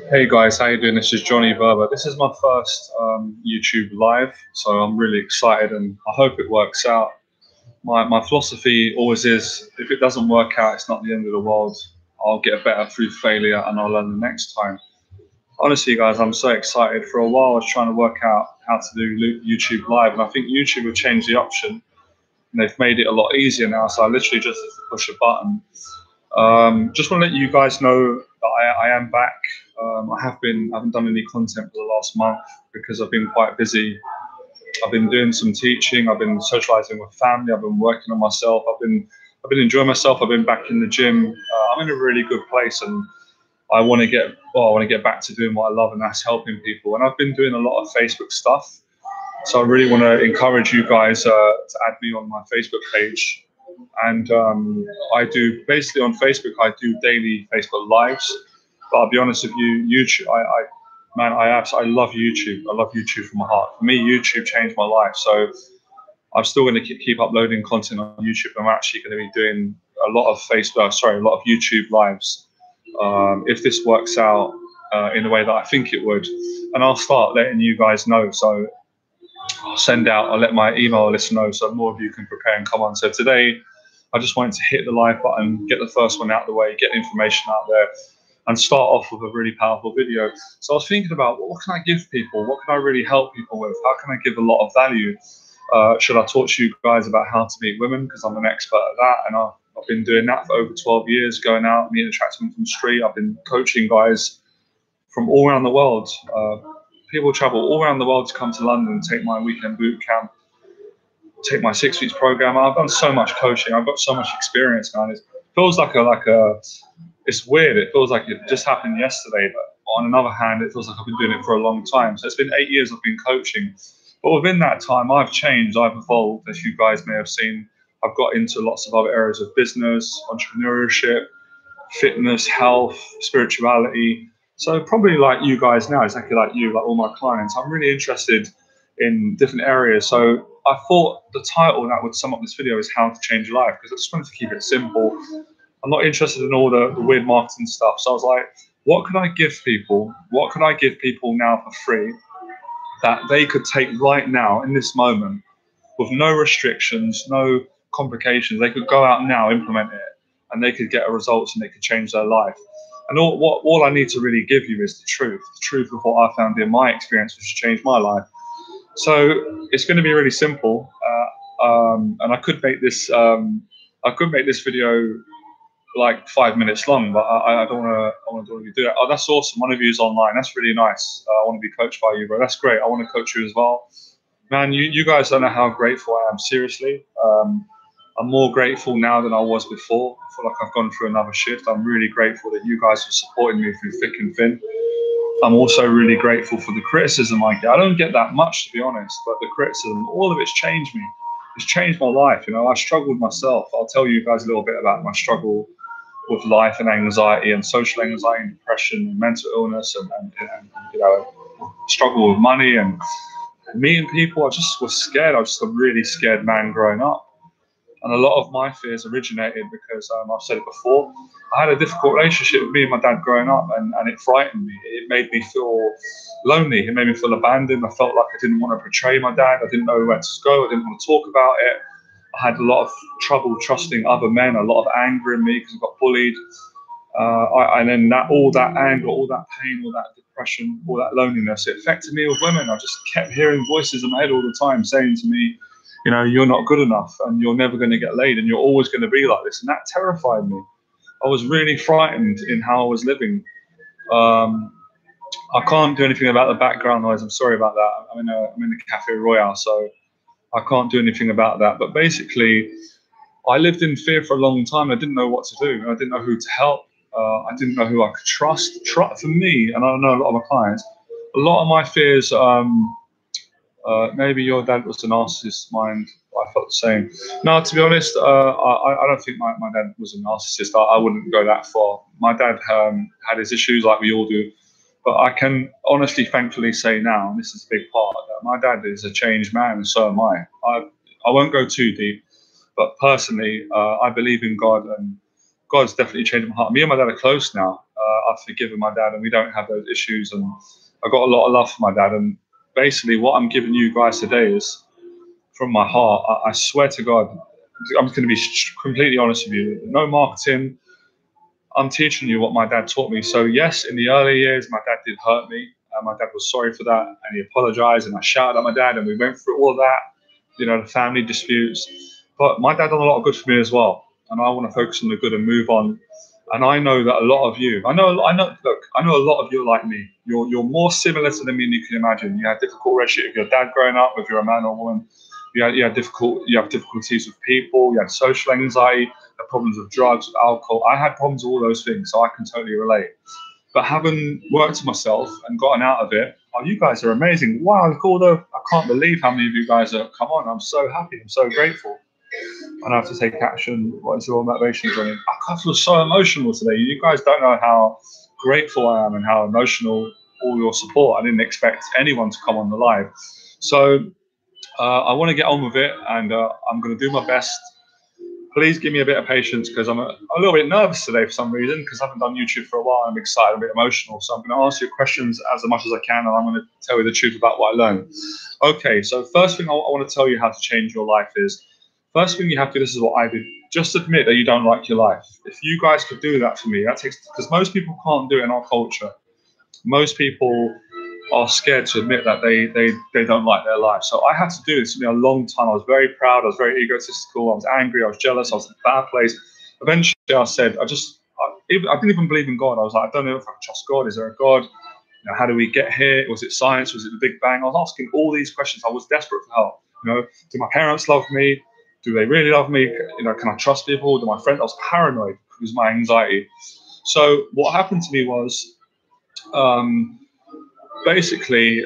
Hey guys, how you doing? This is Johnny Berber. This is my first YouTube live, so I'm really excited and I hope it works out. My philosophy always is, if it doesn't work out, it's not the end of the world. I'll get better through failure and I'll learn the next time. Honestly, guys, I'm so excited. For a while, I was trying to work out how to do YouTube live, and I think YouTube have changed the option and they've made it a lot easier now. So I literally just have to push a button. Just want to let you guys know that I am back. I haven't done any content for the last month because I've been quite busy. I've been doing some teaching. I've been socializing with family. I've been working on myself. I've been enjoying myself. I've been back in the gym. I'm in a really good place, and I want to get back to doing what I love, and that's helping people. And I've been doing a lot of Facebook stuff, so I really want to encourage you guys to add me on my Facebook page. And I do basically on Facebook, I do daily Facebook lives. But I'll be honest with you, YouTube, I love YouTube. I love YouTube from my heart. For me, YouTube changed my life. So I'm still going to keep uploading content on YouTube. I'm actually going to be doing a lot of a lot of YouTube lives. If this works out in the way that I think it would, and I'll start letting you guys know. So I'll let my email list know so more of you can prepare and come on. So today, I just wanted to hit the live button, get the first one out of the way, get information out there, and start off with a really powerful video. So I was thinking about, what can I give people? What can I really help people with? How can I give a lot of value? Should I talk to you guys about how to meet women? Because I'm an expert at that, and I've been doing that for over 12 years, going out, meeting, attracting them from the street. I've been coaching guys from all around the world. People travel all around the world to come to London and take my weekend boot camp, take my 6 weeks program. I've done so much coaching. I've got so much experience, man. It feels it's weird. It feels like it just happened yesterday. But on another hand, it feels like I've been doing it for a long time. So it's been 8 years I've been coaching. But within that time, I've changed. I've evolved, as you guys may have seen. I've got into lots of other areas of business, entrepreneurship, fitness, health, spirituality. So probably like you guys now, exactly like you, like all my clients, I'm really interested in different areas. So I thought the title that would sum up this video is How to Change Your Life, because I just wanted to keep it simple. I'm not interested in all the weird marketing stuff. So I was like, what could I give people? What could I give people now for free that they could take right now in this moment with no restrictions, no complications? They could go out now, implement it, and they could get results and they could change their life. And all I need to really give you is the truth of what I found in my experience, which changed my life. So it's going to be really simple, and I could make this video like 5 minutes long, but I don't want to do that. Oh, that's awesome! One of you is online. That's really nice. I want to be coached by you, bro. That's great. I want to coach you as well, man. You guys don't know how grateful I am. Seriously, I'm more grateful now than I was before. I feel like I've gone through another shift. I'm really grateful that you guys are supporting me through thick and thin. I'm also really grateful for the criticism I get. I don't get that much, to be honest, but the criticism, all of it's changed me. It's changed my life. You know, I struggled myself. I'll tell you guys a little bit about my struggle with life and anxiety and social anxiety and depression and mental illness and you know, struggle with money and meeting people. I just was scared. I was just a really scared man growing up. And a lot of my fears originated because, I've said it before, I had a difficult relationship with me and my dad growing up, and it frightened me. It made me feel lonely. It made me feel abandoned. I felt like I didn't want to betray my dad. I didn't know where to go. I didn't want to talk about it. I had a lot of trouble trusting other men, a lot of anger in me because I got bullied. And then all that anger, all that pain, all that depression, all that loneliness, it affected me with women. I just kept hearing voices in my head all the time saying to me, you know, you're not good enough and you're never going to get laid and you're always going to be like this. And that terrified me. I was really frightened in how I was living. I can't do anything about the background noise. I'm sorry about that. I'm in the Cafe Royale, so I can't do anything about that. But basically, I lived in fear for a long time. I didn't know what to do. I didn't know who to help. I didn't know who I could trust. For me, and I know a lot of my clients, a lot of my fears, maybe your dad was a narcissist, mine, I felt the same. No, to be honest, I don't think my dad was a narcissist. I wouldn't go that far. My dad had his issues like we all do. But I can honestly, thankfully say now, and this is a big part, that my dad is a changed man, and so am I. I won't go too deep, but personally, I believe in God, and God's definitely changed my heart. Me and my dad are close now. I've forgiven my dad and we don't have those issues. And I got a lot of love for my dad. And basically, what I'm giving you guys today is from my heart. I swear to God, I'm going to be completely honest with you. No marketing. I'm teaching you what my dad taught me. So yes, in the early years, my dad did hurt me. My dad was sorry for that, and he apologized. And I shouted at my dad, and we went through all of that. You know, the family disputes. But my dad done a lot of good for me as well, and I want to focus on the good and move on. And I know that a lot of you, I know. Look, I know a lot of you are like me. You're more similar to me than you can imagine. You had difficult relationship with your dad growing up, whether you're a man or a woman. You have difficulties with people. You had social anxiety, you had problems with drugs, with alcohol. I had problems with all those things, so I can totally relate. But having worked on myself and gotten out of it, oh, you guys are amazing. Wow, look, I can't believe how many of you guys are. Come on, I'm so happy. I'm so grateful. And I have to take action. What is your motivation, Johnny? I feel so emotional today. You guys don't know how grateful I am and how emotional all your support. I didn't expect anyone to come on the live. So I want to get on with it, and I'm going to do my best. Please give me a bit of patience because I'm a little bit nervous today for some reason because I haven't done YouTube for a while. I'm excited, a bit emotional. So I'm going to answer your questions as much as I can, and I'm going to tell you the truth about what I learned. Okay, so first thing I want to tell you how to change your life is, first thing you have to do, this is what I did, just admit that you don't like your life. If you guys could do that for me, that takes, because most people can't do it in our culture. Most people are scared to admit that they don't like their life. So I had to do this for me a long time. I was very proud. I was very egotistical. I was angry. I was jealous. I was in a bad place. Eventually, I said, I didn't even believe in God. I was like, I don't know if I can trust God. Is there a God? You know, how do we get here? Was it science? Was it the Big Bang? I was asking all these questions. I was desperate for help. You know, do my parents love me? Do they really love me? You know, can I trust people? Do my friends? I was paranoid because of my anxiety. So what happened to me was, basically,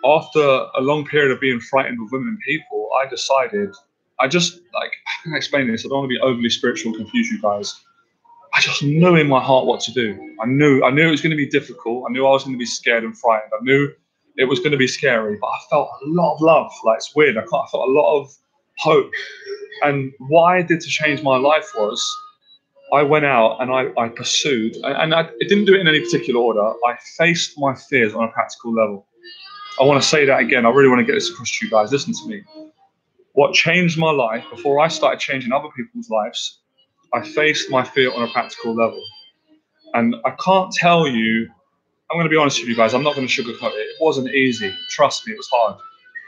after a long period of being frightened with women and people, I decided, how can I explain this? I don't want to be overly spiritual and confuse you guys. I just knew in my heart what to do. I knew it was going to be difficult. I knew I was going to be scared and frightened. I knew it was going to be scary, but I felt a lot of love. Like, it's weird. I felt a lot of hope. And what I did to change my life was, I went out and I pursued, and I didn't do it in any particular order. I faced my fears on a practical level. I want to say that again. I really want to get this across to you guys. Listen to me. What changed my life, before I started changing other people's lives, I faced my fear on a practical level. And I can't tell you, I'm going to be honest with you guys, I'm not going to sugarcoat it. It wasn't easy. Trust me, it was hard.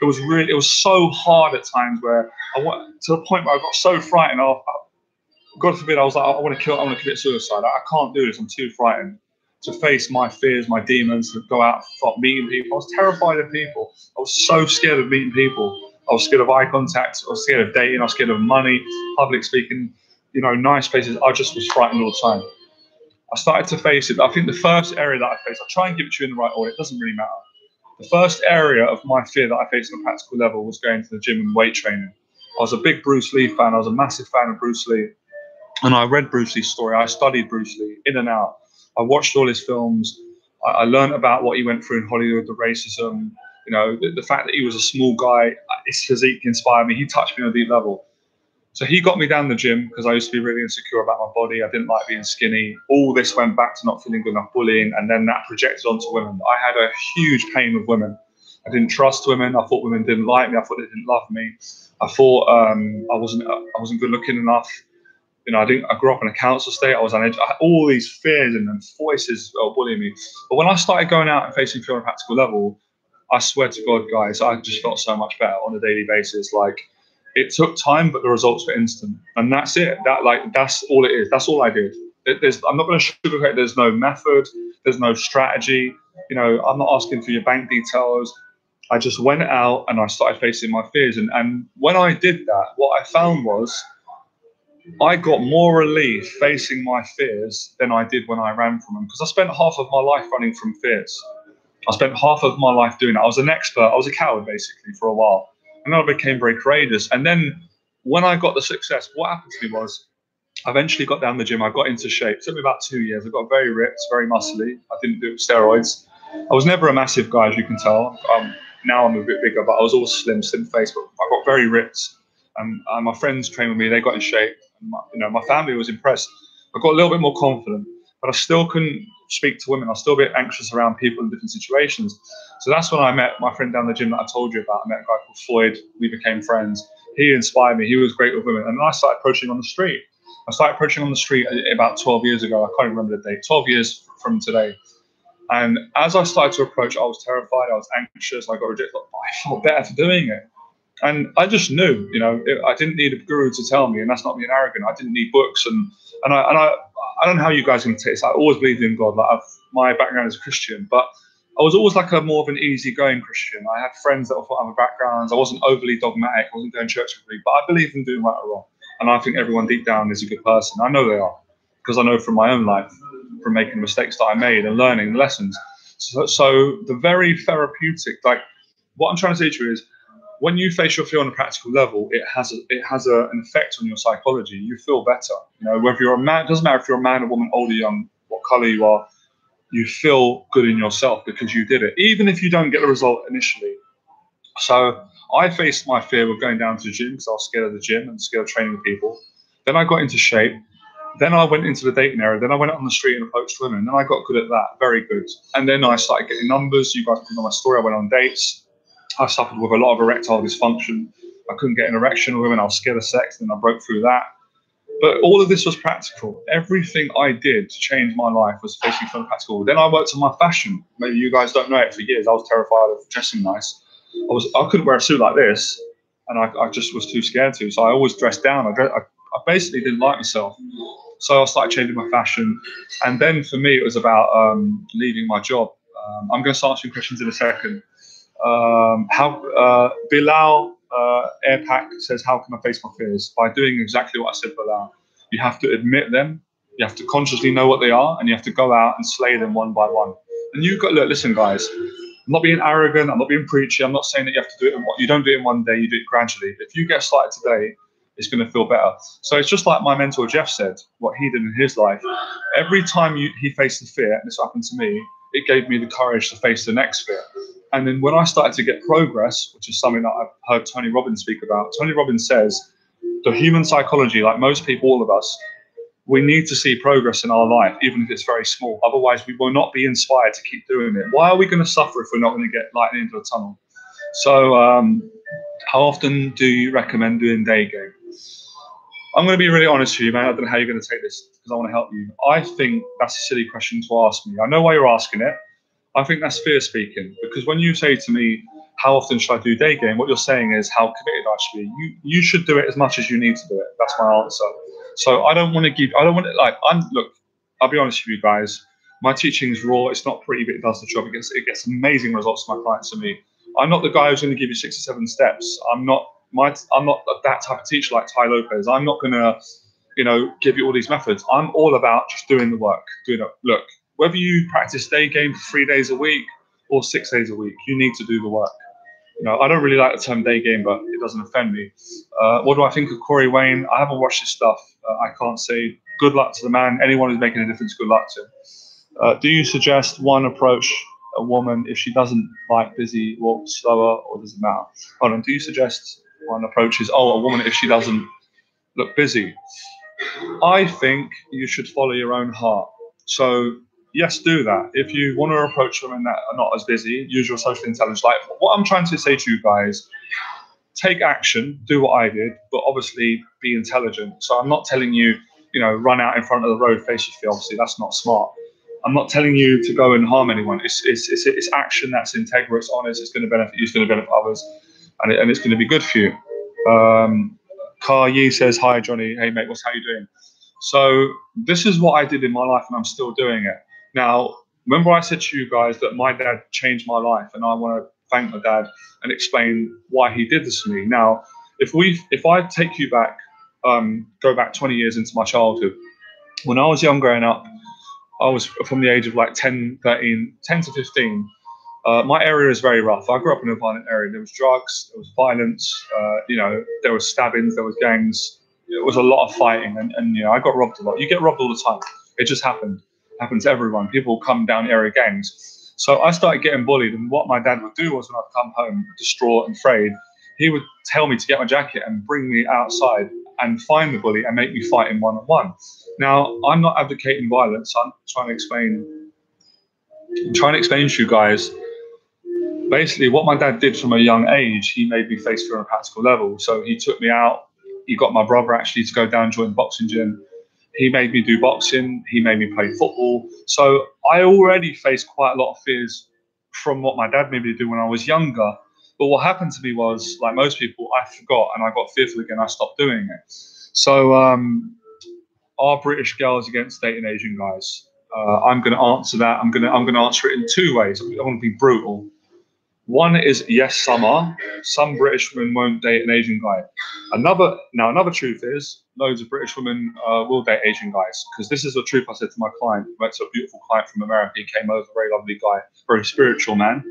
It was so hard at times where I went to the point where I got so frightened. God forbid, I was like, I want to commit suicide. I can't do this. I'm too frightened to face my fears, my demons, to go out, start meeting people. I was terrified of people. I was so scared of meeting people. I was scared of eye contact. I was scared of dating. I was scared of money, public speaking, you know, nice places. I just was frightened all the time. I started to face it. I think the first area that I faced, I'll try and give it to you in the right order. It doesn't really matter. The first area of my fear that I faced on a practical level was going to the gym and weight training. I was a big Bruce Lee fan. I was a massive fan of Bruce Lee. And I read Bruce Lee's story. I studied Bruce Lee in and out. I watched all his films. I learned about what he went through in Hollywood, the racism, you know, the fact that he was a small guy. His physique inspired me. He touched me on a deep level. So he got me down the gym because I used to be really insecure about my body. I didn't like being skinny. All this went back to not feeling good enough, bullying, and then that projected onto women. I had a huge pain with women. I didn't trust women. I thought women didn't like me. I thought they didn't love me. I thought I wasn't good looking enough. You know, I grew up in a council estate. I was on edge. I had all these fears and voices bullying me. But when I started going out and facing fear on a practical level, I swear to God, guys, I just felt so much better on a daily basis. Like, it took time, but the results were instant. And that's it. That's all it is. That's all I did. I'm not going to sugarcoat. There's no method. There's no strategy. You know, I'm not asking for your bank details. I just went out and I started facing my fears. And when I did that, what I found was, I got more relief facing my fears than I did when I ran from them, because I spent half of my life running from fears. I spent half of my life doing that. I was an expert. I was a coward, basically, for a while. And then I became very courageous. And then when I got the success, what happened to me was, I eventually got down the gym. I got into shape. It took me about 2 years. I got very ripped, very muscly. I didn't do steroids. I was never a massive guy, as you can tell. Now I'm a bit bigger, but I was always slim face. But I got very ripped. My friends trained with me. They got in shape. My family was impressed. I got a little bit more confident, but I still couldn't speak to women. I'll still be anxious around people in different situations. So that's when I met my friend down the gym that I told you about. I met a guy called Floyd. We became friends. He inspired me. He was great with women. And then I started approaching on the street. I started approaching on the street about 12 years ago. I can't even remember the date. 12 years from today. And as I started to approach, I was terrified. I was anxious. I got rejected. But I felt better for doing it. And I just knew, I didn't need a guru to tell me, and that's not being arrogant. I didn't need books, and I don't know how you guys are going to take this. I always believed in God. Like my background is Christian, but I was always like a more of an easygoing Christian. I had friends that were from other backgrounds. I wasn't overly dogmatic. I wasn't going to church every week, but I believed in doing right or wrong. And I think everyone deep down is a good person. I know they are, because I know from my own life, from making the mistakes that I made and learning the lessons. So the very therapeutic, like what I'm trying to say to you is, when you face your fear on a practical level, it has an effect on your psychology. You feel better. Whether you're a man, it doesn't matter if you're a man or woman, old or young, what color you are, you feel good in yourself because you did it, even if you don't get the result initially. So I faced my fear of going down to the gym because I was scared of the gym and scared of training with people. Then I got into shape. Then I went into the dating area. Then I went out on the street and approached women. Then I got good at that, very good. And then I started getting numbers. You guys know my story. I went on dates. I suffered with a lot of erectile dysfunction. I couldn't get an erection with women. I was scared of sex, and I broke through that. But all of this was practical. Everything I did to change my life was basically from practical. Then I worked on my fashion. Maybe you guys don't know it. For years, I was terrified of dressing nice. I couldn't wear a suit like this, and I just was too scared to. So I always dressed down. I basically didn't like myself. So I started changing my fashion. And then for me, it was about leaving my job. I'm going to start answering questions in a second. Bilal Airpack says, how can I face my fears? By doing exactly what I said, Bilal. You have to admit them, you have to consciously know what they are, and you have to go out and slay them one by one. And you've got, look, listen, guys, I'm not being arrogant, I'm not being preachy, I'm not saying that you have to do it, you don't do it in one day, you do it gradually. If you get started today, it's going to feel better. So it's just like my mentor Jeff said, what he did in his life. Every time he faced the fear, and this happened to me, it gave me the courage to face the next fear. And then when I started to get progress, which is something that I've heard Tony Robbins speak about, Tony Robbins says, the human psychology, like most people, all of us, we need to see progress in our life, even if it's very small. Otherwise, we will not be inspired to keep doing it. Why are we going to suffer if we're not going to get light at the end of the tunnel? So how often do you recommend doing day game? I'm going to be really honest with you, man. I don't know how you're going to take this because I want to help you. I think that's a silly question to ask me. I know why you're asking it. I think that's fear speaking, because when you say to me, how often should I do day game? What you're saying is how committed I should be. You should do it as much as you need to do it. That's my answer. So I don't want to look, I'll be honest with you guys. My teaching is raw. It's not pretty, but it does the job. It gets amazing results for my clients and me. I'm not the guy who's going to give you 6 or 7 steps. I'm not that type of teacher like Tai Lopez. I'm not going to, give you all these methods. I'm all about just doing the work. Look, whether you practice day game for 3 days a week or 6 days a week, you need to do the work. I don't really like the term day game, but it doesn't offend me. What do I think of Corey Wayne? I haven't watched his stuff. I can't say. Good luck to the man. Anyone who's making a difference, good luck to him. Do you suggest one approach a woman if she doesn't like busy, walk slower, or does it matter? Hold on. Do you suggest one approach is, a woman if she doesn't look busy? I think you should follow your own heart. So yes, do that. If you want to approach women that are not as busy, use your social intelligence. Like what I'm trying to say to you guys, take action, do what I did, but obviously be intelligent. So I'm not telling you, run out in front of the road, face your fear. Obviously, that's not smart. I'm not telling you to go and harm anyone. It's action that's integral, it's honest, it's going to benefit you, it's going to benefit others, and it's going to be good for you. Car Yi says, hi, Johnny. Hey, mate, how you doing? So this is what I did in my life, and I'm still doing it. Now, remember I said to you guys that my dad changed my life, and I want to thank my dad and explain why he did this to me. Now, if I take you back, go back 20 years into my childhood, when I was young growing up, I was from the age of like 10 to 15. My area is very rough. I grew up in a violent area. There was drugs, there was violence, there was stabbings, there was gangs. It was a lot of fighting, and I got robbed a lot. You get robbed all the time. It just happened. It happens to everyone. People come down area gangs. So I started getting bullied, and what my dad would do was when I'd come home distraught and afraid, he would tell me to get my jacket and bring me outside and find the bully and make me fight him one-on-one. Now, I'm not advocating violence. I'm trying to explain I'm trying to explain to you guys, basically what my dad did from a young age, he made me face fear on a practical level. So he took me out. He got my brother actually to go down and join the boxing gym. He made me do boxing. He made me play football. So I already faced quite a lot of fears from what my dad made me do when I was younger. But what happened to me was, like most people, I forgot and I got fearful again. I stopped doing it. So are British girls against dating Asian guys? I'm going to answer that. I'm going to answer it in two ways. I want to be brutal. One is yes, some are. Some British women won't date an Asian guy. Another truth is loads of British women will date Asian guys, because this is the truth I said to my client. I met a beautiful client from America. He came over, very lovely guy, very spiritual man.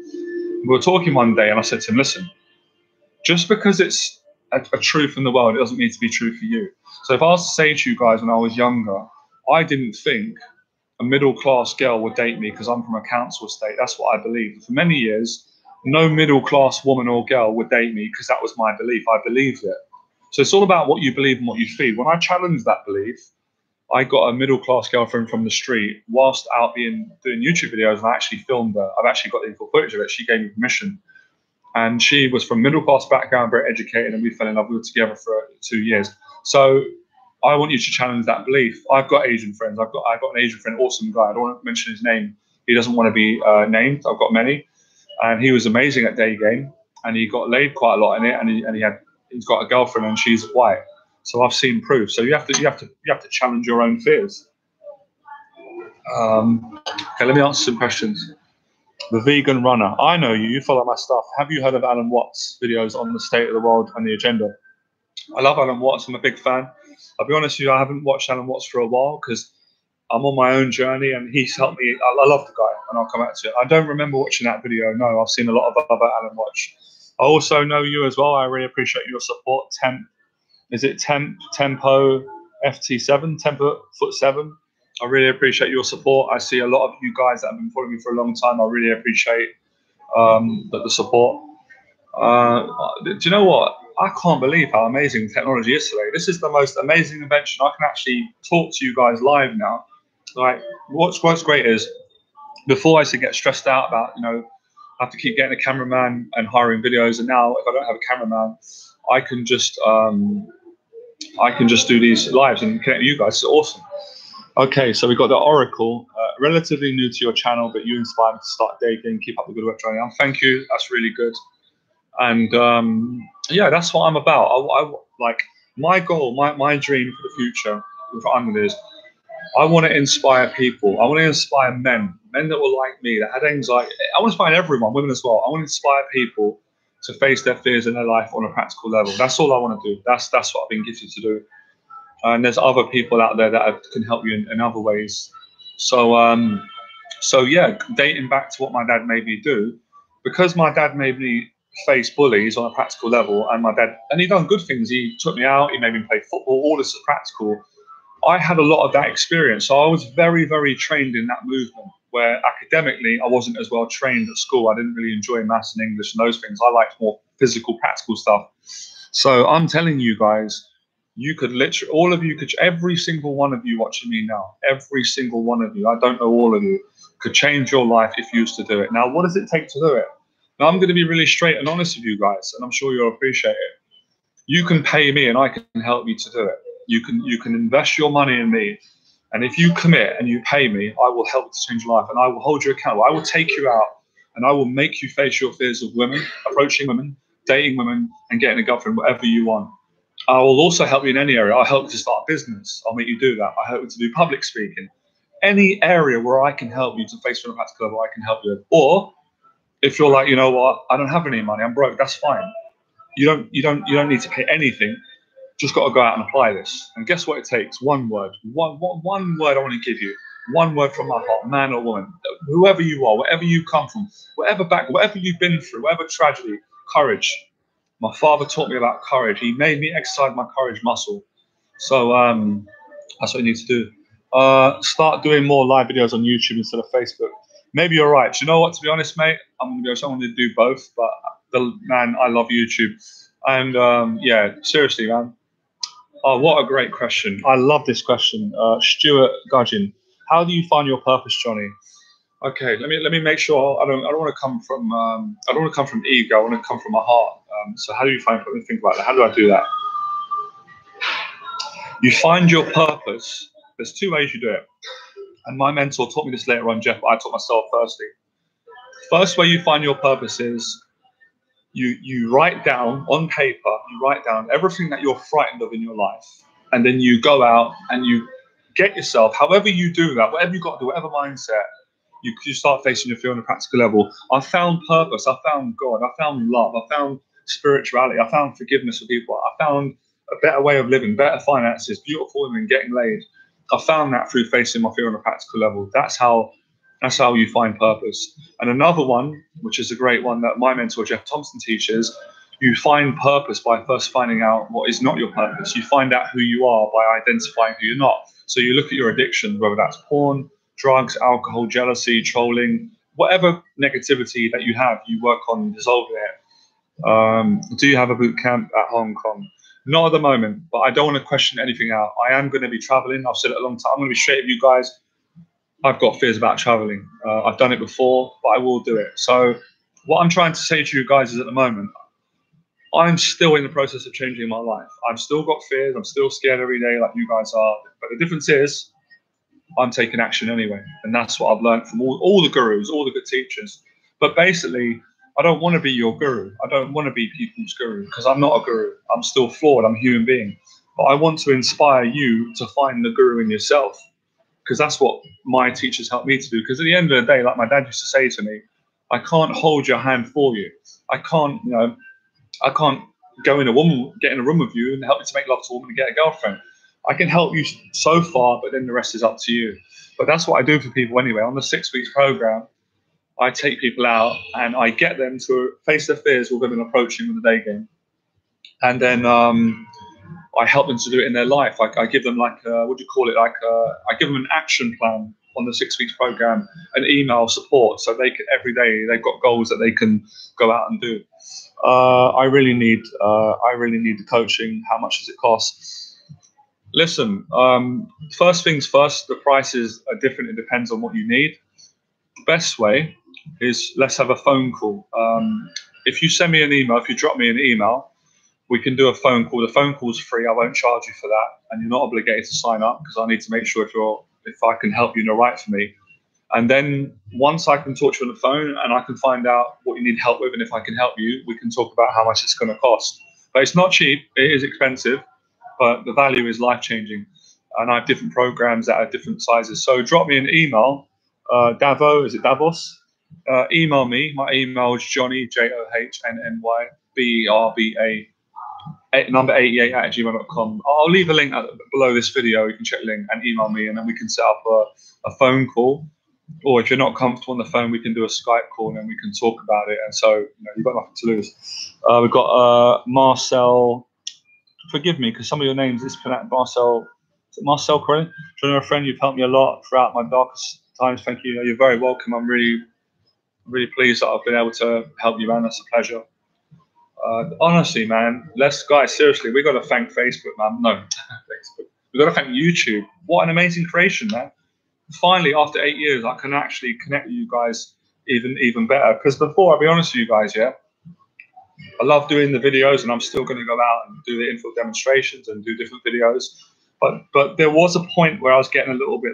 We were talking one day, and I said to him, "Listen, just because it's a truth in the world, it doesn't mean to be true for you." So if I was to say to you guys when I was younger, I didn't think a middle-class girl would date me because I'm from a council estate. That's what I believed. For many years, no middle-class woman or girl would date me because that was my belief. I believed it. So it's all about what you believe and what you feed. When I challenged that belief, I got a middle-class girlfriend from the street whilst out doing YouTube videos, and I actually filmed her. I've actually got the full footage of it. She gave me permission. And she was from middle-class background, very educated, and we fell in love. We were together for 2 years. So I want you to challenge that belief. I've got Asian friends. I've got an Asian friend, awesome guy. I don't want to mention his name. He doesn't want to be named. I've got many. And he was amazing at day game, and he got laid quite a lot in it, and he's got a girlfriend, and she's white. So I've seen proof. So you have to challenge your own fears. Okay, let me answer some questions. The vegan runner. I know you. You follow my stuff. Have you heard of Alan Watts' videos on the state of the world and the agenda? I love Alan Watts. I'm a big fan. I'll be honest with you, I haven't watched Alan Watts for a while because I'm on my own journey, and he's helped me. I love the guy, and I'll come back to it. I don't remember watching that video. No, I've seen a lot of other Alan Watts. I also know you as well. I really appreciate your support. Tempo FT7, Tempo Foot 7. I really appreciate your support. I see a lot of you guys that have been following me for a long time. I really appreciate the support. Do you know what? I can't believe how amazing technology is today. This is the most amazing invention. I can actually talk to you guys live now. Like, what's great is, before I used to get stressed out about, I have to keep getting a cameraman and hiring videos. And now, if I don't have a cameraman, I can just do these lives and connect with you guys. It's awesome. Okay, so we got the Oracle. Relatively new to your channel, but you inspired me to start dating. Keep up the good work, Johnny. Thank you. That's really good. And yeah, that's what I'm about. I like my goal, my dream for the future. What I'm going to do is, I want to inspire people. I want to inspire men that were like me, that had anxiety. I want to inspire everyone, women as well. I want to inspire people to face their fears in their life on a practical level. That's all I want to do. That's what I've been gifted to do. And there's other people out there that can help you in other ways. So yeah, dating back to what my dad made me do, because my dad made me face bullies on a practical level, and he done good things. He took me out, he made me play football, all this is practical. I had a lot of that experience. So I was very, very trained in that movement, where academically I wasn't as well trained at school. I didn't really enjoy maths and English and those things. I liked more physical, practical stuff. So I'm telling you guys, you could literally, all of you could, every single one of you watching me now, every single one of you, I don't know all of you, could change your life if you used to do it. Now, what does it take to do it? Now, I'm going to be really straight and honest with you guys, and I'm sure you'll appreciate it. You can pay me and I can help you to do it. You can invest your money in me, and if you commit and you pay me, I will help to change your life, and I will hold you accountable. I will take you out, and I will make you face your fears of women, approaching women, dating women, and getting a girlfriend, whatever you want. I will also help you in any area. I'll help you to start a business. I'll make you do that. I'll help you to do public speaking. Any area where I can help you to face from a practical level, I can help you with. Or if you're like, you know what, I don't have any money, I'm broke, that's fine. You don't need to pay anything. Just got to go out and apply this. And guess what it takes? One word. One word I want to give you. One word from my heart, man or woman, whoever you are, wherever you come from, whatever you've been through, whatever tragedy, courage. My father taught me about courage. He made me exercise my courage muscle. So that's what you need to do. Start doing more live videos on YouTube instead of Facebook. Maybe you're right. Do you know what? To be honest, mate, I'm going to do both. But man, I love YouTube. And yeah, seriously, man. Oh, what a great question. I love this question. Stuart Gudgeon. How do you find your purpose, Johnny? Okay, let me make sure I don't want to come from I don't want to come from ego. I want to come from my heart. So how do you find? Let me think about that. How do I do that? You find your purpose. There's two ways you do it, and my mentor taught me this later on, Jeff. But I taught myself firstly. First way you find your purpose is you write down on paper. You write down everything that you're frightened of in your life, and then you go out and you get yourself. However you do that, whatever you got to do, whatever mindset. You start facing your fear on a practical level. I found purpose. I found God. I found love. I found spirituality. I found forgiveness for people. I found a better way of living, better finances, beautiful women, getting laid. I found that through facing my fear on a practical level. That's how you find purpose. And another one, which is a great one that my mentor Jeff Thompson teaches, you find purpose by first finding out what is not your purpose. You find out who you are by identifying who you're not. So you look at your addiction, whether that's porn, drugs, alcohol, jealousy, trolling, whatever negativity that you have, you work on dissolving it. Do you have a boot camp at Hong Kong? Not at the moment, but I don't want to question anything out. I am going to be traveling. I've said it a long time. I'm going to be straight with you guys. I've got fears about traveling. I've done it before, but I will do it. So what I'm trying to say to you guys is at the moment, I'm still in the process of changing my life. I've still got fears. I'm still scared every day like you guys are. But the difference is I'm taking action anyway. And that's what I've learned from all the gurus, all the good teachers. But basically, I don't want to be your guru. I don't want to be people's guru because I'm not a guru. I'm still flawed. I'm a human being. But I want to inspire you to find the guru in yourself because that's what my teachers helped me to do. Because at the end of the day, like my dad used to say to me, I can't hold your hand for you. I can't, I can't get in a room with you and help you to make love to a woman and get a girlfriend. I can help you so far, but then the rest is up to you. But that's what I do for people anyway. On the 6 weeks program, I take people out and I get them to face their fears with women approaching with the day game. And then I help them to do it in their life. I give them I give them an action plan on the 6 weeks program, an email support, so they can every day they've got goals that they can go out and do. I really need the coaching. How much does it cost? Listen, first things first, the prices are different. It depends on what you need. The best way is let's have a phone call. If you send me an email, if you drop me an email, we can do a phone call. The phone call is free. I won't charge you for that. And you're not obligated to sign up because I need to make sure if I can help you, you're right for me. And then once I can talk to you on the phone and I can find out what you need help with and if I can help you, we can talk about how much it's going to cost. But it's not cheap. It is expensive. But the value is life-changing. And I have different programs that are different sizes. So drop me an email, Davo, is it Davos? Email me. My email is Johnny, JOHNNY, BERBA, number 88 at gmail.com. I'll leave a link below this video. You can check the link and email me, and then we can set up a phone call. Or if you're not comfortable on the phone, we can do a Skype call and then we can talk about it. And so you've got nothing to lose. We've got Marcel. Forgive me, because some of your names is pronounced Marcel. Is it Marcel Corrin? Johnny, my friend, you've helped me a lot throughout my darkest times. Thank you. You're very welcome. I'm really, really pleased that I've been able to help you, man. That's a pleasure. Honestly, man, guys, seriously, we got to thank Facebook, man. No, Facebook. We got to thank YouTube. What an amazing creation, man. Finally, after 8 years, I can actually connect with you guys even better. Because before, I'll be honest with you guys, yeah, I love doing the videos, and I'm still going to go out and do the infield demonstrations and do different videos. But there was a point where I was getting a little bit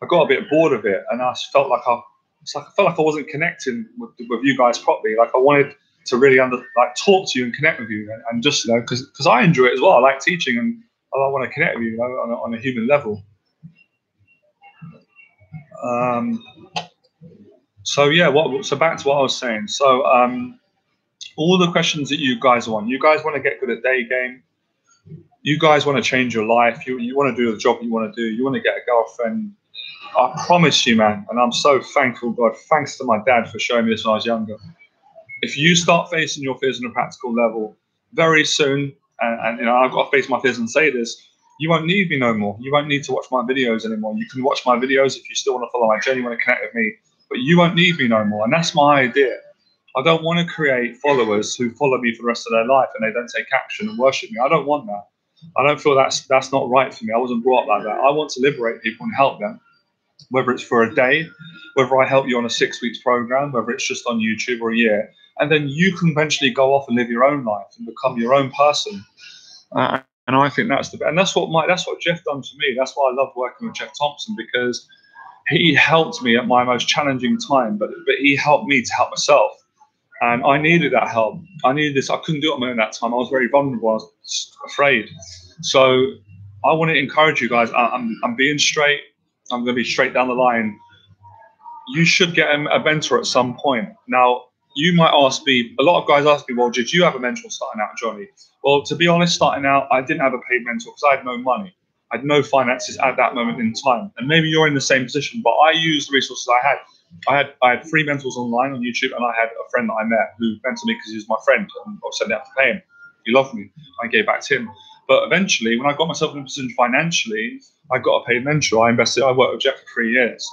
I got a bit bored of it, and I felt like I wasn't connecting with you guys properly. Like I wanted to really talk to you and connect with you, and just because I enjoy it as well. I like teaching, and I want to connect with you, on a human level. So yeah, so back to what I was saying. So all the questions that you guys want to get good at day game. You guys want to change your life. You want to do the job you want to do. You want to get a girlfriend. I promise you, man, and I'm so thankful, God. Thanks to my dad for showing me this when I was younger. If you start facing your fears on a practical level, very soon, and I've got to face my fears and say this, you won't need me no more. You won't need to watch my videos anymore. You can watch my videos if you still want to follow my journey, want to connect with me, but you won't need me no more. And that's my idea. I don't want to create followers who follow me for the rest of their life and they don't take action and worship me. I don't want that. I don't feel that's not right for me. I wasn't brought up like that. I want to liberate people and help them. whether it's for a day, whether I help you on a 6 weeks program, whether it's just on YouTube or a year, and then you can eventually go off and live your own life and become your own person. And I think that's that's what Jeff done for me. That's why I love working with Jeff Thompson, because he helped me at my most challenging time, but he helped me to help myself. And I needed that help. I needed this. I couldn't do it on my own at that time. I was very vulnerable. I was afraid. So I want to encourage you guys. I'm being straight. I'm going to be straight down the line. You should get a mentor at some point. Now, you might ask me, a lot of guys ask me, well, did you have a mentor starting out, Johnny? Well, to be honest, starting out, I didn't have a paid mentor because I had no money. I had no finances at that moment in time. And maybe you're in the same position, but I used the resources I had. I had free mentors online on YouTube, and I had a friend that I met who mentored me because he was my friend, and obviously I didn't have to pay him. He loved me. I gave back to him. But eventually, when I got myself in a position financially, I got a paid mentor. I worked with Jeff for 3 years.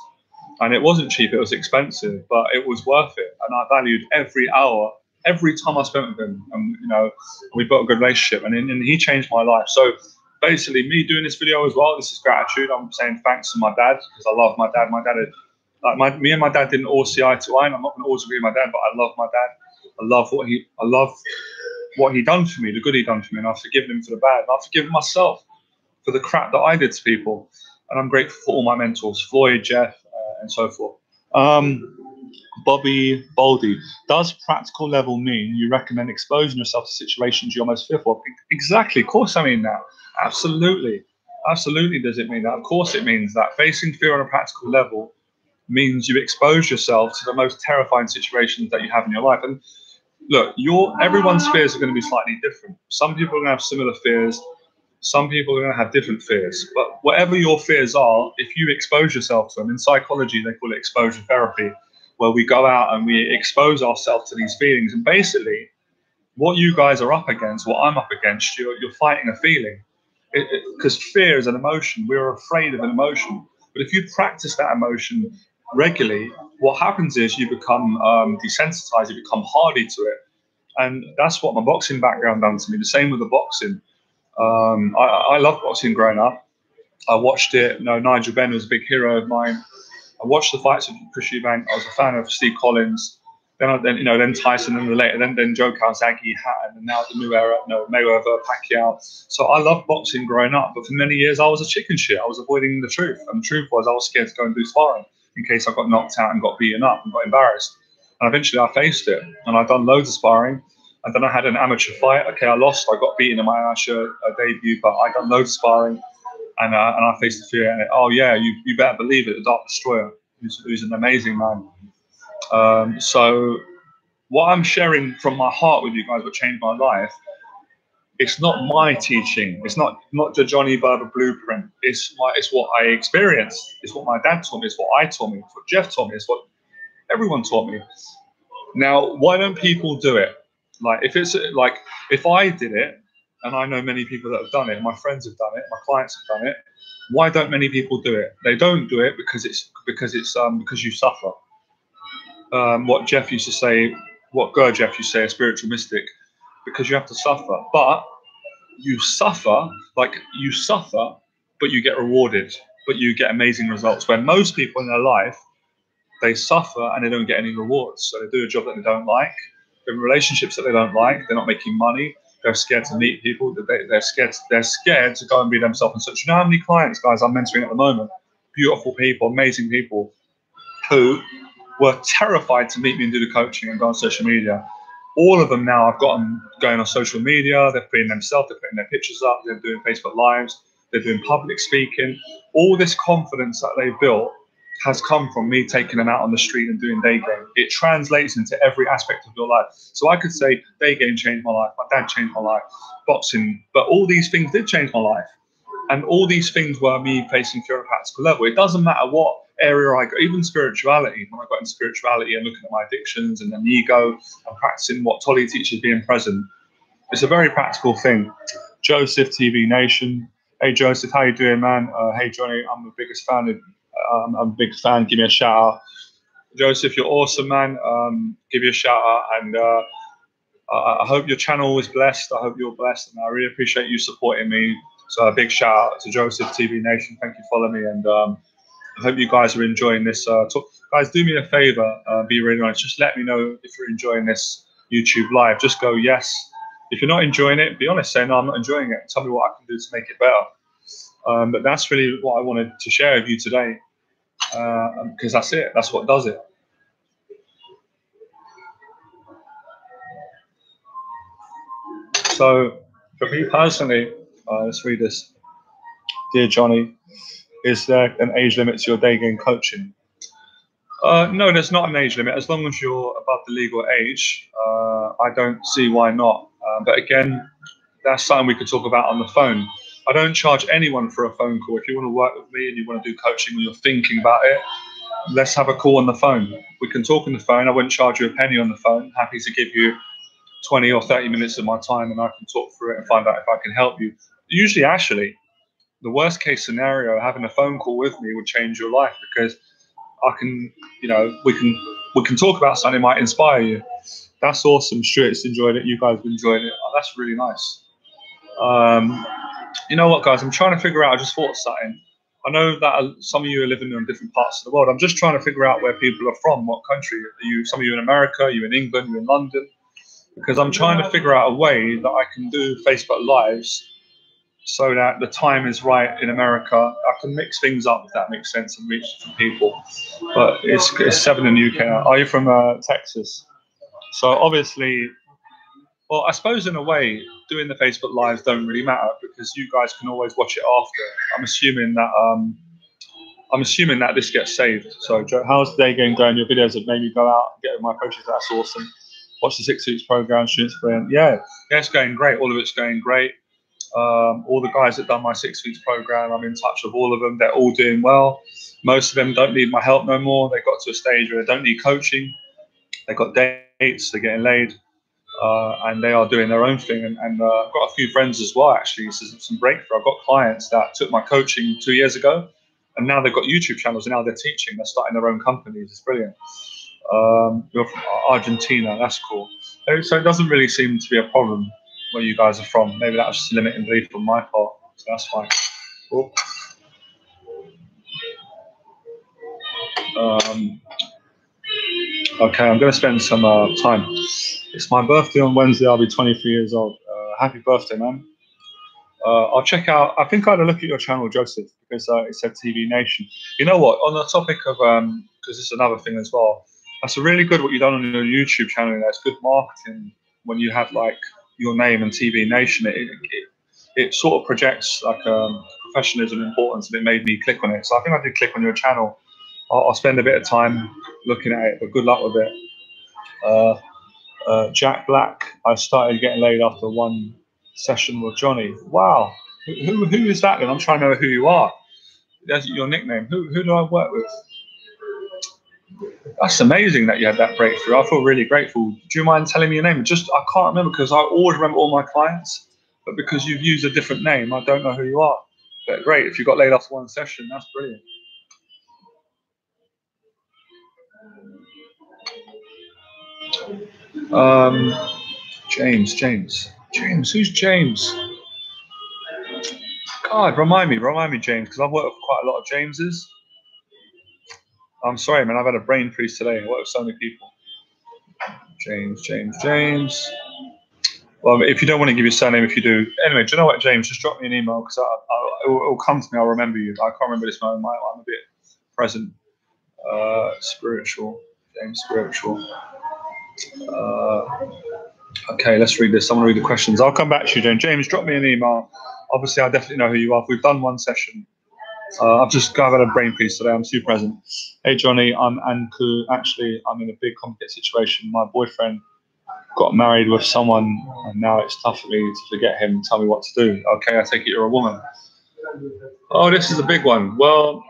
And it wasn't cheap, it was expensive, but it was worth it. And I valued every hour, every time I spent with him. And, you know, we built a good relationship, and he changed my life. So basically, me doing this video as well, this is gratitude. I'm saying thanks to my dad, because I love my dad. My dad, me and my dad didn't always see eye to eye, and I'm not going to always agree with my dad, but I love my dad. I love what he done for me, the good he done for me, and I've forgiven him for the bad. And I've forgiven myself for the crap that I did to people. And I'm grateful for all my mentors, Floyd, Jeff, and so forth. Bobby Baldy, does practical level mean you recommend exposing yourself to situations you're most fearful of? Exactly, of course I mean that. Absolutely. Absolutely does it mean that. Of course it means that. Facing fear on a practical level means you expose yourself to the most terrifying situations that you have in your life. And look, everyone's fears are going to be slightly different. Some people are going to have similar fears. Some people are going to have different fears, but whatever your fears are, if you expose yourself to them, in psychology, they call it exposure therapy, where we go out and we expose ourselves to these feelings. And basically, what you guys are up against, what I'm up against, you're fighting a feeling. Because fear is an emotion. We're afraid of an emotion. But if you practice that emotion regularly, what happens is you become desensitized, you become hardy to it. And that's what my boxing background done to me. The same with the boxing. I loved boxing growing up. I watched it. You know, Nigel Benn was a big hero of mine. I watched the fights of Chris Eubank. I was a fan of Steve Collins. Then Tyson, and then Joe Calzaghe, and now the new era, Mayweather, Pacquiao. So I loved boxing growing up, but for many years I was a chicken shit. I was avoiding the truth, and the truth was I was scared to go and do sparring in case I got knocked out and got beaten up and got embarrassed. And eventually I faced it, and I've done loads of sparring. And then I had an amateur fight. Okay, I lost. I got beaten in my amateur debut, but I got loads of sparring, and I faced the fear. And you better believe it, the Dark Destroyer, who's an amazing man. So what I'm sharing from my heart with you guys, what changed my life, it's not my teaching. It's not the Johnny Berber blueprint. It's what I experienced. It's what my dad taught me. It's what I taught me. It's what Jeff taught me. It's what everyone taught me. Now, why don't people do it? Like, if I did it, and I know many people that have done it, my friends have done it, my clients have done it, why don't many people do it? They don't do it because you suffer. What Jeff used to say, what Gurdjieff used to say, a spiritual mystic, because you have to suffer. But you suffer, but you get rewarded, but you get amazing results. When most people in their life, they suffer and they don't get any rewards. So they do a job that they don't like, in relationships that they don't like, they're not making money, they're scared to meet people, they're scared to go and be themselves. And such. You know how many clients, guys, I'm mentoring at the moment, beautiful people, amazing people, who were terrified to meet me and do the coaching and go on social media. All of them now, I've got them going on social media, they're putting themselves, they're putting their pictures up, they're doing Facebook Lives, they're doing public speaking. All this confidence that they built has come from me taking them out on the street and doing day game. It translates into every aspect of your life. So I could say day game changed my life, my dad changed my life, boxing, but all these things did change my life. And all these things were me facing fear on a practical level. It doesn't matter what area I go, even spirituality. When I got into spirituality and looking at my addictions and an ego and practicing what Tolly teaches, being present, it's a very practical thing. Joseph TV Nation. Hey Joseph, how you doing, man? Hey Johnny, I'm the biggest fan. I'm a big fan. Give me a shout out. Joseph, you're awesome, man. Give you a shout out, and I hope your channel is blessed. I hope you're blessed, and I really appreciate you supporting me. So a big shout out to Joseph TV Nation. Thank you for following me, and I hope you guys are enjoying this talk. Guys, do me a favor, be really nice. Just let me know if you're enjoying this YouTube live. Just go yes. If you're not enjoying it, be honest, say no, I'm not enjoying it. Tell me what I can do to make it better. But that's really what I wanted to share with you today, because that's it. That's what does it. So for me personally, let's read this. Dear Johnny, is there an age limit to your day game coaching? No, there's not an age limit. As long as you're above the legal age, I don't see why not. But again, that's something we could talk about on the phone. I don't charge anyone for a phone call. If you want to work with me and you want to do coaching or you're thinking about it, let's have a call on the phone. We can talk on the phone. I wouldn't charge you a penny on the phone. Happy to give you 20 or 30 minutes of my time and I can talk through it and find out if I can help you. Usually, actually, the worst case scenario, having a phone call with me would change your life because I can, we can talk about something that might inspire you. That's awesome. Stuart's enjoyed it. You guys have enjoyed it. Oh, that's really nice. You know what, guys? I'm trying to figure out. I just thought of something. I know that some of you are living in different parts of the world. I'm just trying to figure out where people are from. What country? Are you? Some of you in America? Are you in England? Are you in London? Because I'm trying to figure out a way that I can do Facebook Lives so that the time is right in America. I can mix things up, if that makes sense, and reach different people. But it's 7 in the UK. Are you from Texas? So obviously, well, I suppose in a way, doing the Facebook Lives don't really matter because you guys can always watch it after. I'm assuming that this gets saved. So Joe, how's the day going? Your videos have made me go out and get with my coaches. That's awesome. Watch the 6 weeks program. Students brilliant. Yeah, it's going great. All of it's going great. All the guys that done my 6 weeks program, I'm in touch with all of them. They're all doing well. Most of them don't need my help no more. They got to a stage where they don't need coaching. They got dates. They're getting laid, and they are doing their own thing. And I've got a few friends as well. Actually, some breakthrough. I've got clients that took my coaching 2 years ago, and now they've got YouTube channels. And now they're teaching. They're starting their own companies. It's brilliant. You're from Argentina. That's cool. So it doesn't really seem to be a problem where you guys are from. Maybe that was just a limiting belief on my part, so that's fine. Cool. Okay, I'm going to spend some time. It's my birthday on Wednesday. I'll be 23 years old. Happy birthday, man. I'll check out. I think I had a look at your channel, Joseph, because it said TV Nation. You know what? On the topic of, because it's another thing as well. That's really good what you've done on your YouTube channel. That's good marketing when you have like your name and TV Nation. It sort of projects like professionalism and importance, and it made me click on it. So I think I did click on your channel. I'll spend a bit of time looking at it, but good luck with it. Jack Black, I started getting laid after one session with Johnny. Wow, who is that then? I'm trying to know who you are. That's your nickname. Who do I work with? That's amazing that you had that breakthrough. I feel really grateful. Do you mind telling me your name? Just I can't remember because I always remember all my clients, but because you've used a different name, I don't know who you are. But great, if you got laid off one session, that's brilliant. James, who's James? God, remind me, James, because I've worked with quite a lot of Jameses. I'm sorry, man, I've had a brain freeze today. I work with so many people. James. Well, if you don't want to give your surname, if you do, anyway, do you know what, James? Just drop me an email because it will come to me. I'll remember you. I can't remember this moment. I'm a bit present. Spiritual, James, spiritual. Okay, let's read this. I'm going to read the questions. I'll come back to you, James. James, drop me an email. Obviously, I definitely know who you are. We've done one session. I've had a brain freeze today. I'm too present. Hey, Johnny, I'm Anku. Actually, I'm in a big complicated situation. My boyfriend got married with someone, and now it's tough for me to forget him. Tell me what to do. Okay, I take it you're a woman. Oh, this is a big one. Well,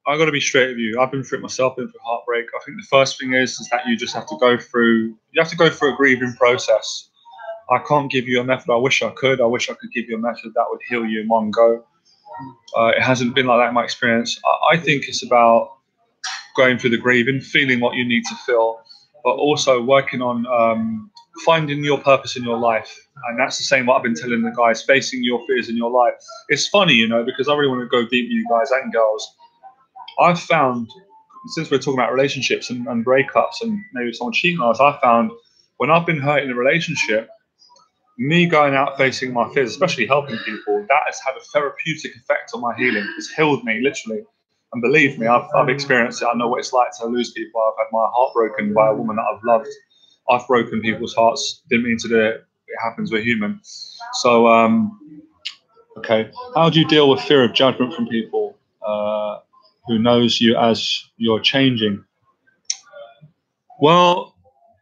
I got to be straight with you. I've been through it myself, been through heartbreak. I think the first thing is that you just have to go through. You have to go through a grieving process. I can't give you a method. I wish I could. I wish I could give you a method that would heal you in one go. It hasn't been like that in my experience. I think it's about going through the grieving, feeling what you need to feel, but also working on finding your purpose in your life. And that's the same what I've been telling the guys, facing your fears in your life. It's funny, because I really want to go deep with you guys and girls. I've found, since we're talking about relationships and breakups and maybe someone cheating on us, I found when I've been hurt in a relationship, me going out facing my fears, especially helping people, that has had a therapeutic effect on my healing. It's healed me literally. And believe me, I've experienced it. I know what it's like to lose people. I've had my heart broken by a woman that I've loved. I've broken people's hearts. Didn't mean to do it. It happens. We're human. So, okay. How do you deal with fear of judgment from people who knows you as you're changing? Well,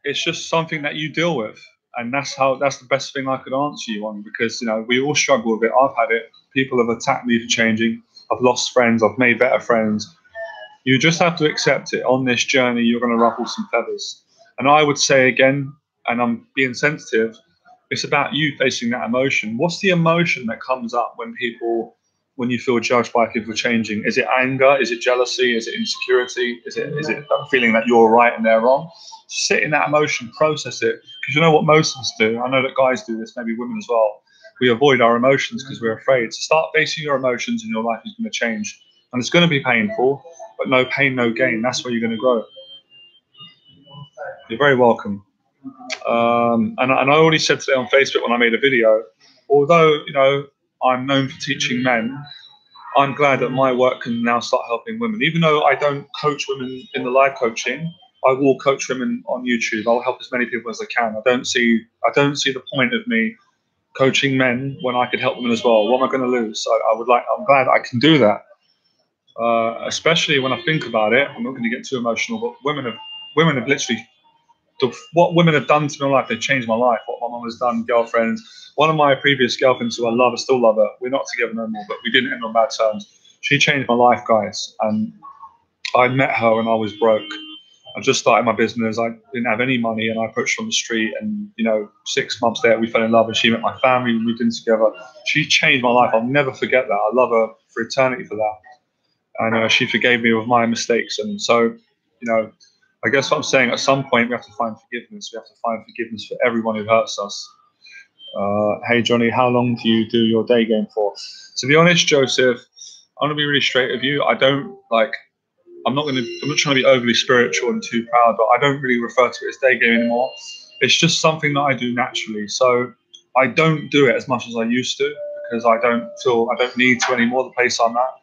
it's just something that you deal with, and that's the best thing I could answer you on, because we all struggle with it. I've had it. People have attacked me for changing. I've lost friends. I've made better friends. You just have to accept it. On this journey, you're going to ruffle some feathers. And I would say again, and I'm being sensitive, it's about you facing that emotion. What's the emotion that comes up when you feel judged by people changing? Is it anger? Is it jealousy? Is it insecurity? Is it that feeling that you're right and they're wrong? Sit in that emotion, process it. Because you know what most of us do? I know that guys do this, maybe women as well. We avoid our emotions because we're afraid. So start facing your emotions and your life is going to change. And it's going to be painful, but no pain, no gain. That's where you're going to grow. You're very welcome. And I already said today on Facebook when I made a video, although, I'm known for teaching men, I'm glad that my work can now start helping women. Even though I don't coach women in the live coaching, I will coach women on YouTube. I'll help as many people as I can. I don't see the point of me coaching men when I could help women as well. What am I going to lose? I'm glad I can do that. Especially when I think about it, I'm not going to get too emotional, but women have literally, what women have done to my life, they've changed my life. What my mum has done, girlfriends. One of my previous girlfriends who I love, I still love her. We're not together no more, but we didn't end on bad terms. She changed my life, guys. And I met her when I was broke. I just started my business. I didn't have any money, and I approached her on the street. And 6 months later, we fell in love, and she met my family. We moved in together. She changed my life. I'll never forget that. I love her for eternity for that. And she forgave me of my mistakes. And so, I guess what I'm saying, at some point we have to find forgiveness. We have to find forgiveness for everyone who hurts us. Hey Johnny, how long do you do your day game for? To be honest, Joseph, I'm gonna be really straight with you. I'm not trying to be overly spiritual and too proud, but I don't really refer to it as day game anymore. It's just something that I do naturally. So I don't do it as much as I used to, because I don't need to anymore, the place I'm at.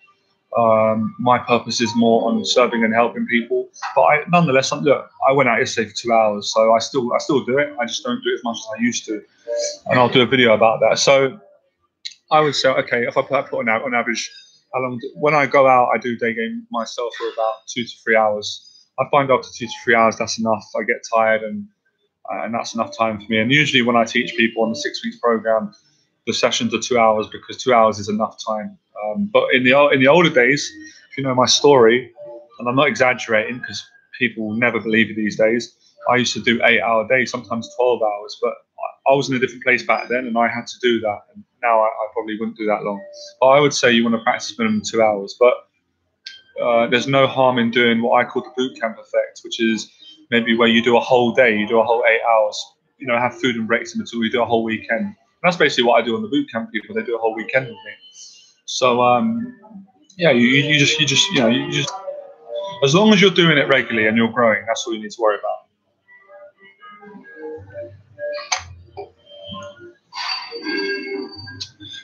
My purpose is more on serving and helping people, but nonetheless, I went out yesterday for 2 hours, so I still do it. I just don't do it as much as I used to, and I'll do a video about that. So I would say, okay, if I put on average, when I go out, I do day game myself for about 2 to 3 hours. I find after 2 to 3 hours, that's enough. I get tired, and that's enough time for me. And usually, when I teach people on the 6 weeks program, the sessions are 2 hours, because 2 hours is enough time. But in the older days, if you know my story, and I'm not exaggerating because people never believe it these days, I used to do 8-hour days, sometimes 12 hours. But I was in a different place back then, and I had to do that. And now I probably wouldn't do that long. But I would say you want to practice minimum 2 hours. But there's no harm in doing what I call the boot camp effect, which is maybe where you do a whole day, you do a whole 8 hours, have food and breaks in between, we do a whole weekend. And that's basically what I do on the boot camp people. They do a whole weekend with me. So yeah, you just as long as you're doing it regularly and you're growing, that's all you need to worry about.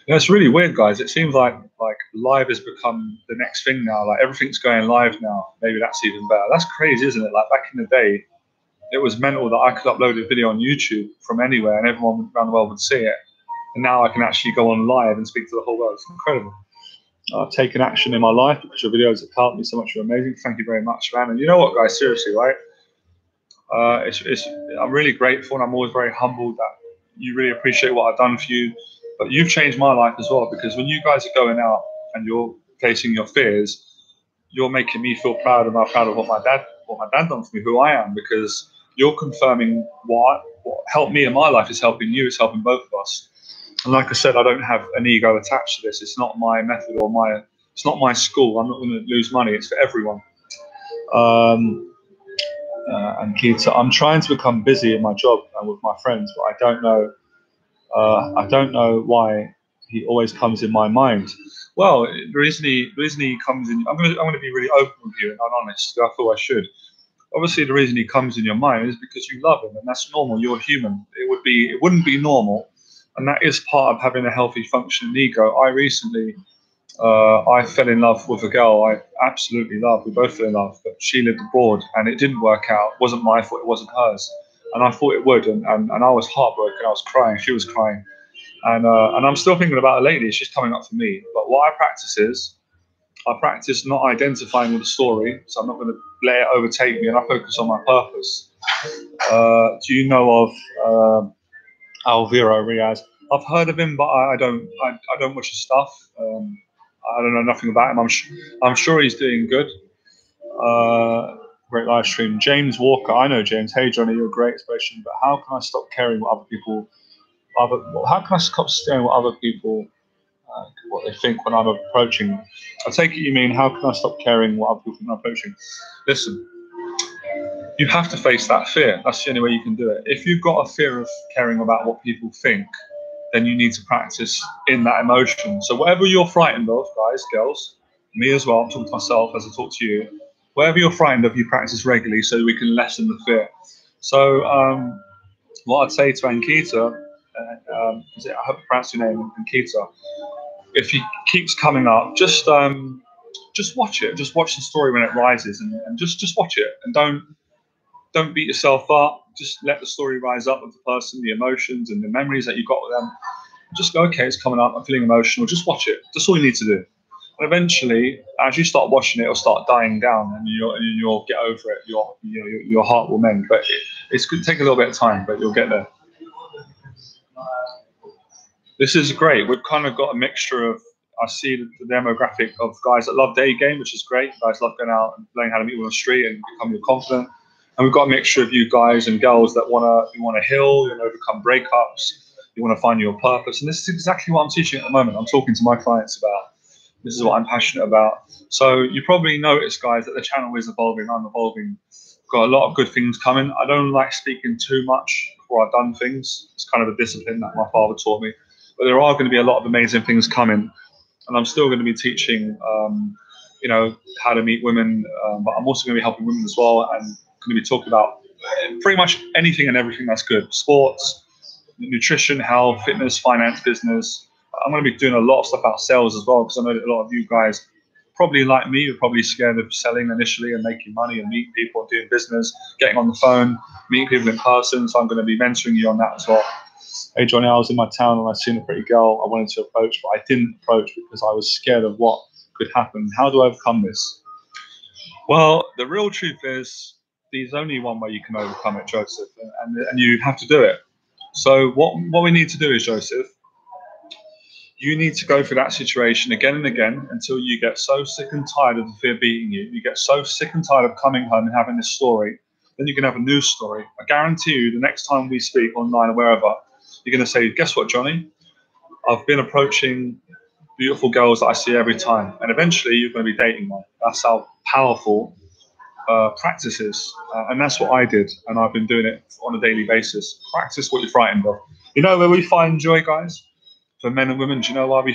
It's really weird, guys. It seems like live has become the next thing now. Like everything's going live now. Maybe that's even better. That's crazy, isn't it? Like back in the day, it was mental that I could upload a video on YouTube from anywhere and everyone around the world would see it. And now I can actually go on live and speak to the whole world. It's incredible. I've taken action in my life because your videos have helped me so much. You're amazing. Thank you very much, man. And you know what, guys? Seriously, right? I'm really grateful, and I'm always very humbled that you really appreciate what I've done for you. But you've changed my life as well, because when you guys are going out and you're facing your fears, you're making me feel proud, and I'm proud of what my dad done for me, who I am, because you're confirming what helped me in my life is helping you. It's helping both of us. And like I said, I don't have an ego attached to this. It's not my method it's not my school. I'm not going to lose money. It's for everyone. And Keita, I'm trying to become busy in my job and with my friends, but I don't know why he always comes in my mind. Well, the reason he comes in, I'm gonna be really open with you and honest. I feel I should. Obviously, the reason he comes in your mind is because you love him, and that's normal. You're human. It wouldn't be normal, and that is part of having a healthy, functioning ego. I fell in love with a girl I absolutely loved. We both fell in love, but she lived abroad, and it didn't work out. It wasn't my fault. It wasn't hers, and I thought it would, and I was heartbroken. I was crying. She was crying. And I'm still thinking about a lady. She's coming up for me. But what I practice not identifying with the story. So I'm not going to let it overtake me, and I focus on my purpose. Do you know of Alvaro Riaz? I've heard of him, but I don't watch his stuff. I don't know nothing about him. I'm sure he's doing good. Great live stream. James Walker. I know James. Hey Johnny, you're a great inspiration. But how can I stop caring what other people? How can I stop staring what other people, what they think when I'm approaching? I take it you mean how can I stop caring what other people think I'm approaching? Listen, you have to face that fear. That's the only way you can do it. If you've got a fear of caring about what people think, then you need to practice in that emotion. So whatever you're frightened of, guys, girls, me as well, I'm talking to myself as I talk to you, whatever you're frightened of, you practice regularly so we can lessen the fear. So what I'd say to Ankita, I hope I pronounced your name, Ankita, if he keeps coming up, just watch it. Just watch the story when it rises, and just watch it, and don't beat yourself up. Just let the story rise up with the person, the emotions and the memories that you've got with them. Just go, okay, it's coming up. I'm feeling emotional. Just watch it. That's all you need to do. And eventually, as you start watching it, it'll start dying down, and you'll get over it. Your heart will mend. But it's going to take a little bit of time, but you'll get there. This is great. We've kind of got a mixture of, I see the demographic of guys that love day game, which is great. Guys love going out and learning how to meet on the street and become more confident. And we've got a mixture of you guys and girls that want to heal, you want to overcome breakups, you want to find your purpose. And this is exactly what I'm teaching at the moment. I'm talking to my clients about. This is what I'm passionate about. So you probably notice, guys, that the channel is evolving. I'm evolving. Got a lot of good things coming. I don't like speaking too much before I've done things. It's kind of a discipline that my father taught me. But there are going to be a lot of amazing things coming, and I'm still going to be teaching, how to meet women. But I'm also going to be helping women as well, and going to be talking about pretty much anything and everything that's good: sports, nutrition, health, fitness, finance, business. I'm going to be doing a lot of stuff about sales as well, because I know that a lot of you guys, probably like me, you're probably scared of selling initially and making money and meeting people and doing business, getting on the phone, meeting people in person. So I'm going to be mentoring you on that as well. Hey Johnny, I was in my town and I seen a pretty girl I wanted to approach, but I didn't approach because I was scared of what could happen. How do I overcome this? Well, the real truth is there's only one way you can overcome it, Joseph, and you have to do it. So what we need to do is, Joseph, you need to go through that situation again and again until you get so sick and tired of the fear beating you. You get so sick and tired of coming home and having this story. Then you can have a new story. I guarantee you the next time we speak online or wherever, you're going to say, guess what, Johnny? I've been approaching beautiful girls that I see every time. And eventually you're going to be dating one. That's how powerful practice is. And that's what I did. And I've been doing it on a daily basis. Practice what you're frightened of. You know where we find joy, guys? For men and women, do you know where we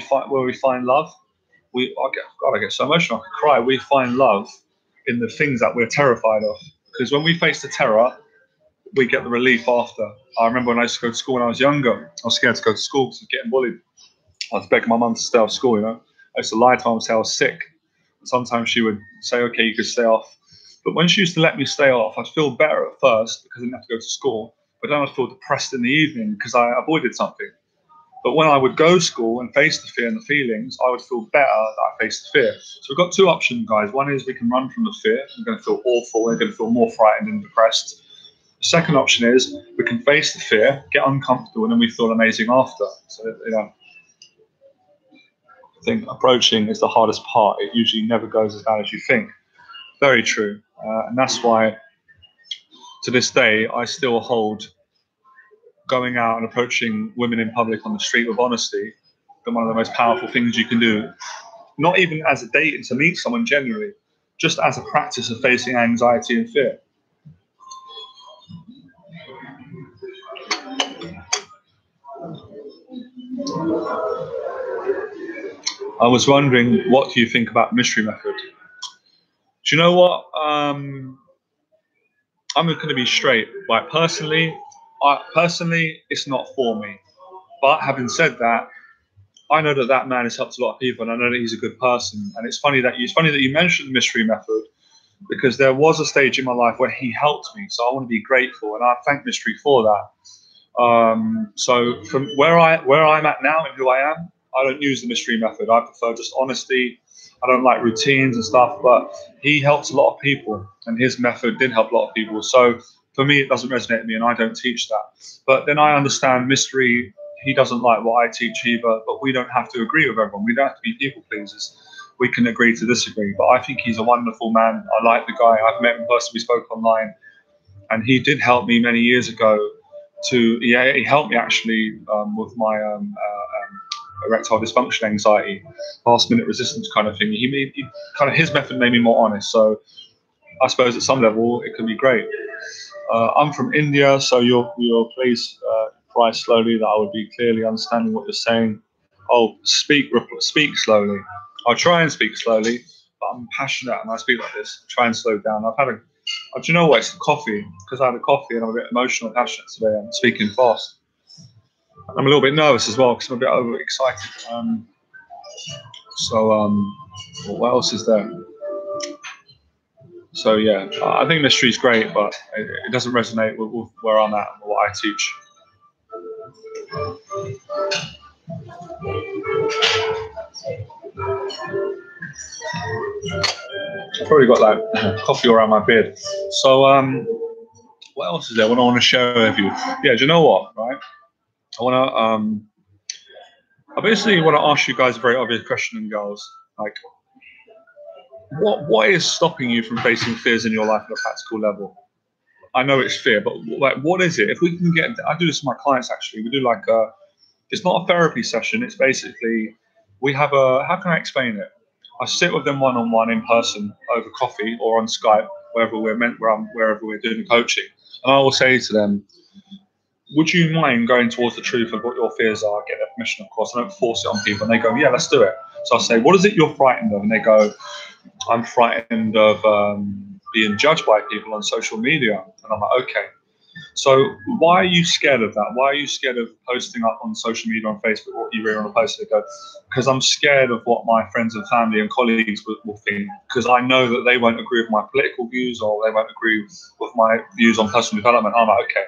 find love? I get so emotional, I could cry. We find love in the things that we're terrified of. Because when we face the terror, we get the relief after. I remember when I used to go to school when I was younger, I was scared to go to school because I was getting bullied. I was begging my mum to stay off school, I used to lie to her and say I was sick. And sometimes she would say, okay, you could stay off. But when she used to let me stay off, I'd feel better at first because I didn't have to go to school. But then I'd feel depressed in the evening because I avoided something. But when I would go to school and face the fear and the feelings, I would feel better that I faced the fear. So we've got two options, guys. One is we can run from the fear. We're going to feel awful. We're going to feel more frightened and depressed. The second option is we can face the fear, get uncomfortable, and then we feel amazing after. So, I think approaching is the hardest part. It usually never goes as bad as you think. Very true. And that's why, to this day, I still hold going out and approaching women in public on the street with honesty than one of the most powerful things you can do. Not even as a date and to meet someone genuinely, just as a practice of facing anxiety and fear. I was wondering, what do you think about mystery method? Do you know what? I'm going to be straight. Like personally, it's not for me. But having said that, I know that that man has helped a lot of people, and I know that he's a good person. And it's funny that you mentioned mystery method, because there was a stage in my life where he helped me. So I want to be grateful, and I thank mystery for that. So from where I'm at now and who I am, I don't use the mystery method. I prefer just honesty. I don't like routines and stuff, but he helps a lot of people, and his method did help a lot of people. So for me, it doesn't resonate with me, and I don't teach that. But then I understand mystery. He doesn't like what I teach either, but we don't have to agree with everyone. We don't have to be people pleasers. We can agree to disagree. But I think he's a wonderful man. I like the guy. I've met him in person. We spoke online, and he did help me many years ago. He helped me actually with my erectile dysfunction, anxiety, last minute resistance kind of thing. His method made me more honest. So I suppose at some level it can be great. I'm from India, so your please cry slowly, that I would be clearly understanding what you're saying. Oh, speak slowly. I'll try and speak slowly, but I'm passionate and I speak like this. Try and slow down. Do you know what? It's coffee, because I had a coffee and I'm a bit emotional and passionate today. I'm speaking fast. I'm a little bit nervous as well because I'm a bit overexcited. What else is there? So yeah, I think mystery is great, but it doesn't resonate with where I'm at and what I teach. I've probably got like coffee around my beard. So what else is there? What I want to share with you? Yeah, do you know what? Right, I basically want to ask you guys a very obvious question, and girls, like, what is stopping you from facing fears in your life at a practical level? I know it's fear, but like, what is it? If we can get, I do this with my clients actually. We do like it's not a therapy session. It's basically how can I explain it? I sit with them one-on-one in person over coffee or on Skype, wherever we're doing the coaching, and I will say to them, would you mind going towards the truth of what your fears are? Get their permission, of course. I don't force it on people, and they go, yeah, let's do it. So I say, what is it you're frightened of? And they go, I'm frightened of being judged by people on social media. And I'm like, okay. So why are you scared of that? Why are you scared of posting up on social media, on Facebook, what you read on a post? They go, because I'm scared of what my friends and family and colleagues will think, because I know that they won't agree with my political views, or they won't agree with my views on personal development. I'm like, okay.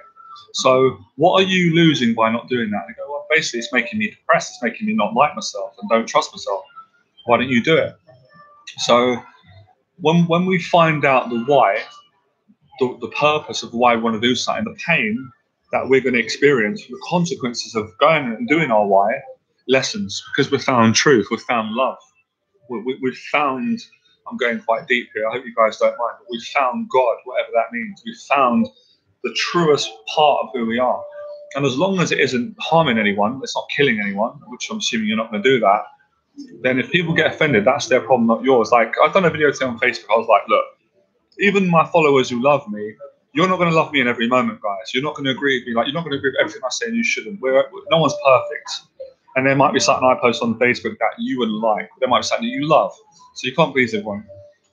So what are you losing by not doing that? They go, well, basically it's making me depressed. It's making me not like myself and don't trust myself. Why don't you do it? So when we find out the why, the purpose of why we want to do something, the pain that we're going to experience, the consequences of going and doing our why, lessons, because we've found truth, we've found love, we've found, I'm going quite deep here, I hope you guys don't mind, but we've found God, whatever that means. We've found the truest part of who we are. And as long as it isn't harming anyone, it's not killing anyone, which I'm assuming you're not going to do that, then if people get offended, that's their problem, not yours. Like, I've done a video today on Facebook. I was like, look, even my followers who love me, you're not going to love me in every moment, guys. You're not going to agree with me. Like, you're not going to agree with everything I say, and you shouldn't. No one's perfect. And there might be something I post on Facebook that you wouldn't like. There might be something that you love. So you can't please everyone.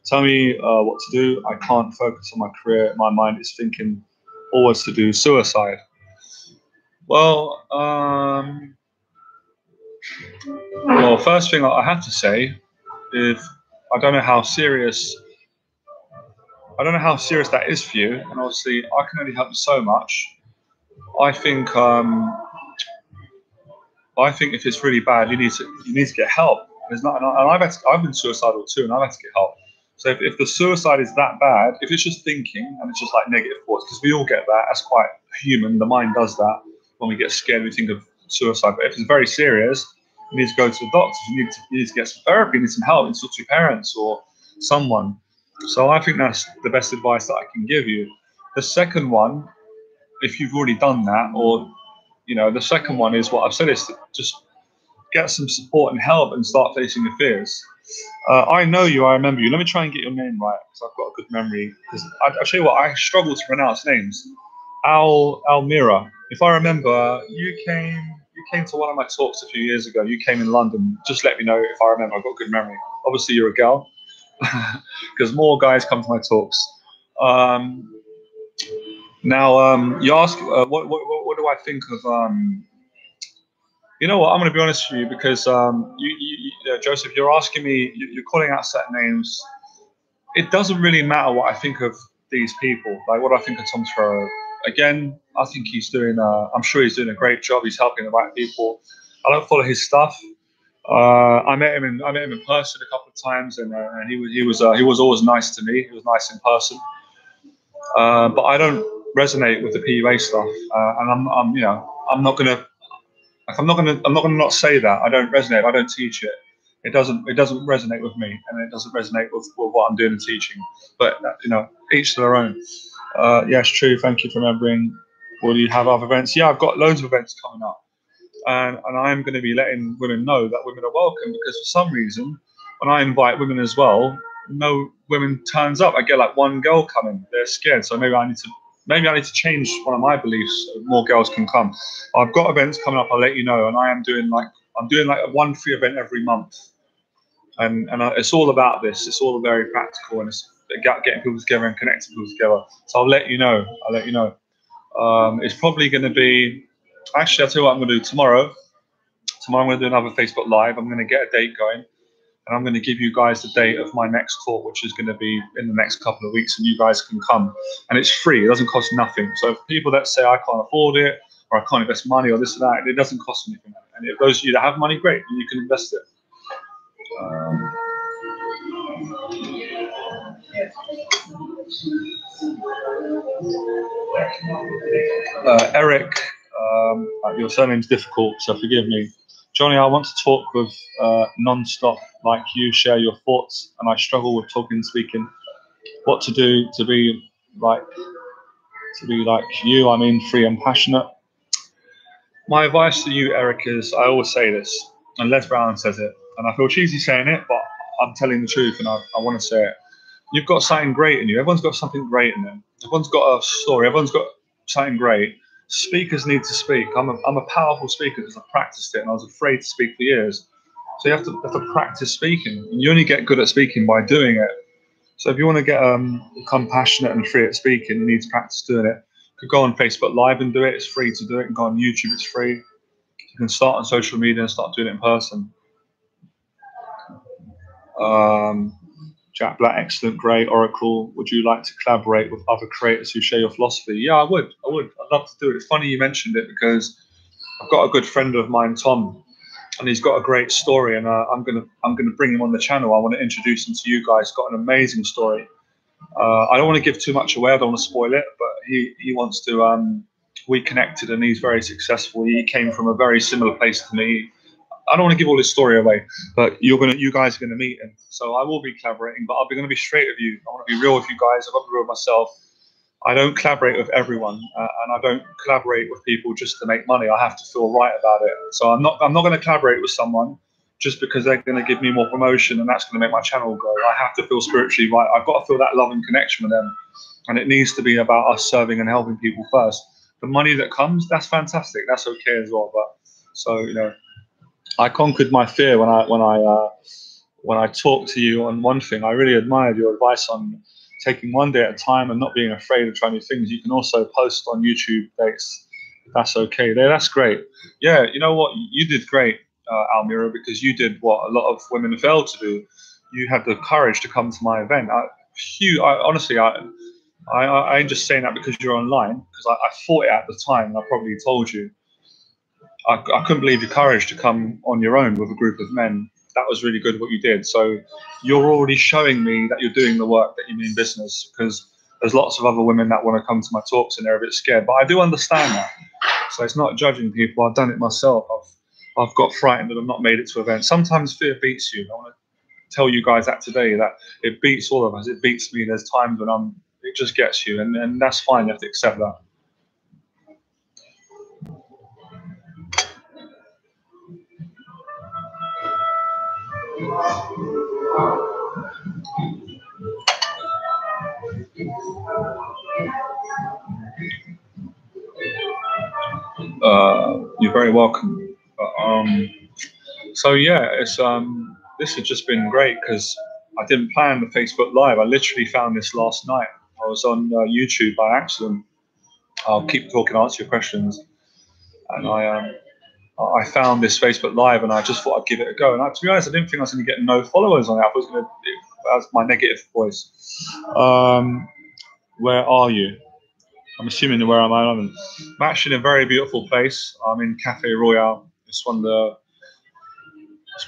Tell me what to do. I can't focus on my career. My mind is thinking always to do suicide. Well, first thing I have to say is I don't know how serious that is for you, and obviously I can only help you so much. I think if it's really bad, you need to get help. There's not, and I've been suicidal too, and I've had to get help. So if the suicide is that bad, if it's just thinking and it's just like negative thoughts, because we all get that, that's quite human. The mind does that. When we get scared, we think of suicide. But if it's very serious, you need to go to the doctors. You need to get some therapy. You need some help. You need to talk to your parents or someone. So I think that's the best advice that I can give you. The second one, if you've already done that, or the second one is what I've said, is to just get some support and help and start facing your fears. I know you. I remember you. Let me try and get your name right, because I've got a good memory. Because I'll tell you what, I struggle to pronounce names. Almira. If I remember, you came came to one of my talks a few years ago. You came in London. Just let me know if I remember. I've got good memory. Obviously, you're a girl, because more guys come to my talks. You ask what do I think of? You know what? I'm going to be honest with you, because Joseph, you're asking me. You're calling out certain names. It doesn't really matter what I think of these people. Like what I think of Tom Ferrero. Again, I think he's doing. I'm sure he's doing a great job. He's helping the right people. I don't follow his stuff. I met him in person a couple of times, and he was always nice to me. He was nice in person. But I don't resonate with the PUA stuff, and I'm not gonna not say that. I don't resonate. I don't teach it. It doesn't resonate with me, and it doesn't resonate with what I'm doing and teaching. But each to their own. Yes, true. Thank you for remembering. Will you have other events? Yeah, I've got loads of events coming up, and I'm going to be letting women know that women are welcome, because for some reason, when I invite women as well, no women turns up. I get like one girl coming. They're scared, so maybe I need to change one of my beliefs so more girls can come. I've got events coming up. I'll let you know, and I'm doing like a one free event every month, and it's all about this. It's all very practical, and it's getting people together and connecting people together. So I'll let you know. It's probably going to be. Actually, I'll tell you what I'm going to do tomorrow. Tomorrow I'm going to do another Facebook Live. I'm going to get a date going, and I'm going to give you guys the date of my next talk, which is going to be in the next couple of weeks, and you guys can come. And it's free. It doesn't cost nothing. So for people that say I can't afford it, or I can't invest money, or this or that, it doesn't cost anything. And if those of you that have money, great, you can invest it. Eric, your surname's difficult, so forgive me. Johnny, I want to talk with non-stop like you, share your thoughts, and I struggle with talking and speaking. What to do to be like you? I mean, free and passionate. My advice to you, Eric, is I always say this, and Les Brown says it, and I feel cheesy saying it, but I'm telling the truth, and I want to say it. You've got something great in you. Everyone's got something great in them. Everyone's got a story. Everyone's got something great. Speakers need to speak. I'm a powerful speaker because I practiced it, and I was afraid to speak for years. So you have to practice speaking. And you only get good at speaking by doing it. So if you want to get become passionate and free at speaking, you need to practice doing it. You could go on Facebook Live and do it. It's free to do it. You can go on YouTube. It's free. You can start on social media and start doing it in person. Jack Black, excellent, great. Oracle, would you like to collaborate with other creators who share your philosophy? Yeah, I would. I'd love to do it. It's funny you mentioned it, because I've got a good friend of mine, Tom, and he's got a great story, and I'm gonna bring him on the channel. I want to introduce him to you guys. He's got an amazing story. I don't want to give too much away. I don't want to spoil it, but he wants to. We connected, and he's very successful. He came from a very similar place to me. I don't want to give all his story away, but you guys are gonna meet him. So I will be collaborating, but I'll be gonna be straight with you. I want to be real with you guys. I've got to be real with myself. I don't collaborate with everyone, and I don't collaborate with people just to make money. I have to feel right about it. So I'm not going to collaborate with someone just because they're going to give me more promotion and that's going to make my channel grow. I have to feel spiritually right. I've got to feel that loving connection with them, and it needs to be about us serving and helping people first. The money that comes, that's fantastic. That's okay as well. But so I conquered my fear when I talked to you on one thing. I really admired your advice on taking one day at a time and not being afraid of trying new things. You can also post on YouTube dates. That's okay. That's great. Yeah, you know what? You did great, Almira, because you did what a lot of women fail to do. You had the courage to come to my event. Honestly, I ain't just saying that because you're online, because I fought it at the time, and I probably told you. I couldn't believe your courage to come on your own with a group of men. That was really good what you did. So you're already showing me that you're doing the work that you mean business, because there's lots of other women that want to come to my talks and they're a bit scared. But I do understand that. So it's not judging people. I've done it myself. I've got frightened that I've not made it to events. Sometimes fear beats you. I want to tell you guys that today, that it beats all of us. It beats me. There's times when it just gets you, and that's fine. You have to accept that. You're very welcome. So yeah, it's this has just been great because I didn't plan the Facebook Live. I literally found this last night. I was on YouTube by accident. I'll keep talking, answer your questions, and I found this Facebook Live, and I just thought I'd give it a go. And to be honest, I didn't think I was going to get no followers on it. I was going to. That's my negative voice. Where are you? I'm assuming where am I? I'm actually in a very beautiful place. I'm in Cafe Royal. It's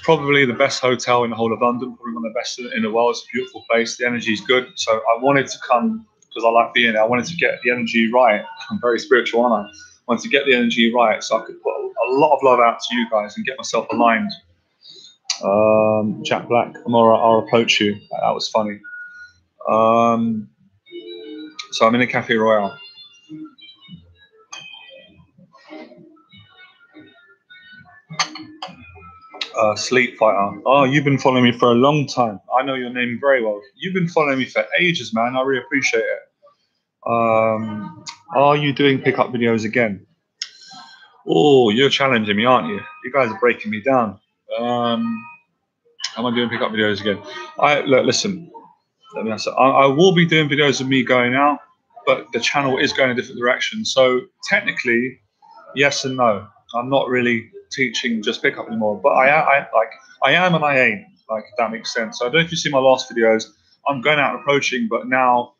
probably the best hotel in the whole of London. Probably one of the best in the world. It's a beautiful place. The energy is good. So I wanted to come because I like being there. I wanted to get the energy right. I'm very spiritual, aren't I? I wanted to get the energy right so I could put a lot of love out to you guys and get myself aligned. Jack Black, Amora, I'll approach you. That was funny. So I'm in a Cafe Royal. Sleep Fighter. Oh, you've been following me for a long time. I know your name very well. You've been following me for ages, man. I really appreciate it. Are you doing pickup videos again? Oh, you're challenging me, aren't you? You guys are breaking me down. Am I doing pickup videos again? Listen. Let me answer. I will be doing videos of me going out, but the channel is going a different direction. So technically, yes and no. I'm not really teaching just pickup anymore, but I am and I ain't. Like, if that makes sense. So I don't know if you see my last videos. I'm going out and approaching, but now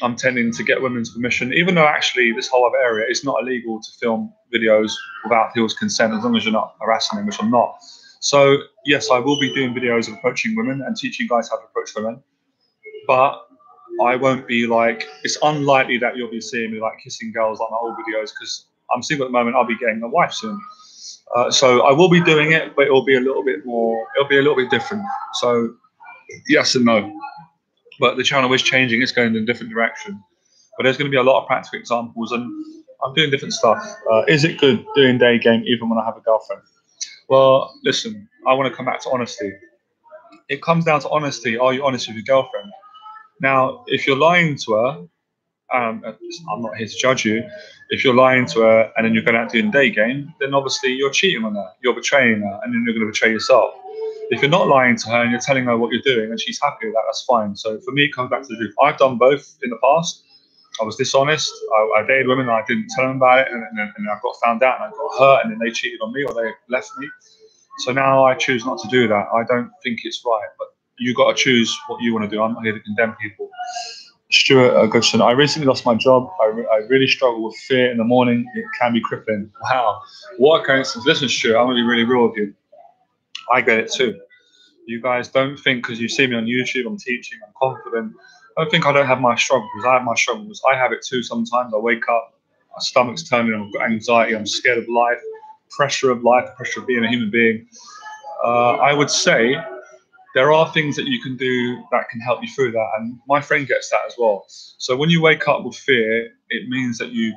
I'm tending to get women's permission, even though actually this whole other area is not illegal to film videos without people's consent, as long as you're not harassing them, which I'm not. So yes, I will be doing videos of approaching women and teaching guys how to approach women, but I won't be like, it's unlikely that you'll be seeing me like kissing girls like my old videos because I'm single at the moment. I'll be getting a wife soon. So I will be doing it, but it'll be a little bit more, it'll be a little bit different. So yes and no. But the channel is changing. It's going in a different direction. But there's going to be a lot of practical examples, and I'm doing different stuff. Is it good doing day game even when I have a girlfriend? Well, listen, I want to come back to honesty. It comes down to honesty. Are you honest with your girlfriend? Now, if you're lying to her, I'm not here to judge you. If you're lying to her and then you're going out doing day game, then obviously you're cheating on her. You're betraying her, and then you're going to betray yourself. If you're not lying to her and you're telling her what you're doing and she's happy with that, that's fine. So for me, it comes back to the truth. I've done both in the past. I was dishonest. I dated women and I didn't tell them about it, and I got found out and I got hurt, and then they cheated on me or they left me. So now I choose not to do that. I don't think it's right, but you got to choose what you want to do. I'm not here to condemn people. Stuart Goodson, I recently lost my job. I really struggle with fear in the morning. It can be crippling. Wow. What a coincidence. Listen, Stuart, I'm going to be really real with you. I get it too. You guys don't think because you see me on YouTube, I'm teaching, I'm confident. Don't think I don't have my struggles. I have my struggles. I have it too sometimes. I wake up, my stomach's turning, I've got anxiety, I'm scared of life, pressure of being a human being. I would say there are things that you can do that can help you through that. And my friend gets that as well. So when you wake up with fear, it means that you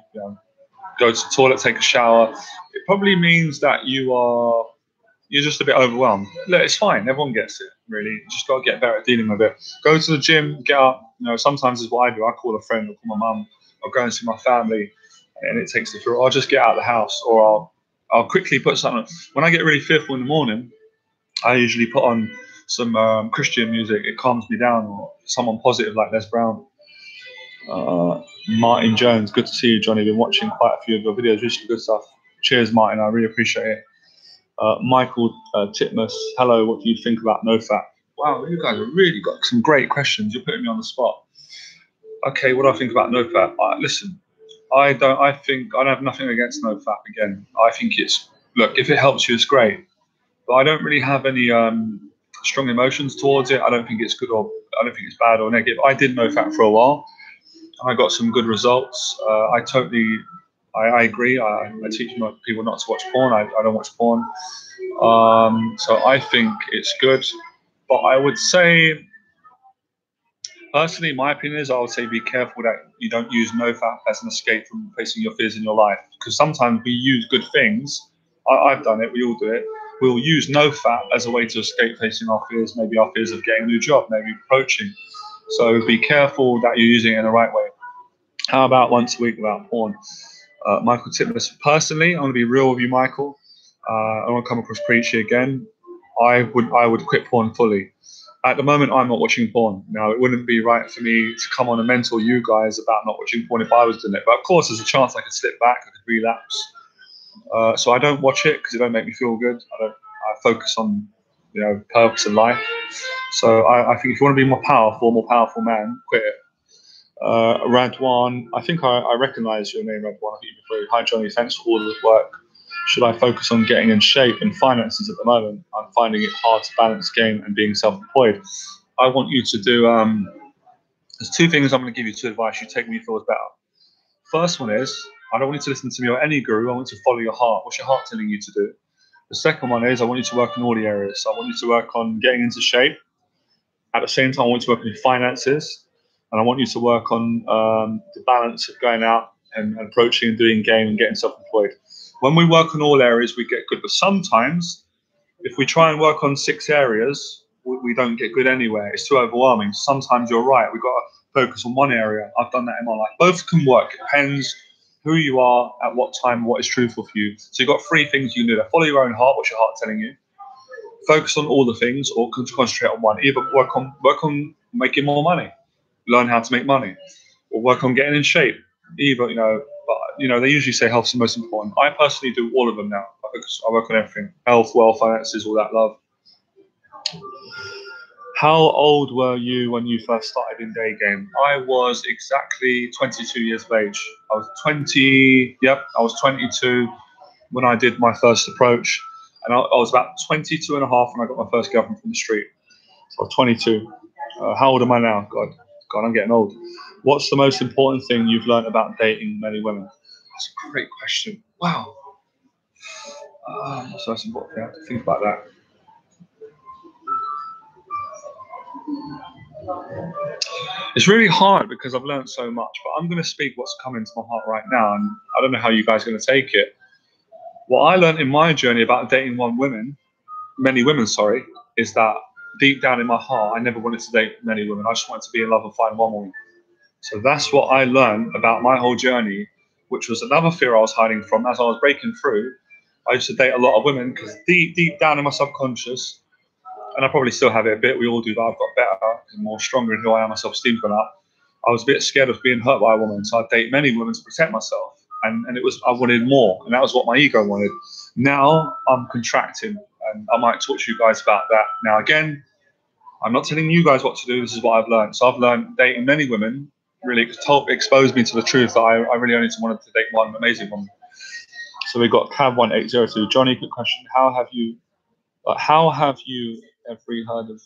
go to the toilet, take a shower. It probably means that you're just a bit overwhelmed. Look, it's fine. Everyone gets it, really. You just got to get better at dealing with it. Go to the gym, get up. Sometimes it's what I do. I call a friend, or call my mum, I'll go and see my family, and it takes me through. I'll just get out of the house, or I'll quickly put something. When I get really fearful in the morning, I usually put on some Christian music. It calms me down, or someone positive like Les Brown. Martin Jones, good to see you, Johnny. Been watching quite a few of your videos. Really good stuff. Cheers, Martin. I really appreciate it. Michael Titmus, hello. What do you think about NoFap? Wow, you guys have really got some great questions. You're putting me on the spot. Okay, what do I think about NoFap? Listen, I have nothing against NoFap. Again, I think look, if it helps you, it's great. But I don't really have any strong emotions towards it. I don't think it's good, or I don't think it's bad or negative. I did NoFap for a while, and I got some good results. I agree. I teach people not to watch porn. I don't watch porn. So I think it's good. But I would say, personally, my opinion is I would say be careful that you don't use NoFap as an escape from facing your fears in your life. Because sometimes we use good things. I've done it. We all do it. We'll use NoFap as a way to escape facing our fears. Maybe our fears of getting a new job, maybe approaching. So be careful that you're using it in the right way. How about once a week without porn? Michael Titmus. Personally, I'm going to be real with you, Michael. I won't come across preachy again. I would quit porn fully. At the moment, I'm not watching porn. Now, it wouldn't be right for me to come on and mentor you guys about not watching porn if I was doing it. But of course, there's a chance I could slip back, I could relapse. So I don't watch it because it don't make me feel good. I focus on, purpose in life. So I think if you want to be more powerful man, quit it. Radwan, I think I recognise your name, Radwan. I think you before. Hi, Johnny. Thanks for all the work. Should I focus on getting in shape and finances at the moment? I'm finding it hard to balance game and being self-employed. I want you to do. There's two things I'm going to give you to advice. You take me for better. First one is I don't want you to listen to me or any guru. I want you to follow your heart. What's your heart telling you to do? The second one is I want you to work in all the areas. So I want you to work on getting into shape. At the same time, I want you to work on your finances. And I want you to work on the balance of going out and approaching and doing game and getting self-employed. When we work on all areas, we get good. But sometimes, if we try and work on 6 areas, we don't get good anywhere. It's too overwhelming. Sometimes you're right. We've got to focus on one area. I've done that in my life. Both can work. It depends who you are, at what time, what is truthful for you. So you've got 3 things you can do there. Follow your own heart. What's your heart telling you? Focus on all the things, or concentrate on one. Either work on making more money, learn how to make money, or work on getting in shape. Either, but they usually say health's the most important. I personally do all of them now. I work on everything: health, wealth, finances, all that love. How old were you when you first started in day game? I was exactly 22 years of age. I was 20. Yep, I was 22 when I did my first approach, and I was about 22 and a half when I got my first girlfriend from the street. So I was 22. How old am I now? God, I'm getting old. What's the most important thing you've learned about dating many women? That's a great question. Wow. What's the most important thing? I have to think about that. It's really hard because I've learned so much, but I'm going to speak what's coming to my heart right now, and I don't know how you guys are going to take it. What I learned in my journey about dating many women, is that deep down in my heart, I never wanted to date many women. I just wanted to be in love and find one woman. So that's what I learned about my whole journey, which was another fear I was hiding from. As I was breaking through, I used to date a lot of women because deep down in my subconscious, and I probably still have it a bit, we all do, but I've got better and more stronger in who I am, my self-esteem's gone up. I was a bit scared of being hurt by a woman, so I'd date many women to protect myself. And I wanted more, and that was what my ego wanted. Now I'm contracting, and I might talk to you guys about that. Now, again, I'm not telling you guys what to do. This is what I've learned. So I've learned dating many women really exposed me to the truth that I really only wanted to date one amazing woman. So we've got Cav1802. Johnny, good question. How have you ever heard of?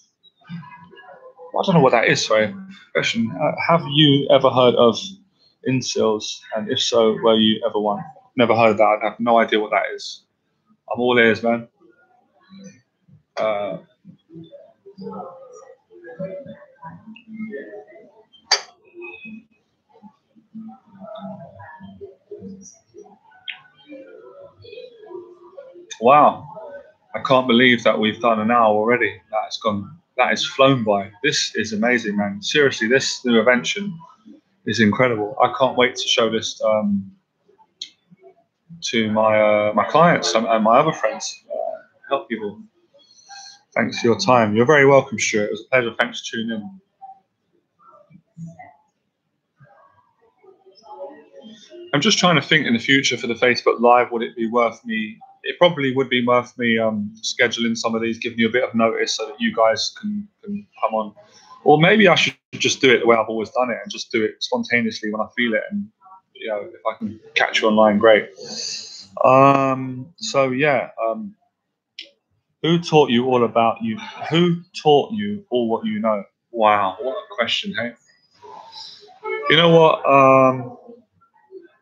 I don't know what that is. Sorry, question. Have you ever heard of incels? And if so, were you ever one? Never heard of that. I have no idea what that is. I'm all ears, man. Wow. I can't believe that we've done an hour already. That has flown by. This is amazing, man. Seriously, this new invention is incredible. I can't wait to show this to my clients and my other friends. Help people. Thanks for your time. You're very welcome, Stuart. It was a pleasure. Thanks for tuning in. I'm just trying to think in the future for the Facebook Live, would it be worth me? It probably would be worth me scheduling some of these, giving you a bit of notice so that you guys can come on. Or maybe I should just do it the way I've always done it and just do it spontaneously when I feel it. And, if I can catch you online, great. So, yeah. Who taught you all about you? Who taught you all what you know? Wow, what a question, hey? You know what?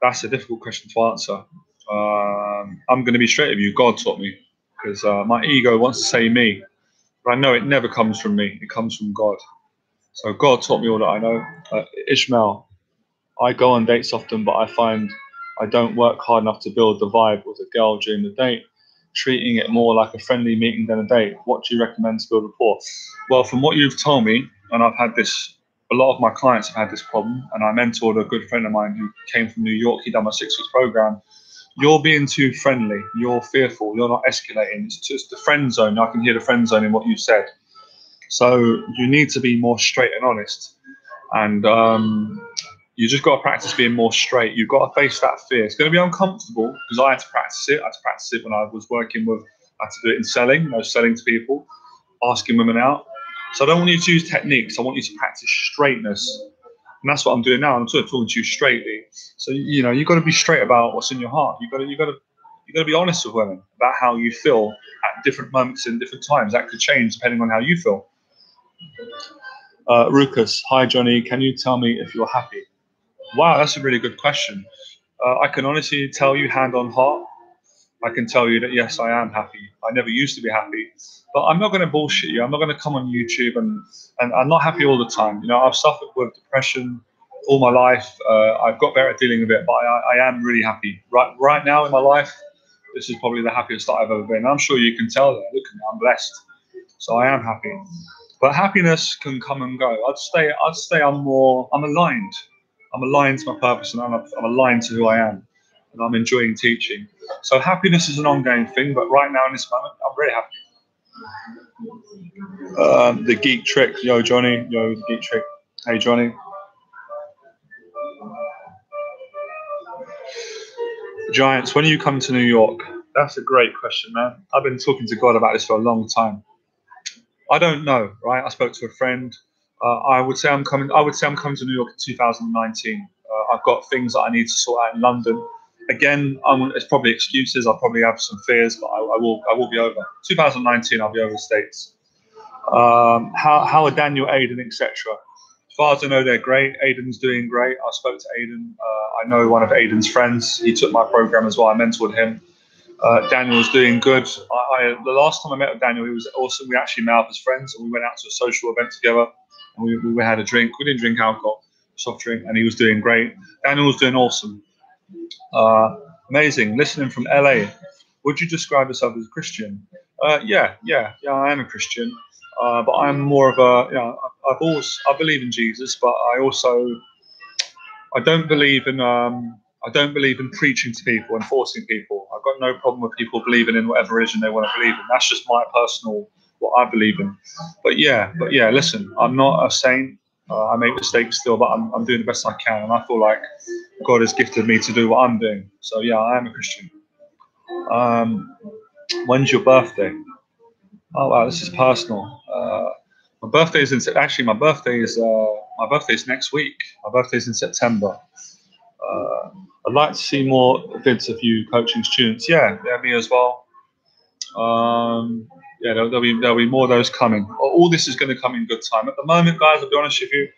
That's a difficult question to answer. I'm going to be straight with you. God taught me, because my ego wants to say me, but I know it never comes from me. It comes from God. So God taught me all that I know. Ishmael, I go on dates often, but I find I don't work hard enough to build the vibe with a girl during the date, treating it more like a friendly meeting than a date. What do you recommend to build rapport? Well, from what you've told me, and I've had this, a lot of my clients have had this problem, and I mentored a good friend of mine who came from New York. He done a 6 week program. You're being too friendly. You're fearful. You're not escalating. It's just the friend zone. I can hear the friend zone in what you said. So you need to be more straight and honest. And you just got to practice being more straight. You've got to face that fear. It's going to be uncomfortable because I had to practice it. I had to practice it when I was working with, I had to do it in selling, selling to people, asking women out. So I don't want you to use techniques. I want you to practice straightness. And that's what I'm doing now. I'm sort of talking to you straightly. So, you've got to be straight about what's in your heart. You've got to be honest with women about how you feel at different moments and different times. That could change depending on how you feel. Rukus, hi Johnny, can you tell me if you're happy? Wow, that's a really good question. I can honestly tell you, hand on heart, I can tell you that yes, I am happy. I never used to be happy, but I'm not going to bullshit you. I'm not going to come on YouTube and I'm not happy all the time. I've suffered with depression all my life. I've got better at dealing with it, but I am really happy. Right now in my life, this is probably the happiest that I've ever been. I'm sure you can tell that. Look at me, I'm blessed. So I am happy. But happiness can come and go. I'd say I'm aligned. I'm aligned to my purpose and I'm aligned to who I am. And I'm enjoying teaching. So happiness is an ongoing thing, but right now in this moment, I'm very happy. The Geek Trick, yo Johnny, yo the Geek Trick. Hey Johnny. Giants, when you come to New York? That's a great question, man. I've been talking to God about this for a long time. I don't know, right? I spoke to a friend. I would say I'm coming to New York in 2019. I've got things that I need to sort out in London. Again, it's probably excuses. I'll probably have some fears, but I will be over. 2019, I'll be over the States. How are Daniel, Aiden, etc.? As far as I know, they're great. Aiden's doing great. I spoke to Aiden. I know one of Aiden's friends. He took my program as well. I mentored him. Daniel's doing good. The last time I met with Daniel, he was awesome. We actually met up as friends, and we went out to a social event together, and we had a drink. We didn't drink alcohol, soft drink, and he was doing great. Daniel was doing awesome. Amazing. Listening from LA. Would you describe yourself as a Christian? Yeah, I am a Christian, but I'm more of a, I believe in Jesus, but I don't believe in preaching to people and forcing people. I've got no problem with people believing in whatever religion they want to believe in. That's just my personal, what I believe in. But yeah, listen, I'm not a saint. I make mistakes still, but I'm doing the best I can. And I feel like God has gifted me to do what I'm doing. So yeah, I am a Christian. When's your birthday? Oh wow, this is personal. My birthday is my birthday is next week. My birthday is in September. I'd like to see more vids of you coaching students. Yeah, me as well. There'll be more of those coming. All this is going to come in good time. At the moment, guys, I'll be honest with you,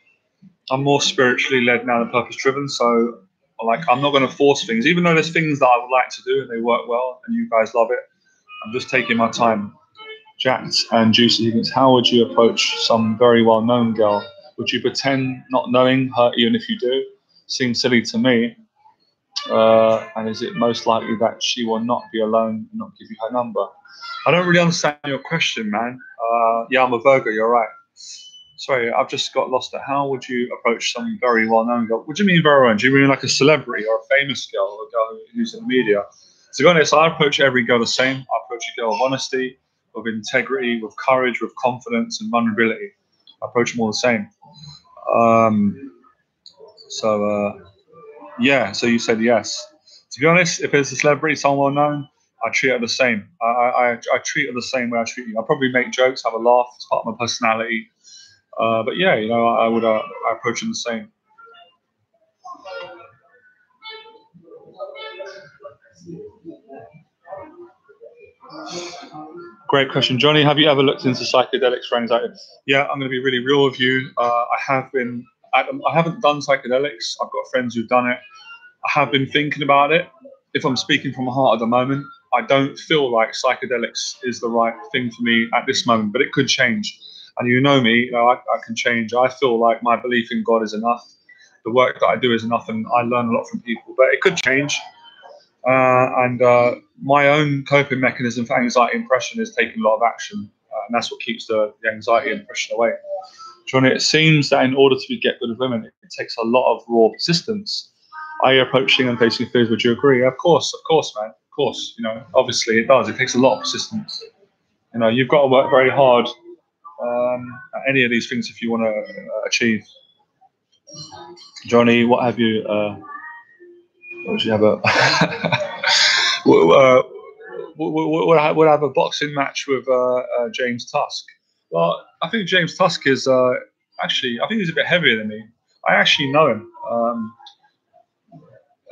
I'm more spiritually led now than purpose driven. So, I'm not going to force things, even though there's things that I would like to do and they work well and you guys love it. I'm just taking my time. Jax and Juicy Higgins, how would you approach some very well-known girl? Would you pretend not knowing her even if you do? Seems silly to me. And is it most likely that she will not be alone and not give you her number? I don't really understand your question, man. Yeah, I'm a Virgo, you're right. Sorry, I've just got lost at how would you approach some very well-known girl? What do you mean very well-known? Do you mean like a celebrity or a famous girl or a girl who's in the media? To be honest, I approach every girl the same. I approach a girl with honesty, with integrity, with courage, with confidence and vulnerability. I approach them all the same. Yeah, so you said yes. To be honest, if it's a celebrity, someone well-known, I treat her the same. I treat her the same way I treat you. I probably make jokes, have a laugh. It's part of my personality. But yeah, I approach them the same. Great question, Johnny. Have you ever looked into psychedelics for anxiety? Yeah, I'm going to be really real with you. I haven't done psychedelics. I've got friends who've done it. I have been thinking about it. If I'm speaking from my heart at the moment, I don't feel like psychedelics is the right thing for me at this moment, but it could change. And you know me, I can change. I feel like my belief in God is enough. The work that I do is enough, and I learn a lot from people, but it could change. My own coping mechanism for anxiety and depression is taking a lot of action, and that's what keeps the anxiety and depression away. Johnny, it seems that in order to get good with women, it takes a lot of raw persistence. Are you approaching and facing fears? Would you agree? Of course, man. Of course, obviously it does. It takes a lot of persistence. You've got to work very hard at any of these things if you want to achieve. Johnny, what have you? Would you have a? would have a boxing match with James Tusk? Well, I think James Tusk is actually. I think he's a bit heavier than me. I actually know him.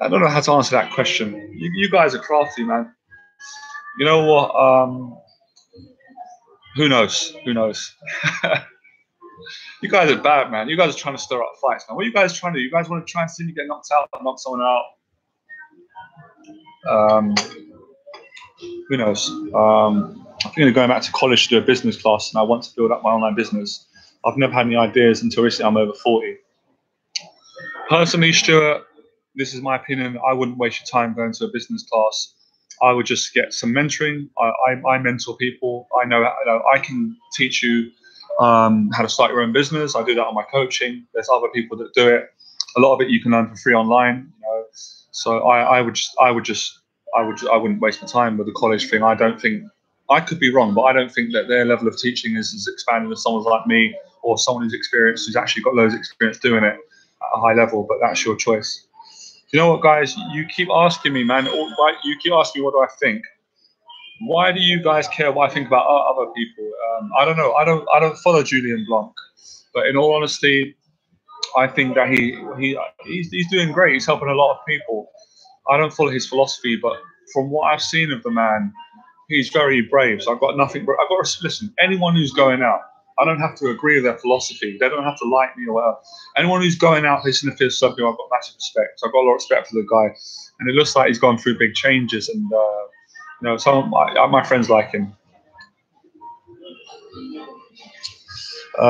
I don't know how to answer that question. You guys are crafty, man. You know what? Who knows? Who knows? You guys are bad, man. You guys are trying to stir up fights, man. What are you guys trying to do? You guys want to try and see me get knocked out, knock someone out? Who knows? I'm thinking of going back to college to do a business class, and I want to build up my online business. I've never had any ideas until recently. I'm over 40. Personally, Stuart, this is my opinion. I wouldn't waste your time going to a business class. I would just get some mentoring. I mentor people. I know I can teach you how to start your own business. I do that on my coaching. There's other people that do it. A lot of it you can learn for free online. So I wouldn't waste my time with the college thing. I don't think, I could be wrong, but I don't think that their level of teaching is as expanded as someone like me or someone who's experienced, who's actually got loads of experience doing it at a high level. But that's your choice. You know what, guys? You keep asking me, man. You keep asking me what do I think. Why do you guys care what I think about other people? I don't know. I don't follow Julian Blanc, but in all honesty, I think that he's doing great. He's helping a lot of people. I don't follow his philosophy, but from what I've seen of the man, he's very brave. So I've got nothing. I've got to listen. Anyone who's going out, I don't have to agree with their philosophy. They don't have to like me or whatever. Anyone who's going out facing the fears something, I've got massive respect. So I've got a lot of respect for the guy, and it looks like he's gone through big changes. And some of my friends like him.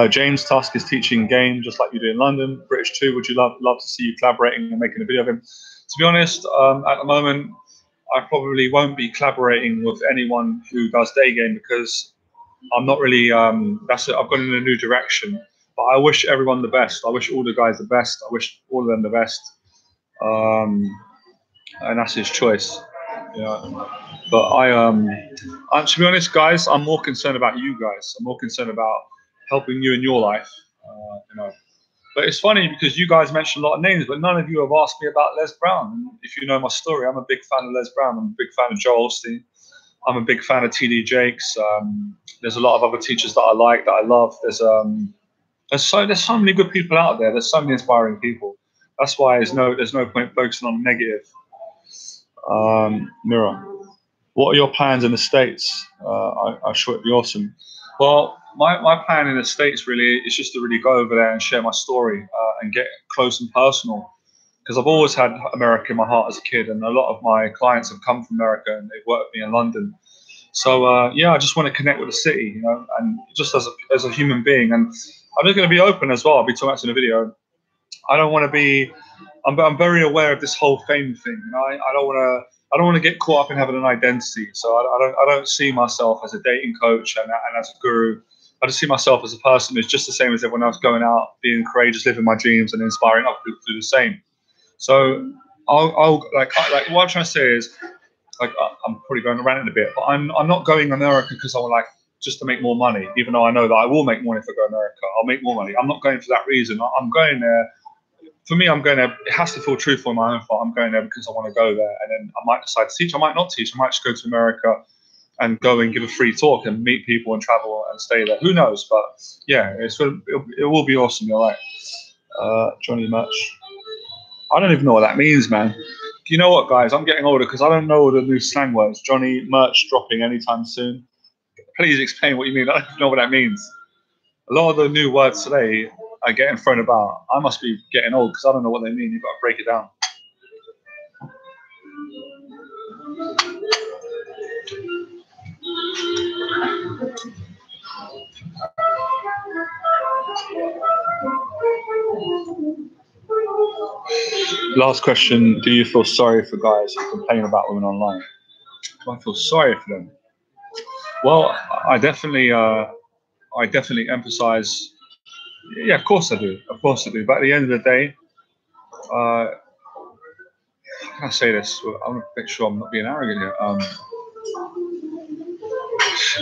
James Tusk is teaching game just like you do in London. British too. Would you love to see you collaborating and making a video of him? To be honest, at the moment, I probably won't be collaborating with anyone who does day game because I'm not really. I've gone in a new direction. But I wish everyone the best. I wish all the guys the best. I wish all of them the best. And that's his choice. Yeah. But to be honest, guys, I'm more concerned about you guys. I'm more concerned about helping you in your life. But it's funny because you guys mentioned a lot of names, but none of you have asked me about Les Brown. If you know my story, I'm a big fan of Les Brown. I'm a big fan of Joel Osteen. I'm a big fan of TD Jakes. There's a lot of other teachers that I like, that I love. There's so many good people out there. There's so many inspiring people. That's why there's no point focusing on negative. Mira, what are your plans in the States? I'm sure it'd be awesome. Well, my plan in the States really is just to really go over there and share my story and get close and personal. Because I've always had America in my heart as a kid, and a lot of my clients have come from America and they've worked with me in London. So I just want to connect with the city, and just as a human being. And I'm just going to be open as well. I'll be talking about it in a video. I don't want to be. I'm very aware of this whole fame thing. I don't want to get caught up in having an identity. So I don't see myself as a dating coach and as a guru. I just see myself as a person who's just the same as everyone else, going out, being courageous, living my dreams, and inspiring other people to do the same. So I'll what I'm trying to say is, I'm probably going around it a bit, but I'm not going to America because I want just to make more money. Even though I know that I will make money if I go to America, I'll make more money. I'm not going for that reason. I'm going there. For me, I'm going there. It has to feel truthful in my own heart. I'm going there because I want to go there, and then I might decide to teach. I might not teach. I might just go to America and go and give a free talk and meet people and travel and stay there. Who knows? But yeah, it will be awesome. You're right, Johnny Merch. I don't even know what that means, man. You know what, guys? I'm getting older because I don't know the new slang words. Johnny Merch dropping anytime soon. Please explain what you mean. I don't know what that means. A lot of the new words today are getting thrown about. I must be getting old because I don't know what they mean. You've got to break it down. Last question. Do you feel sorry for guys who complain about women online? Do I feel sorry for them? Well, I definitely emphasize. Yeah, of course I do. Of course I do. But at the end of the day, how can I say this? Well, I want to make sure I'm not being arrogant here.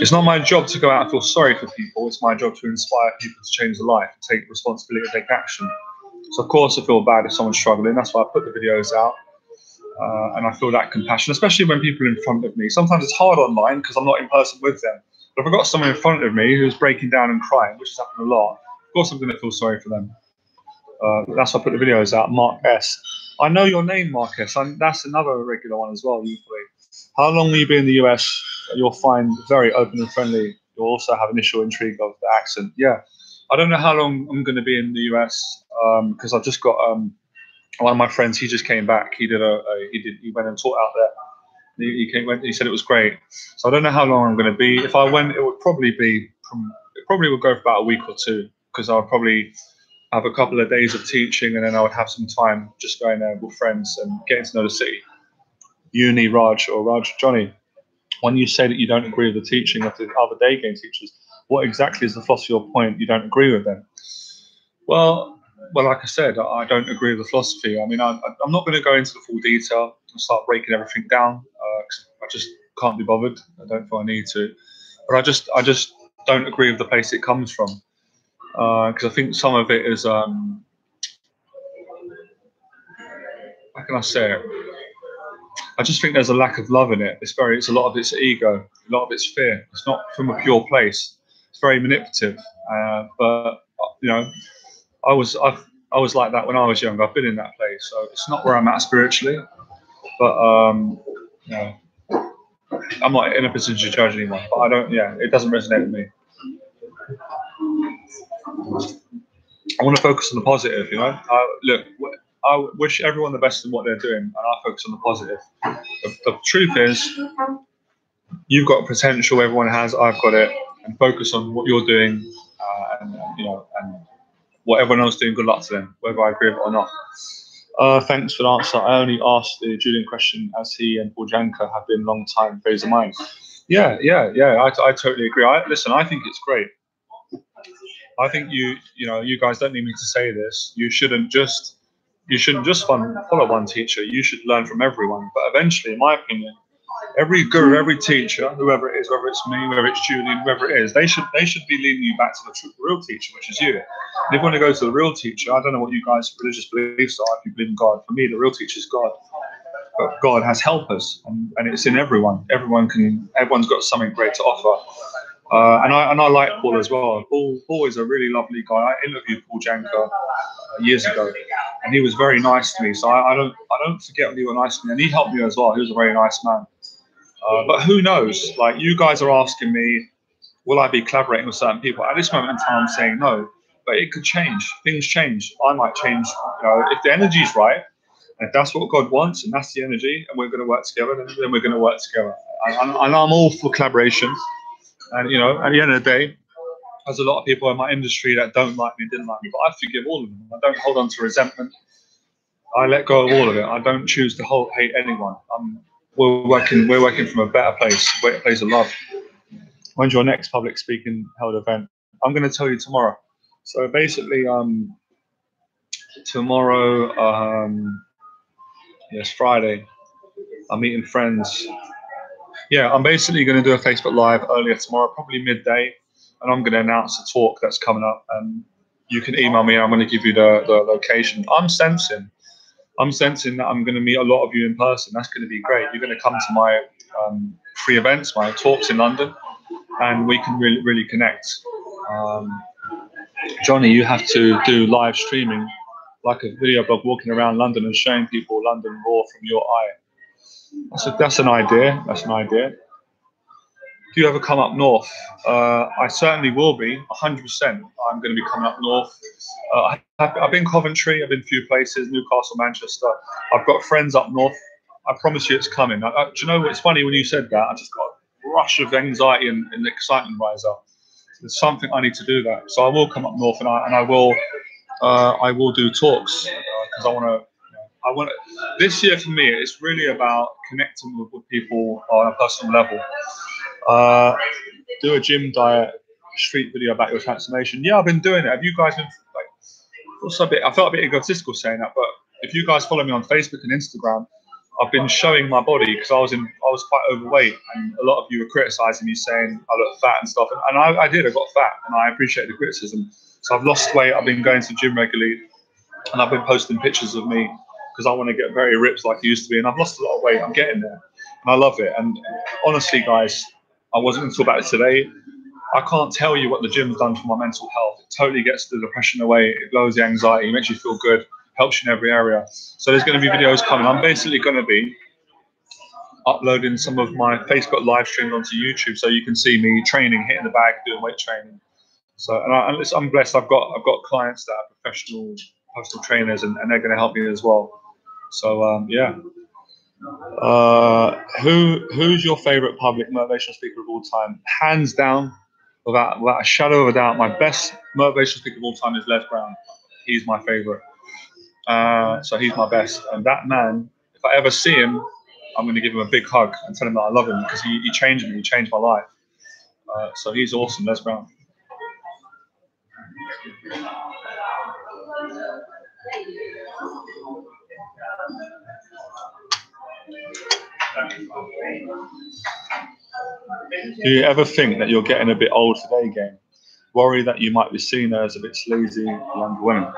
It's not my job to go out and feel sorry for people. It's my job to inspire people to change their life, take responsibility, take action. So of course I feel bad if someone's struggling. That's why I put the videos out. And I feel that compassion, especially when people are in front of me. Sometimes it's hard online because I'm not in person with them. But if I've got someone in front of me who's breaking down and crying, which has happened a lot, of course I'm going to feel sorry for them. That's why I put the videos out. Mark S. I know your name, Mark S. That's another regular one as well, usually. How long will you be in the US? You'll find very open and friendly. You'll also have initial intrigue of the accent. Yeah. I don't know how long I'm going to be in the US because I've just got one of my friends. He just came back. He went and taught out there. He said it was great. So I don't know how long I'm going to be. If I went, it would probably would go for about a week or two because I'll probably have a couple of days of teaching and then I would have some time just going there with friends and getting to know the city. Uni, Raj, Johnny, when you say that you don't agree with the teaching of the other day game teachers, what exactly is the philosophy or point you don't agree with them? Well, like I said, I don't agree with the philosophy. I mean, I'm not going to go into the full detail and start breaking everything down. I just can't be bothered. I don't feel I need to. But I just don't agree with the place it comes from. Because I think some of it is, how can I say it? I just think there's a lack of love in it. It's a lot of it's ego, a lot of it's fear. It's not from a pure place. It's very manipulative. But you know, I was like that when I was young. I've been in that place, so it's not where I'm at spiritually. But you know, I'm not in a position to judge anyone. But I don't. Yeah, it doesn't resonate with me. I want to focus on the positive. You know, look. I wish everyone the best in what they're doing, and I focus on the positive. The truth is, you've got potential. Everyone has. I've got it. And focus on what you're doing, and you know, and what everyone else is doing. Good luck to them, whether I agree with it or not. Thanks for the answer. I only asked the Julian question as he and Borjanka have been long time friends of mine. Yeah. I totally agree. Listen, I think it's great. I think you guys don't need me to say this. You shouldn't just follow one teacher. You should learn from everyone. But eventually, in my opinion, every guru, every teacher, whoever it is, whether it's me, whether it's Julian, whoever it is, they should be leading you back to the real teacher, which is you. And if you want to go to the real teacher, I don't know what you guys' religious beliefs are. If you believe in God, for me, the real teacher is God. But God has helpers, and it's in everyone. Everyone's got something great to offer. And I like Paul as well. Paul is a really lovely guy. I interviewed Paul Janka years ago, and he was very nice to me. So I don't forget when he was nice to me, and he helped me as well. He was a very nice man. But who knows? Like, you guys are asking me, will I be collaborating with certain people? At this moment in time, I'm saying no. But it could change. Things change. I might change. You know, if the energy's right, and if that's what God wants, and that's the energy, and we're going to work together, then we're going to work together. And I'm all for collaboration. And you know, at the end of the day, there's a lot of people in my industry that don't like me, didn't like me, but I forgive all of them. I don't hold on to resentment. I let go of all of it. I don't choose to hate anyone. We're working from a better place of love. When's your next public speaking held event? I'm going to tell you tomorrow. So basically, tomorrow, yes, Friday, I'm meeting friends. Yeah, I'm basically going to do a Facebook Live earlier tomorrow, probably midday, and I'm going to announce a talk that's coming up. And you can email me. I'm going to give you the location. I'm sensing that I'm going to meet a lot of you in person. That's going to be great. You're going to come to my free events, my talks in London, and we can really connect. Johnny, you have to do live streaming, like a video blog, walking around London and showing people London raw from your eye. That's an idea. That's an idea. Do you ever come up north? I certainly will be, 100%. I'm going to be coming up north. I've been Coventry. I've been a few places, Newcastle, Manchester. I've got friends up north. I promise you it's coming. Do you know what's funny when you said that? I just got a rush of anxiety and excitement rise up. There's something I need to do that. So I will come up north and I will do talks because I want to. This year for me, it's really about connecting with people on a personal level. Do a gym diet, street video about your transformation. Yeah, I've been doing it. Have you guys been like? I felt a bit egotistical saying that, but if you guys follow me on Facebook and Instagram, I've been showing my body because I was quite overweight, and a lot of you were criticizing me, saying I look fat and stuff, and I did. I got fat, and I appreciate the criticism. So I've lost weight. I've been going to the gym regularly, and I've been posting pictures of me because I want to get very ripped like I used to be, and I've lost a lot of weight. I'm getting there, and I love it. And honestly, guys, I wasn't going to talk about it today. I can't tell you what the gym's done for my mental health. It totally gets the depression away. It lowers the anxiety, makes you feel good, helps you in every area. So there's going to be videos coming. I'm basically going to be uploading some of my Facebook live streams onto YouTube, so you can see me training, hitting the bag, doing weight training. So, and I'm blessed. I've got clients that are professional personal trainers, and they're going to help me as well. So yeah. Who's your favorite public motivational speaker of all time? Hands down, without a shadow of a doubt, my best motivational speaker of all time is Les Brown. He's my favorite. So he's my best. And that man, if I ever see him, I'm going to give him a big hug and tell him that I love him, because he changed me. He changed my life. So he's awesome, Les Brown. Do you ever think that you're getting a bit old today, game? Worry that you might be seen as a bit sleazy young women?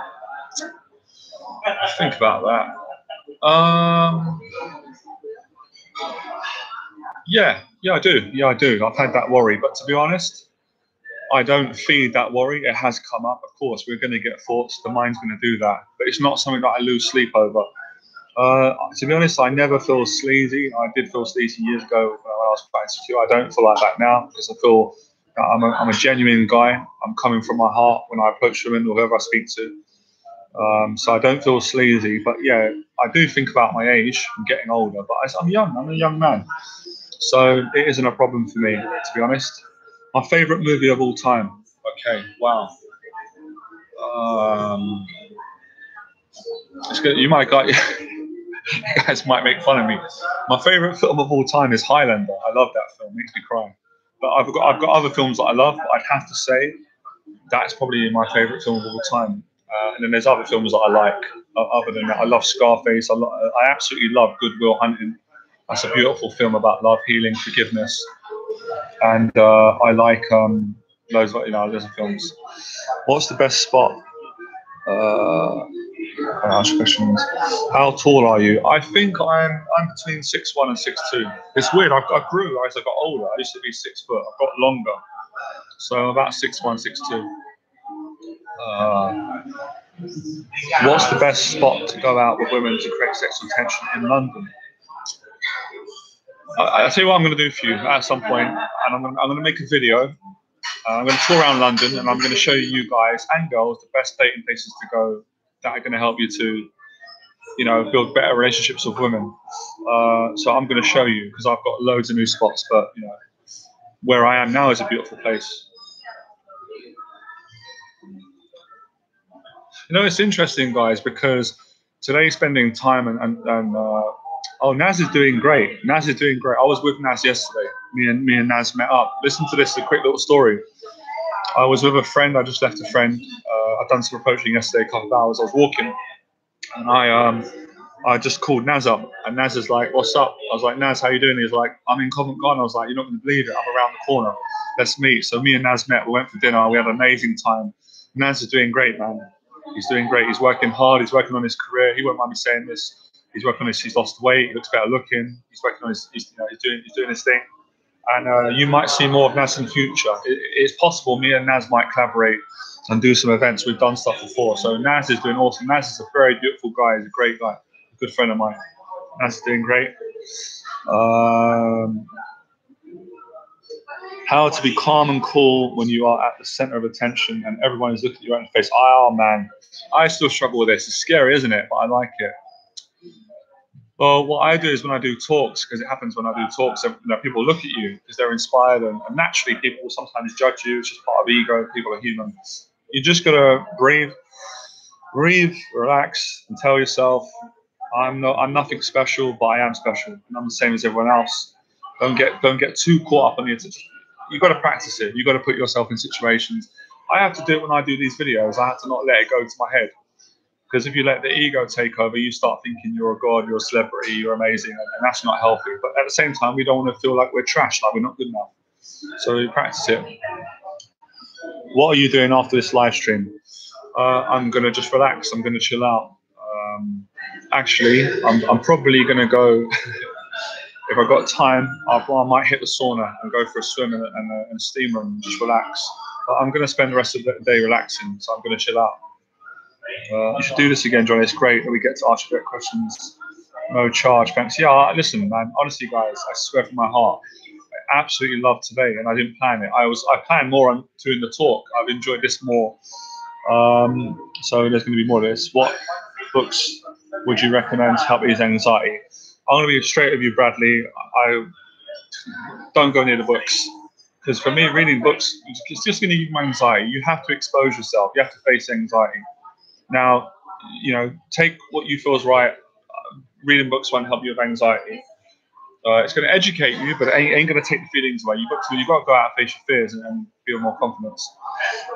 Think about that. Yeah, I do. Yeah, I do. I've had that worry, but to be honest, I don't feed that worry. It has come up. Of course, we're going to get thoughts. The mind's going to do that, but it's not something that I lose sleep over. To be honest, I never feel sleazy. I did feel sleazy years ago when I was quite insecure. I don't feel like that now, because I feel that I'm a genuine guy. I'm coming from my heart when I approach women or whoever I speak to. So I don't feel sleazy. But yeah, I do think about my age. I'm getting older, but I'm young. I'm a young man. So it isn't a problem for me, to be honest. My favorite movie of all time. Okay, wow. It's good. You might got. You guys might make fun of me. My favorite film of all time is Highlander. I love that film. It makes me cry. But I've got other films that I love, but I'd have to say that's probably my favorite film of all time. And then there's other films that I like. Other than that, I love Scarface. I absolutely love Good Will Hunting. That's a beautiful film about love, healing, forgiveness. And I like loads of other films. What's the best spot? Ask questions. How tall are you? I think I'm between 6'1" and 6'2". It's weird. I grew as I got older. I used to be 6 foot. I've got longer, so I'm about 6'1", 6'2". What's the best spot to go out with women to create sexual tension in London? I'll tell you what I'm going to do for you at some point, and I'm going to make a video. I'm going to tour around London, and I'm going to show you guys and girls the best dating places to go that are going to help you to, build better relationships with women. So I'm going to show you, because I've got loads of new spots, but where I am now is a beautiful place. It's interesting, guys, because today spending time and Naz is doing great. Naz is doing great. I was with Naz yesterday. Me and Naz met up. Listen to this, a quick little story. I was with a friend. I just left a friend. I'd done some approaching yesterday, a couple of hours. I was walking, and I just called Naz up, and Naz is like, "What's up?" I was like, "Naz, how you doing?" He's like, "I'm in Covent Garden." I was like, "You're not going to believe it. I'm around the corner. Let's meet." So me and Naz met. We went for dinner. We had an amazing time. Naz is doing great, man. He's doing great. He's working hard. He's working on his career. He won't mind me saying this. He's working on his. He's lost weight. He looks better looking. He's working on his. He's doing his thing. And you might see more of Naz in the future. It's possible me and Naz might collaborate and do some events. We've done stuff before. So Naz is doing awesome. Naz is a very beautiful guy. He's a great guy. A good friend of mine. Naz is doing great. How to be calm and cool when you are at the center of attention and everyone is looking at you right in the face. Oh, man. I still struggle with this. It's scary, isn't it? But I like it. Well, what I do is when I do talks, because it happens when I do talks, people look at you because they're inspired, and naturally people will sometimes judge you. It's just part of ego. People are human. You just gotta breathe, relax, and tell yourself, I'm nothing special, but I am special, and I'm the same as everyone else. Don't get too caught up on the. You got to practice it. You got to put yourself in situations. I have to do it when I do these videos. I have to not let it go to my head. Because if you let the ego take over, you start thinking you're a god, you're a celebrity, you're amazing, and that's not healthy. But at the same time, we don't want to feel like we're trash, like we're not good enough. So we practice it. What are you doing after this live stream? I'm going to just relax. I'm going to chill out. Actually, I'm probably going to go, if I've got time, I might hit the sauna and go for a swim in a steam room and just relax. But I'm going to spend the rest of the day relaxing, so I'm going to chill out. You should do this again, Johnny. It's great that we get to ask you great questions. No charge, thanks. Yeah, listen, man. Honestly, guys, I swear from my heart, I absolutely loved today, and I didn't plan it. I planned more on doing the talk. I've enjoyed this more. So there's going to be more of this. What books would you recommend to help ease anxiety? I'm going to be straight with you, Bradley. I don't go near the books, because for me, reading books, it's just going to give you anxiety. You have to expose yourself. You have to face anxiety. Now, you know, take what you feel is right. Reading books won't help you with anxiety. It's going to educate you, but it ain't going to take the feelings away. You've got to go out and face your fears and feel more confidence.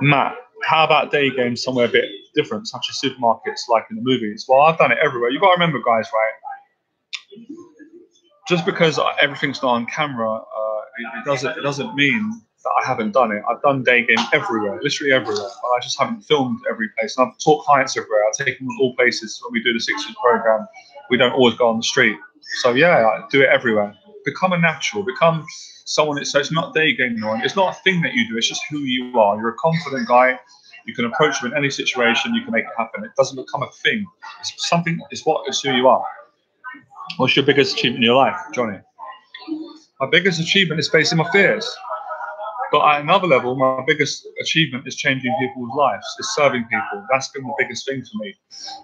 Matt, how about day games somewhere a bit different, such as supermarkets, like in the movies? Well, I've done it everywhere. You've got to remember, guys, right? Just because everything's not on camera, it doesn't mean that I haven't done it. I've done day game everywhere, literally everywhere. I just haven't filmed every place. And I've taught clients everywhere. I've taken them all places. When we do the 6-week program, we don't always go on the street. So yeah, I do it everywhere. Become a natural. Become someone. So it's not day game anymore. It's not a thing that you do. It's just who you are. You're a confident guy. You can approach them in any situation. You can make it happen. It doesn't become a thing. It's something. It's who you are. What's your biggest achievement in your life, Johnny? My biggest achievement is facing my fears. But at another level, my biggest achievement is changing people's lives, is serving people. That's been the biggest thing for me.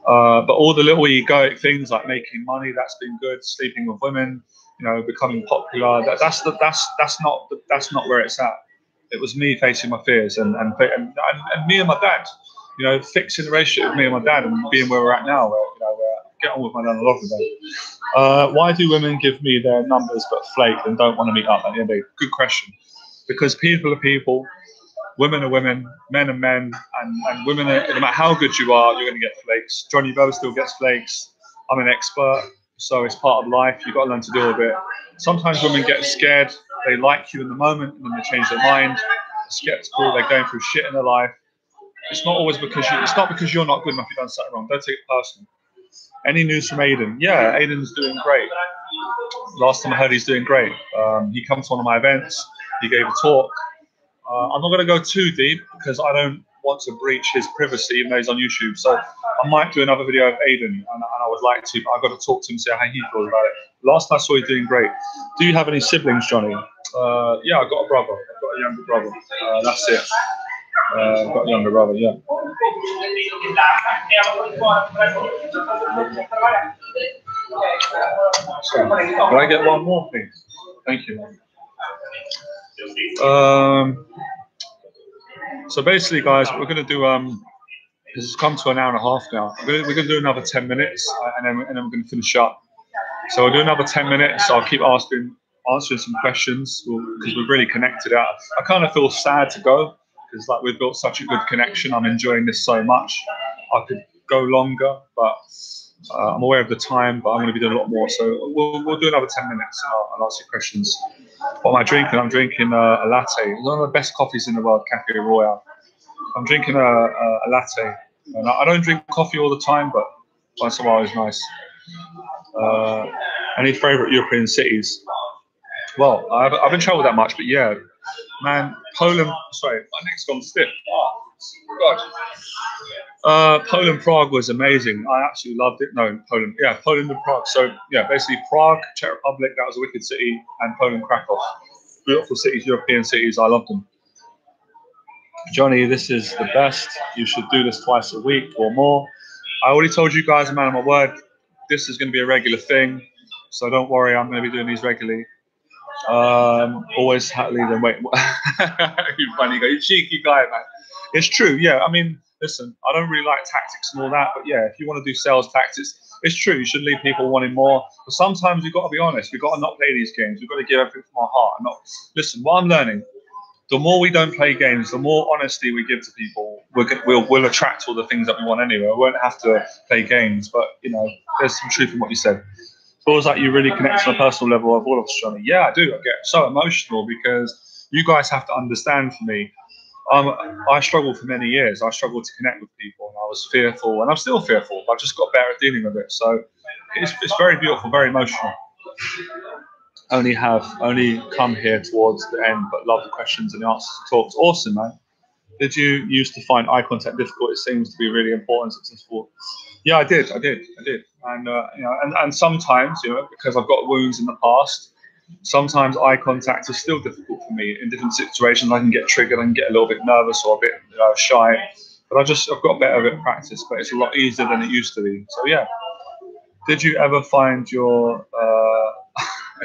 But all the little egoic things like making money, that's been good. Sleeping with women, you know, becoming popular. That's not where it's at. It was me facing my fears and me and my dad. You know, fixing the relationship with me and my dad and being where we're at now. Where, you know, where I get on with my dad, I love with them. Why do women give me their numbers but flake and don't want to meet up at the end of the day? Good question. Because people are people, women are women, men are men, and women are, no matter how good you are, you're going to get flakes. Johnny Bow still gets flakes. I'm an expert, so it's part of life. You've got to learn to deal with it. Sometimes women get scared. They like you in the moment, and then they change their mind. They're skeptical. They're going through shit in their life. It's not always because it's not because you're not good enough. You've done something wrong. Don't take it personally. Any news from Aiden? Yeah, Aiden's doing great. Last time I heard, he's doing great. He comes to one of my events. He gave a talk. I'm not going to go too deep because I don't want to breach his privacy, even though he's on YouTube. So I might do another video of Aiden, and I would like to, but I've got to talk to him and see how he feels about it. Last I saw, he's doing great. Do you have any siblings, Johnny? Yeah, I've got a brother. I've got a younger brother. That's it. I've got a younger brother, yeah. So, can I get one more, please? Thank you. So basically, guys, we're going to do this has come to an hour and a half now. We're going to do another 10 minutes, and then we're going to finish up. So we'll do another 10 minutes. I'll keep answering some questions because we're really connected. I kind of feel sad to go because like we've built such a good connection. I'm enjoying this so much. I could go longer, but I'm aware of the time. But I'm going to be doing a lot more. So we'll do another 10 minutes, and I'll answer your questions. What am I drinking? I'm drinking a latte. It's one of the best coffees in the world, Cafe Royal. I'm drinking a latte. And I don't drink coffee all the time, but once in a while is nice. Any favourite European cities? Well, I haven't travelled that much, but yeah, man, Poland. Sorry, my neck's gone stiff. Oh, God. Poland, Prague was amazing. I absolutely loved it. No, Poland. Yeah, Poland and Prague. So yeah, basically Prague, Czech Republic. That was a wicked city, and Poland, Krakow. Beautiful cities, European cities. I loved them. Johnny, this is the best. You should do this twice a week or more. I already told you guys, man, my word. This is going to be a regular thing, so don't worry. I'm going to be doing these regularly. Always happily then wait. You funny guy, you cheeky guy, man. It's true, yeah. I mean, listen, I don't really like tactics and all that, but yeah, if you want to do sales tactics, it's true. You should leave people wanting more. But sometimes we've got to be honest. We've got to not play these games. We've got to give everything from our heart. And not listen. What I'm learning, The more we don't play games, the more honesty we give to people, we'll attract all the things that we want anyway. We won't have to play games, but you know, there's some truth in what you said. Feels like you really connect on a personal level of all of us, Johnny. Yeah, I do. I get so emotional because you guys have to understand for me. I struggled for many years. I struggled to connect with people, and I was fearful, and I'm still fearful. But I've just got better at dealing with it. So it's very beautiful, very emotional. Only come here towards the end, but love the questions and the answers to talks. Awesome, man. Did you used to find eye contact difficult? It seems to be really important and successful. Yeah, I did. And you know, and sometimes, you know, because I've got wounds in the past, sometimes eye contact is still difficult for me. In different situations, I can get triggered, I can get a little bit nervous or a bit shy. But I've got better at practice. But it's a lot easier than it used to be. So yeah. Did you ever find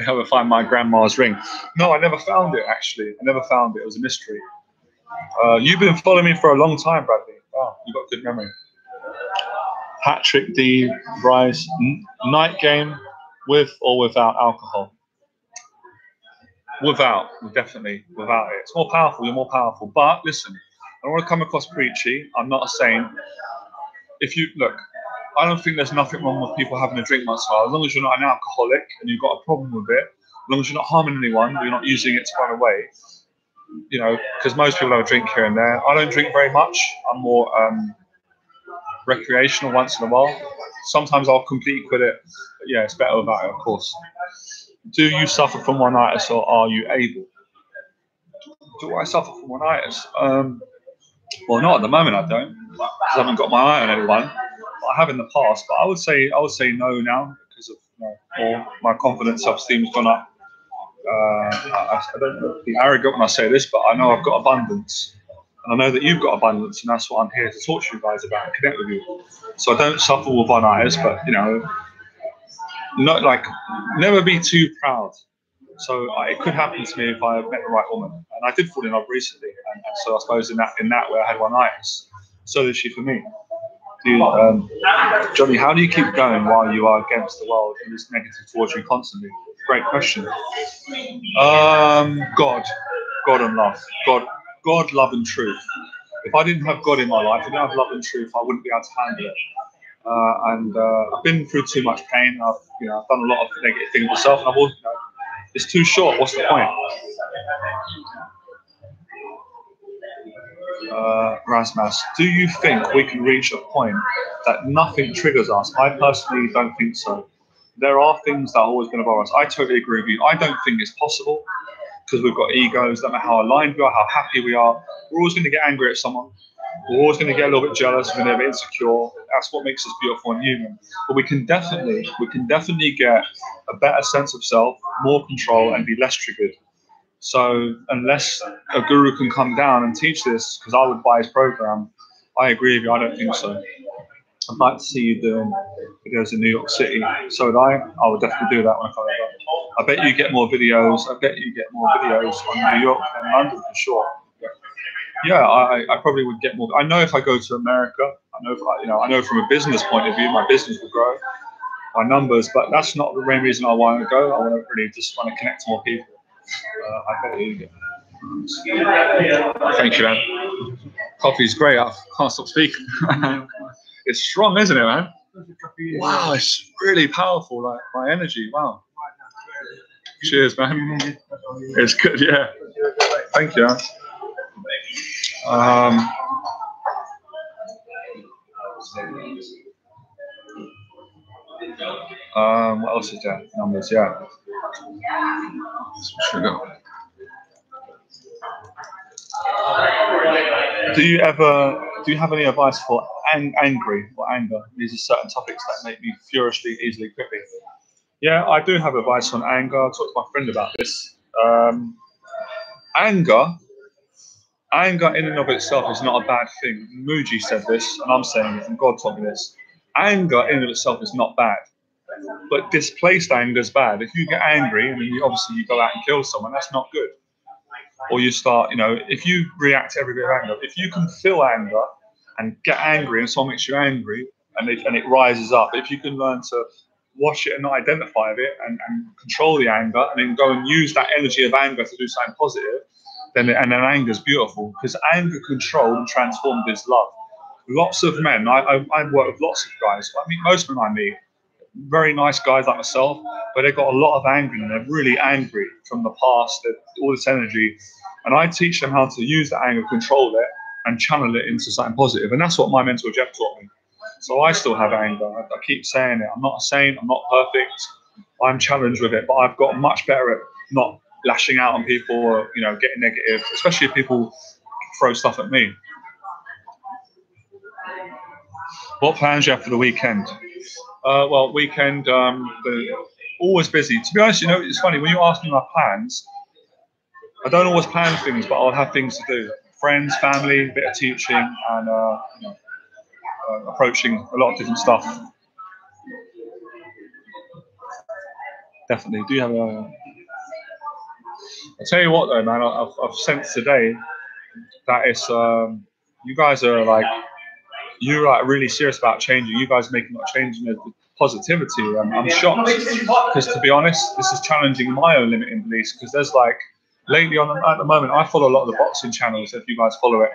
ever find my grandma's ring? No, I never found it. Actually, I never found it. It was a mystery. You've been following me for a long time, Bradley. Wow, you've got good memory. Patrick D. Bryce, night game with or without alcohol? Without, definitely without it. It's more powerful. You're more powerful. But listen, I don't want to come across preachy. I'm not a saint. If you look, I don't think there's nothing wrong with people having a drink once in a while, as long as you're not an alcoholic and you've got a problem with it. As long as you're not harming anyone, you're not using it to run away. You know, because most people have a drink here and there. I don't drink very much. I'm more recreational once in a while. Sometimes I'll completely quit it. But yeah, it's better without it, of course. Do you suffer from one-itis or are you able? Do I suffer from one-itis? Well, not at the moment. I don't. Because I haven't got my eye on anyone. I have in the past, but I would say no now because of more my confidence, self-esteem has gone up. I don't be arrogant when I say this, but I know I've got abundance, and I know that you've got abundance, and that's what I'm here to talk to you guys about and connect with you. So I don't suffer with one-itis, but you know, not like never be too proud. So it could happen to me if I met the right woman, and I did fall in love recently, and so I suppose in that way I had one-itis. So did she for me. Johnny, how do you keep going while you are against the world and is negative towards you constantly? Great question. God and love. God, love and truth. If I didn't have God in my life, if I didn't have love and truth, I wouldn't be able to handle it. And I've been through too much pain. I've done a lot of negative things myself. And I've always, it's too short. What's the point? Rasmus, do you think we can reach a point that nothing triggers us? I personally don't think so. There are things that are always going to bother us. I totally agree with you. I don't think it's possible because we've got egos, don't matter how aligned we are, how happy we are. We're always going to get angry at someone. We're always going to get a little bit jealous. We're going to be insecure. That's what makes us beautiful and human. But we can definitely get a better sense of self, more control, and be less triggered. So unless a guru can come down and teach this, because I would buy his program, I agree with you. I don't think so. I'd like to see you doing videos in New York City. So would I. I would definitely do that when I come over. I bet you get more videos. I bet you get more videos on New York than London for sure. Yeah, I probably would get more. I know if I go to America, I know from a business point of view, my business will grow, my numbers. But that's not the main reason I want to go. I want to really just want to connect to more people. I bet you get. Thank you, man. Coffee's great. I can't stop speaking. It's strong, isn't it, man? Wow, it's really powerful. Like my energy. Wow. Cheers, man. It's good. Yeah. Thank you. What else is there? Numbers, yeah. Sugar. Do you have any advice for angry or anger? These are certain topics that make me furiously, easily, quickly. Yeah, I do have advice on anger. I talked to my friend about this. Anger in and of itself is not a bad thing. Muji said this, and I'm saying it, and God taught me this. Anger in and of itself is not bad, but displaced anger is bad. If you get angry and then you go out and kill someone, that's not good. Or you start, if you react to every bit of anger, if you can feel anger and get angry and someone makes you angry and it rises up, if you can learn to watch it and not identify with it and control the anger and then go and use that energy of anger to do something positive, then anger is beautiful, because anger controlled and transformed is love. Lots of men, I work with lots of guys. I mean, most men I meet, very nice guys like myself, but they've got a lot of anger and they're really angry from the past, all this energy. And I teach them how to use that anger, control it, and channel it into something positive. And that's what my mentor Jeff taught me. So I still have anger. I keep saying it. I'm not a saint. I'm not perfect. I'm challenged with it, but I've got much better at not lashing out on people or, you know, getting negative, especially if people throw stuff at me. What plans do you have for the weekend? Well, weekend, always busy. To be honest, you know, it's funny, when you ask me my plans, I don't always plan things, but I'll have things to do. Friends, family, a bit of teaching, and you know, approaching a lot of different stuff. Definitely. Do you have a... I'll tell you what though, man, I've sensed today that it's, you guys are like, you're like really serious about changing. You guys are making that change in the positivity. I'm shocked, because to be honest, this is challenging my own limiting beliefs, because there's like, lately at the moment, I follow a lot of the boxing channels, if you guys follow it.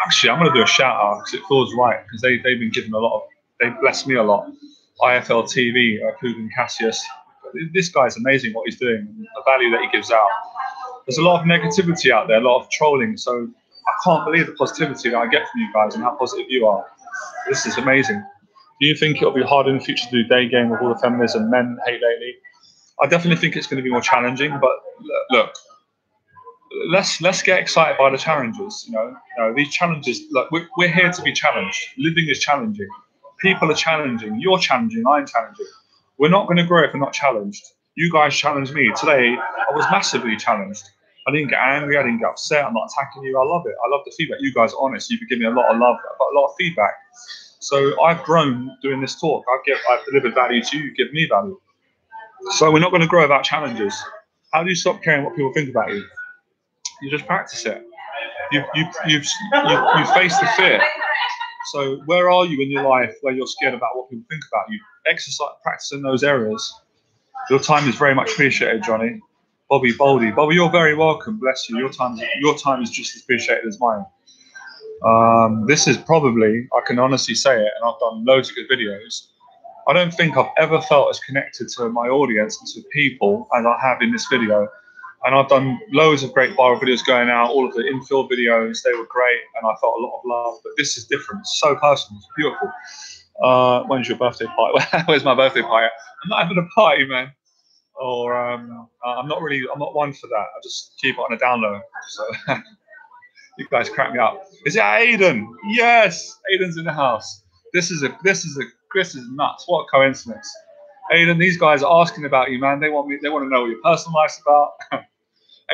Actually, I'm going to do a shout out, because it feels right, because they've been given a lot of, they blessed me a lot. IFL TV, Kugan Cassius. This guy's amazing what he's doing, the value that he gives out. There's a lot of negativity out there, a lot of trolling, so I can't believe the positivity that I get from you guys and how positive you are. This is amazing. Do you think it'll be hard in the future to do day game with all the feminism men hate lately? I definitely think it's going to be more challenging, but look, let's get excited by the challenges. You know, these challenges. Look, we're here to be challenged. Living is challenging. People are challenging. You're challenging. I'm challenging. We're not going to grow if we're not challenged. You guys challenged me today. I was massively challenged. I didn't get angry. I didn't get upset. I'm not attacking you. I love it. I love the feedback. You guys are honest. You've given me a lot of love. I've got a lot of feedback. So I've grown doing this talk. I've delivered value to you. You give me value. So we're not going to grow without challenges. How do you stop caring what people think about you? You just practice it. You face the fear. So where are you in your life where you're scared about what people think about you? Exercise, practice in those areas. Your time is very much appreciated, Johnny. Bobby Boldy. Bobby, you're very welcome. Bless you. Your time is just as appreciated as mine. This is probably, I can honestly say it, and I've done loads of good videos. I don't think I've ever felt as connected to my audience and to people as I have in this video. And I've done loads of great viral videos going out, all of the infill videos, they were great, and I felt a lot of love. But this is different, it's so personal, it's beautiful. When's your birthday party? Where's my birthday party? I'm not having a party, man. Or I'm not one for that. I just keep it on a down low. So you guys crack me up. Is it Aiden? Yes, Aiden's in the house. This is nuts. What a coincidence. Aiden, these guys are asking about you, man. They want to know what your personal life's about.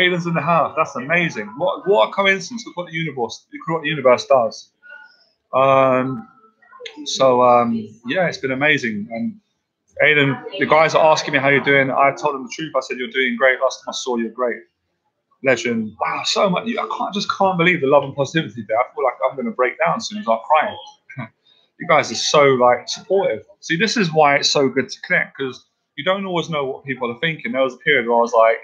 Aiden's in the house. That's amazing. What a coincidence. Look what the universe does. Yeah, it's been amazing. And Aiden, the guys are asking me how you're doing. I told them the truth. I said you're doing great. Last time I saw you, great. Legend. Wow, so much. I just can't believe the love and positivity there. I feel like I'm going to break down soon. I'm crying. You guys are so like supportive. See, this is why it's so good to connect, because you don't always know what people are thinking. There was a period where I was like,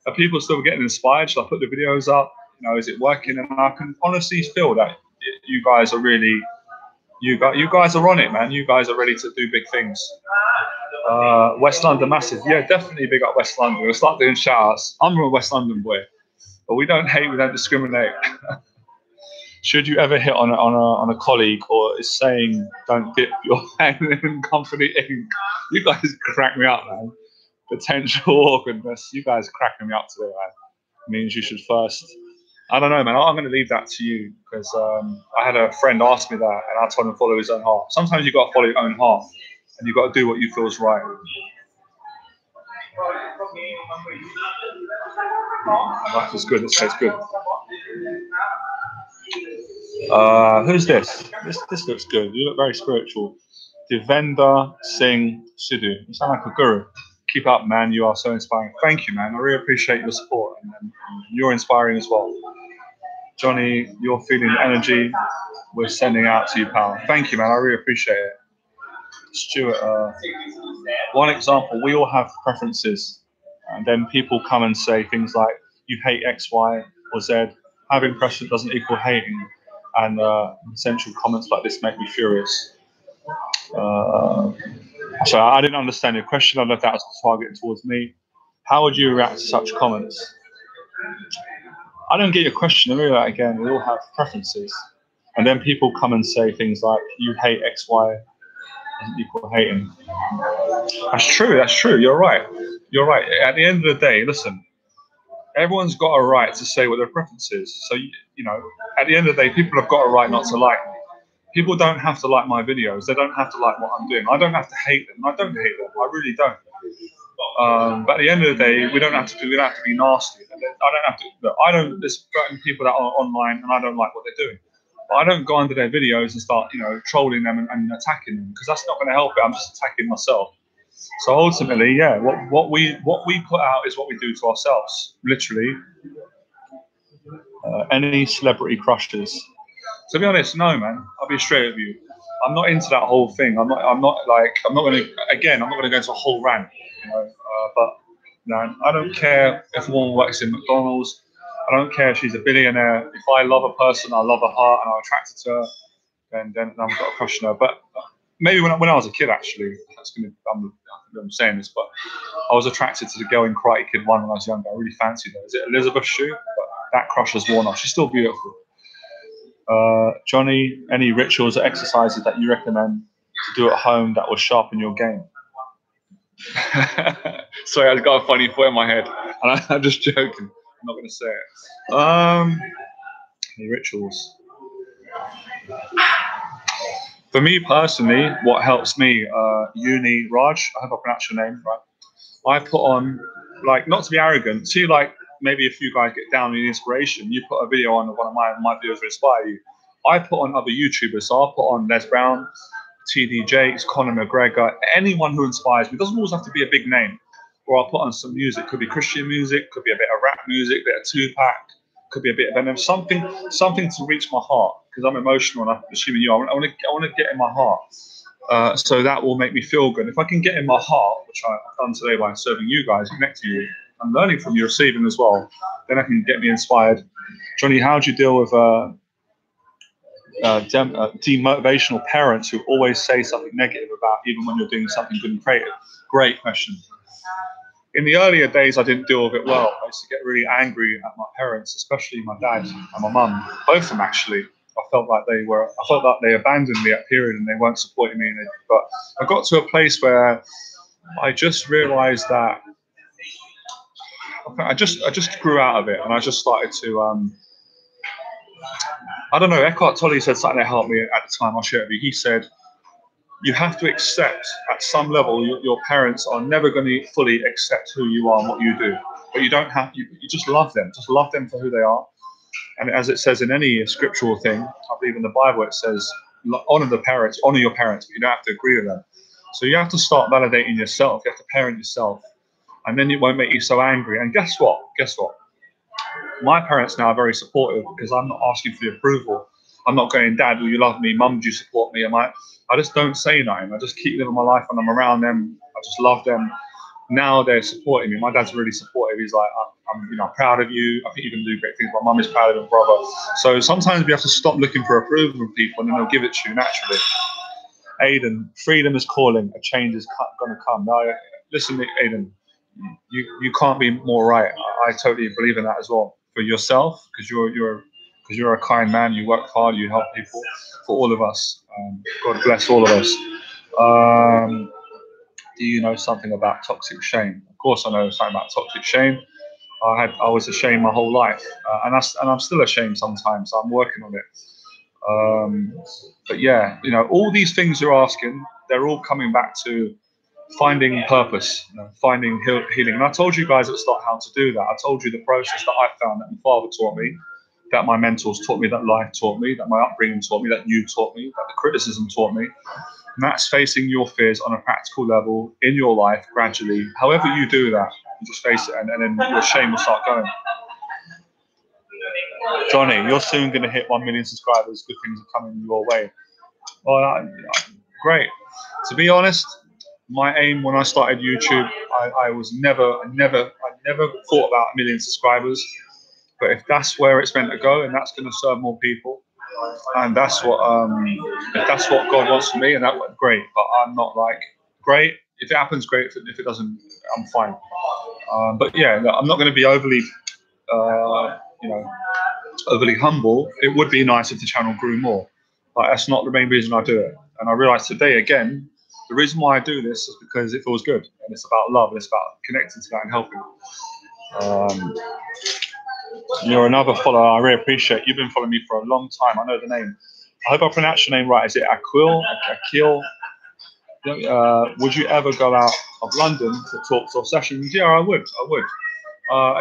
are people still getting inspired? Should I put the videos up? You know, is it working? And I can honestly feel that you guys are really, you guys are on it, man. You guys are ready to do big things. West London massive. Yeah, definitely big up West London. We'll start doing shout-outs. I'm a West London boy, but we don't hate, we don't discriminate. Should you ever hit on a colleague or is saying don't dip your hand in company ink? You guys crack me up, man. Potential awkwardness. You guys are cracking me up today, man. It means you should first. I don't know, man. I'm going to leave that to you, because I had a friend ask me that, and I told him to follow his own heart. Sometimes you got to follow your own heart, and you got to do what you feel is right. Life is good. This tastes good. Who's this? This looks good. You look very spiritual. Devendra Singh Sidhu. You sound like a guru. Keep up, man. You are so inspiring. Thank you, man. I really appreciate your support, and you're inspiring as well. Johnny, you're feeling the energy we're sending out to you, pal. Thank you, man. I really appreciate it. Stuart, one example, we all have preferences, and then people come and say things like, you hate X, Y, or Z. Having precedent doesn't equal hating. And essential comments like this make me furious. So I didn't understand your question. I don't know if that was targeted towards me. How would you react to such comments? I don't get your question. Let me read that again. We all have preferences. And then people come and say things like, you hate X, Y, doesn't equal hating. That's true. That's true. You're right. You're right. At the end of the day, listen, everyone's got a right to say what their preference is. So, you know, at the end of the day, people have got a right not to like me. People don't have to like my videos. They don't have to like what I'm doing. I don't have to hate them. I don't hate them. I really don't. But at the end of the day, we don't have to be nasty. I don't have to. Look, I don't. There's certain people that are online, and I don't like what they're doing. But I don't go under their videos and start, you know, trolling them and attacking them, because that's not going to help it. I'm just attacking myself. So ultimately, yeah, what we put out is what we do to ourselves, literally. Any celebrity crushes? To be honest, no, man. I'll be straight with you. I'm not into that whole thing. I'm not going to go into a whole rant, you know. But no, I don't care if a woman works in McDonald's. I don't care if she's a billionaire. If I love a person, I love her heart, and I'm attracted to her, then I've got a crush on her. But maybe when I was a kid, actually, I'm saying this, but I was attracted to the girl in Karate Kid 1 when I was younger. I really fancied her. Is it Elizabeth Shue? But that crush has worn off. She's still beautiful. Johnny, any rituals or exercises that you recommend to do at home that will sharpen your game? Sorry, I've got a funny thought in my head, and I'm just joking. I'm not going to say it. Any rituals? For me personally, what helps me, Uni Raj, I hope I pronounced your name right. I put on, like, not to be arrogant, see, like, maybe a few guys get down in inspiration. You put a video on one of my videos to inspire you. I put on other YouTubers, so I'll put on Les Brown, TD Jakes, Conor McGregor, anyone who inspires me. It doesn't always have to be a big name. Or I'll put on some music. Could be Christian music, could be a bit of rap music, a bit of Tupac, could be a bit of Eminem. Something to reach my heart, because I'm emotional, and I'm assuming you are. I want to get in my heart. So that will make me feel good. If I can get in my heart, which I've done today by serving you guys, connect to you, and learning from you, receiving as well, then I can get me inspired. Johnny, how do you deal with demotivational parents who always say something negative about even when you're doing something good and creative? Great question. In the earlier days, I didn't deal with it well. I used to get really angry at my parents, especially my dad and my mum, both of them actually. I felt like they abandoned me at a period and they weren't supporting me. But I got to a place where I just realized that I just grew out of it, and I just started to I don't know. Eckhart Tolle said something that helped me at the time. I'll share it with you. He said, you have to accept at some level your parents are never going to fully accept who you are and what you do. But you don't have, you just love them. Just love them for who they are. And as it says in any scriptural thing, I believe in the Bible, it says, honor your parents, but you don't have to agree with them. So you have to start validating yourself. You have to parent yourself. And then it won't make you so angry. And guess what? My parents now are very supportive, because I'm not asking for the approval. I'm not going, Dad, will you love me? Mum, do you support me? I just don't say nothing. I just keep living my life, and I'm around them. I just love them. Now they're supporting me. My dad's really supportive. He's like, I'm proud of you. I think you can do great things. My mum is proud of her brother. So sometimes we have to stop looking for approval from people, and then they'll give it to you naturally. Aiden, freedom is calling. A change is going to come. No, listen, Aiden, you can't be more right. I totally believe in that as well. For yourself, because you're a kind man. You work hard. You help people. For all of us, God bless all of us. Do you know something about toxic shame? Of course, I know something about toxic shame. I was ashamed my whole life, and I'm still ashamed sometimes. So I'm working on it. But yeah, all these things you're asking, they're all coming back to finding purpose, finding healing. And I told you guys at the start how to do that. I told you the process that I found, that my father taught me, that my mentors taught me, that life taught me, that my upbringing taught me, that you taught me, that the criticism taught me. And that's facing your fears on a practical level in your life gradually. However you do that, you just face it, and then your shame will start going. Johnny, you're soon going to hit 1 million subscribers. Good things are coming your way. Well, great. To be honest, My aim when I started YouTube, I never thought about a million subscribers. But if that's where it's meant to go, and that's going to serve more people, and that's what if that's what God wants for me, and that went great. But I'm not like great. If it happens, great. If it doesn't, I'm fine. But yeah, I'm not going to be overly, you know, overly humble. It would be nice if the channel grew more. But that's not the main reason I do it. And I realized today again, the reason why I do this is because it feels good, and it's about love, and it's about connecting to that and helping. You're another follower. I really appreciate. You've been following me for a long time. I know the name. I hope I pronounced your name right. Is it Aquil? Akil? Would you ever go out of London for talks or sessions? Yeah, I would. I would.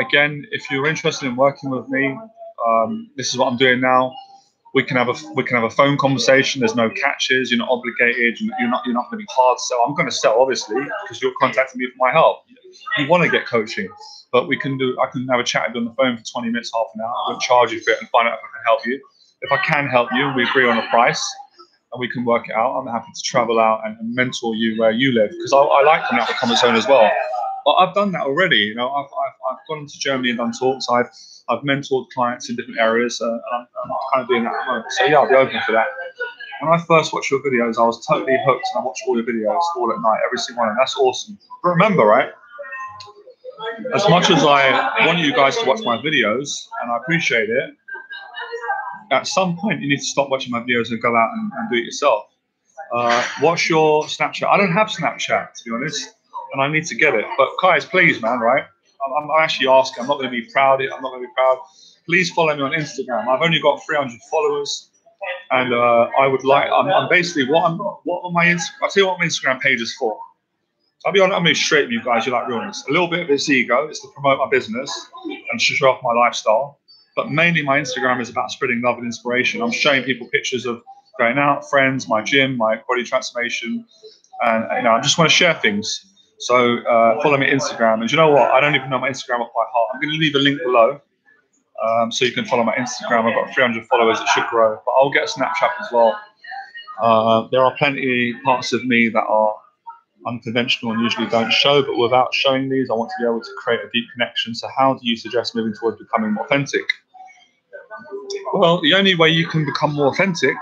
Again, if you're interested in working with me, this is what I'm doing now. We can have a phone conversation. There's no catches. You're not obligated. You're not going to be hard sell. I'm going to sell obviously because you're contacting me for my help. You want to get coaching, but I can have a chat with you on the phone for 20 minutes, half an hour. I won't charge you for it and find out if I can help you. If I can help you, we agree on a price and we can work it out. I'm happy to travel out and mentor you where you live because I like coming out of the comfort zone as well. But I've done that already. You know, I've gone to Germany and done talks. I've mentored clients in different areas, and I'm kind of doing that at the moment. So yeah, I'll be open for that. When I first watched your videos, I was totally hooked, and I watched all your videos all at night, every single one, and that's awesome. But remember, right? As much as I want you guys to watch my videos, and I appreciate it, at some point you need to stop watching my videos and go out and do it yourself. What's your Snapchat? I don't have Snapchat, to be honest, and I need to get it. But guys, please, man, right? I'm actually asking. I'm not going to be proud. I'm not going to be proud. Please follow me on Instagram. I've only got 300 followers, and I would like. I'm basically what on my Instagram. I'll tell you what my Instagram page is for. I'll be honest. I'm going to be straight with you guys. You like realness. A little bit of it's ego. It's to promote my business and to show off my lifestyle. But mainly my Instagram is about spreading love and inspiration. I'm showing people pictures of going out, friends, my gym, my body transformation, and you know, I just want to share things. So follow me on Instagram. And you know what? I don't even know my Instagram off by heart. I'm going to leave a link below so you can follow my Instagram. I've got 300 followers. It should grow. But I'll get a Snapchat as well. There are plenty parts of me that are unconventional and usually don't show. But without showing these, I want to be able to create a deep connection. So how do you suggest moving towards becoming more authentic? Well, the only way you can become more authentic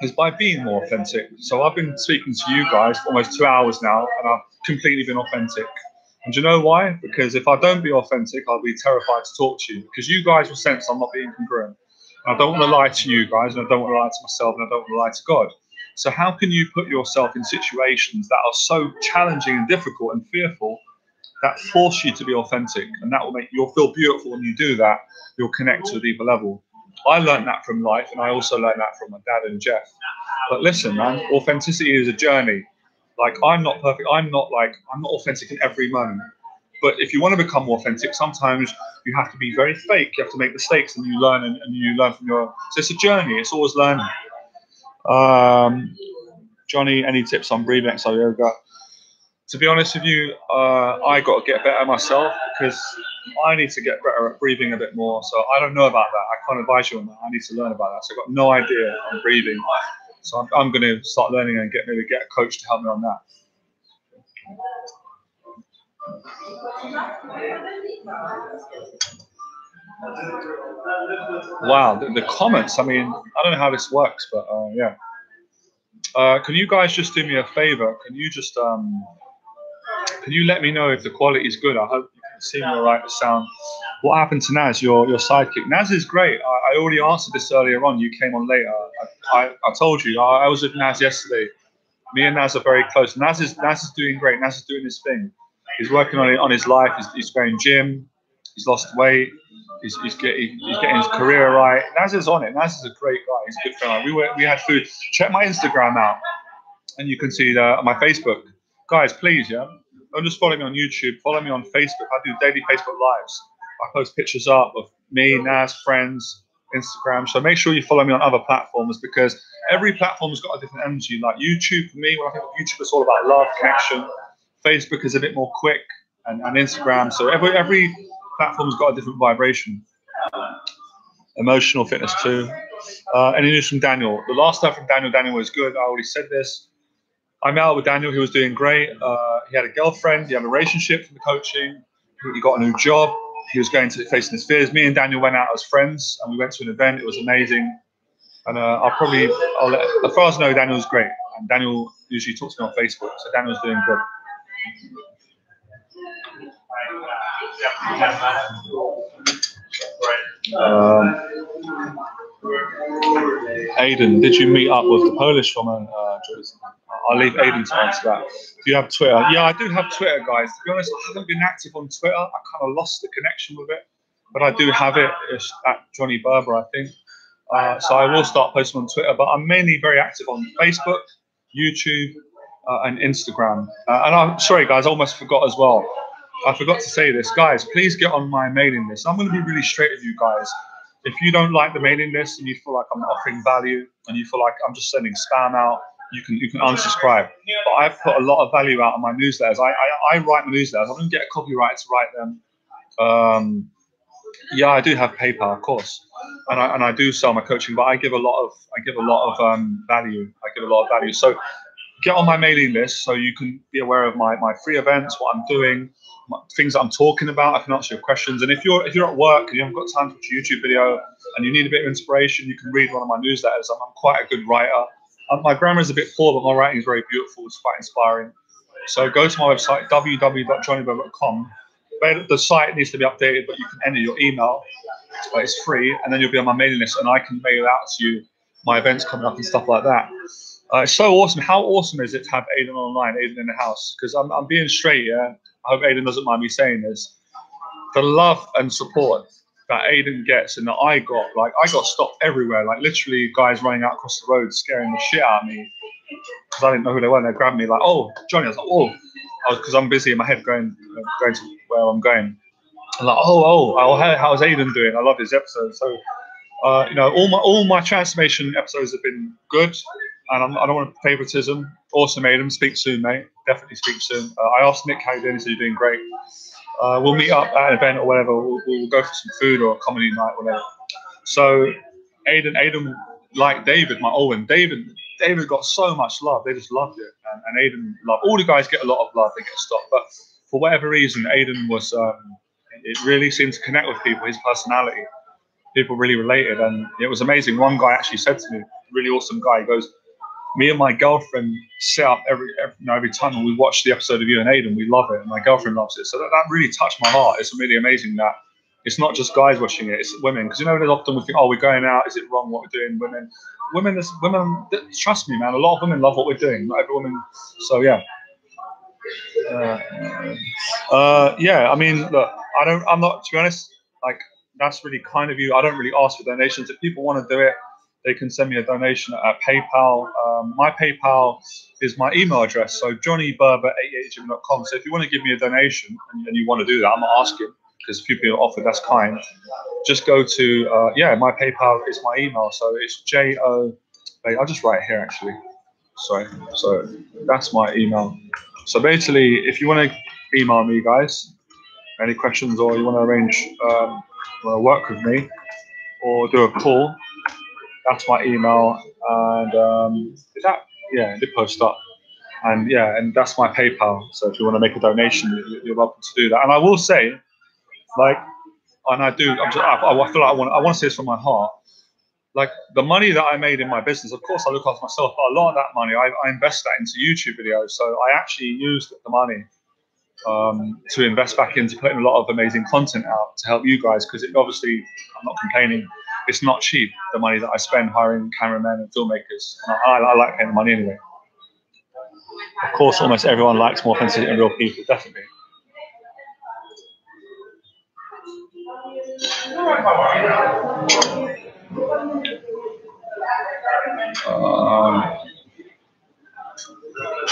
is by being more authentic. So I've been speaking to you guys for almost 2 hours now, and I've completely been authentic. And do you know why? Because if I don't be authentic, I'll be terrified to talk to you, because you guys will sense I'm not being congruent. And I don't want to lie to you guys, and I don't want to lie to myself, and I don't want to lie to God. So how can you put yourself in situations that are so challenging and difficult and fearful that force you to be authentic? And that will make you'll feel beautiful when you do that. You'll connect to a deeper level. I learned that from life, and I also learned that from my dad and Jeff. But listen, man, authenticity is a journey. Like, I'm not perfect. I'm not authentic in every moment. But if you want to become more authentic, sometimes you have to be very fake. You have to make mistakes, and you learn, and you learn from your. So it's a journey. It's always learning. Johnny, any tips on breathing exercise yoga? To be honest with you, I got to get better myself, because I need to get better at breathing a bit more. So I don't know about that. I can't advise you on that. I need to learn about that. So I've got no idea on breathing. So I'm going to start learning and maybe get a coach to help me on that. Wow, the comments. I mean, I don't know how this works, but yeah. Can you guys just do me a favor? Can you just can you let me know if the quality is good? I hope you can see me all right, the sound. What happened to Naz, your sidekick? Naz is great. I already answered this earlier on. You came on later. I told you. I was with Naz yesterday. Me and Naz are very close. Naz is doing great. Naz is doing his thing. He's working on his life. He's going gym. He's lost weight. He's getting his career right. Naz is on it. Naz is a great guy. He's a good friend. We had food. Check my Instagram out, and you can see my Facebook. Guys, please, yeah. Don't just follow me on YouTube. Follow me on Facebook. I do daily Facebook lives. I post pictures up of me, Naz, friends, Instagram. So make sure you follow me on other platforms, because every platform's got a different energy. Like YouTube, for me, when I think of YouTube, it's all about love, connection. Facebook is a bit more quick, and Instagram. So every platform's got a different vibration. Emotional fitness too. Any news from Daniel? The last stuff from Daniel was good. I already said this. I met out with Daniel. He was doing great. He had a girlfriend. He had a relationship from the coaching. He got a new job. He was going to facing his fears. Me and Daniel went out as friends, and we went to an event. It was amazing. And as far as I know, Daniel's great. And Daniel usually talks to me on Facebook, so Daniel's doing good. Aiden, did you meet up with the Polish woman, Joyce? I'll leave Aiden to answer that. Do you have Twitter? Yeah, I do have Twitter, guys. To be honest, I haven't been active on Twitter. I kind of lost the connection with it. But I do have it. It's at Johnny Berber, I think. So I will start posting on Twitter. But I'm mainly very active on Facebook, YouTube, and Instagram. And I'm sorry, guys, I almost forgot as well. I forgot to say this. Guys, please get on my mailing list. I'm going to be really straight with you guys. If you don't like the mailing list and you feel like I'm not offering value and you feel like I'm just sending spam out, you can unsubscribe. But I've put a lot of value out on my newsletters. I write my newsletters. I don't get a copyright to write them. Yeah, I do have PayPal, of course, and I do sell my coaching, but I give a lot of value. I give a lot of value. So get on my mailing list so you can be aware of my free events, what I'm doing, things that I'm talking about. I can answer your questions. And if you're at work and you haven't got time to watch a YouTube video and you need a bit of inspiration, you can read one of my newsletters. I'm quite a good writer. My grammar is a bit poor, but my writing is very beautiful. It's quite inspiring. So go to my website, www.johnnyberber.com. The site needs to be updated, but you can enter your email. It's free, and then you'll be on my mailing list, and I can mail out to you my events coming up and stuff like that. It's so awesome. How awesome is it to have Aiden online, Aiden in the house? Because I'm being straight, yeah? I hope Aiden doesn't mind me saying this. The love and support that Aiden gets and that I got stopped everywhere. Like literally guys running out across the road scaring the shit out of me because I didn't know who they were. And they grabbed me like, oh, Johnny. I was like, oh, because I'm busy in my head going to where I'm going. I'm like, oh, how's Aiden doing? I love his episodes. So, all my transformation episodes have been good. And I don't want favoritism. Awesome, Aiden. Speak soon, mate. Definitely speak soon. I asked Nick how you're doing. He said you're doing great. We'll meet up at an event or whatever. We'll go for some food or a comedy night, whatever. So, Aiden, like David, my Owen, David got so much love. They just loved it, and Aiden loved. All the guys get a lot of love. They get stopped, but for whatever reason, Aiden was. It really seemed to connect with people. His personality, people really related, and it was amazing. One guy actually said to me, really awesome guy. He goes, me and my girlfriend sit up every time and we watch the episode of you and Aiden. We love it, and my girlfriend loves it. So that really touched my heart. It's really amazing that it's not just guys watching it; it's women. Because there's often we think, oh, we're going out. Is it wrong what we're doing? Women. Trust me, man. A lot of women love what we're doing. Not every woman. So yeah. Yeah. I mean, look, I'm not. To be honest, like that's really kind of you. I don't really ask for donations. If people want to do it, they can send me a donation at PayPal. My PayPal is my email address, so johnnyberber88@gmail.com. So if you want to give me a donation and you want to do that, I'm not asking because people offer, that's kind. Just go to, my PayPal is my email. So it's I'll just write it here actually. Sorry. So that's my email. So basically, if you want to email me, guys, any questions or you want to arrange, work with me or do a call, that's my email, and I did post up, and that's my PayPal. So if you want to make a donation, you're welcome to do that. And I will say, I feel like I want to say this from my heart. Like the money that I made in my business, of course I look after myself, but a lot of that money I invest that into YouTube videos. So I actually used the money to invest back into putting a lot of amazing content out to help you guys, because obviously I'm not complaining. It's not cheap, the money that I spend hiring cameramen and filmmakers. And I like paying the money anyway. Of course, almost everyone likes more authenticity and real people, definitely.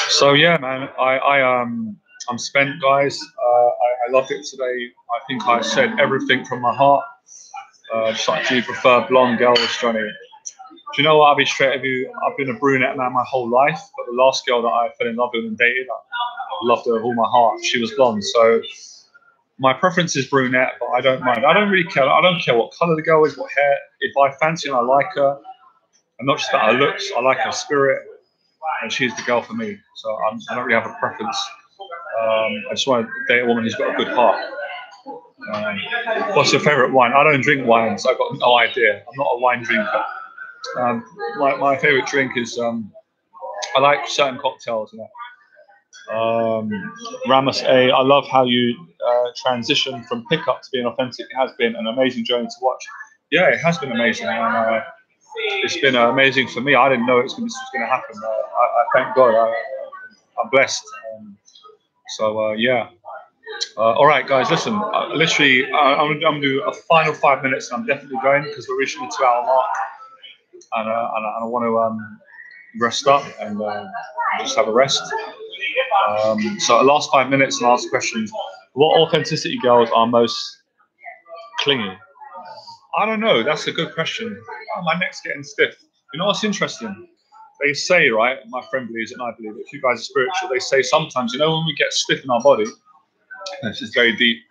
So yeah, man, I'm spent, guys. I loved it today. I think I said everything from my heart. Just like, do you prefer blonde girls, Johnny? Do you know what? I'll be straight with you. I've been a brunette man my whole life, but the last girl that I fell in love with and dated, I loved her with all my heart. She was blonde, so my preference is brunette, but I don't mind. I don't really care. I don't care what color the girl is, what hair. If I fancy and I like her, and not just about her looks, I like her spirit. and she's the girl for me. So I don't really have a preference. I just want to date a woman who's got a good heart. What's your favourite wine? I don't drink wine, so I've got no idea. I'm not a wine drinker. My favourite drink is I like certain cocktails. Ramos A, I love how you transition from pickup to being authentic. It has been an amazing journey to watch. Yeah, it has been amazing. And, it's been amazing for me. I didn't know this was going to happen. I thank God. I'm blessed. Yeah. All right, guys, listen. Literally, I'm going to do a final 5 minutes, and I'm definitely going because we're reaching the 2-hour mark. And I want to rest up and just have a rest. So last 5 minutes and ask questions. What authenticity girls are most clingy? I don't know. That's a good question. Oh, my neck's getting stiff. You know what's interesting? They say, right, my friend believes it and I believe it, if you guys are spiritual, they say sometimes, you know, when we get stiff in our body, this is very deep,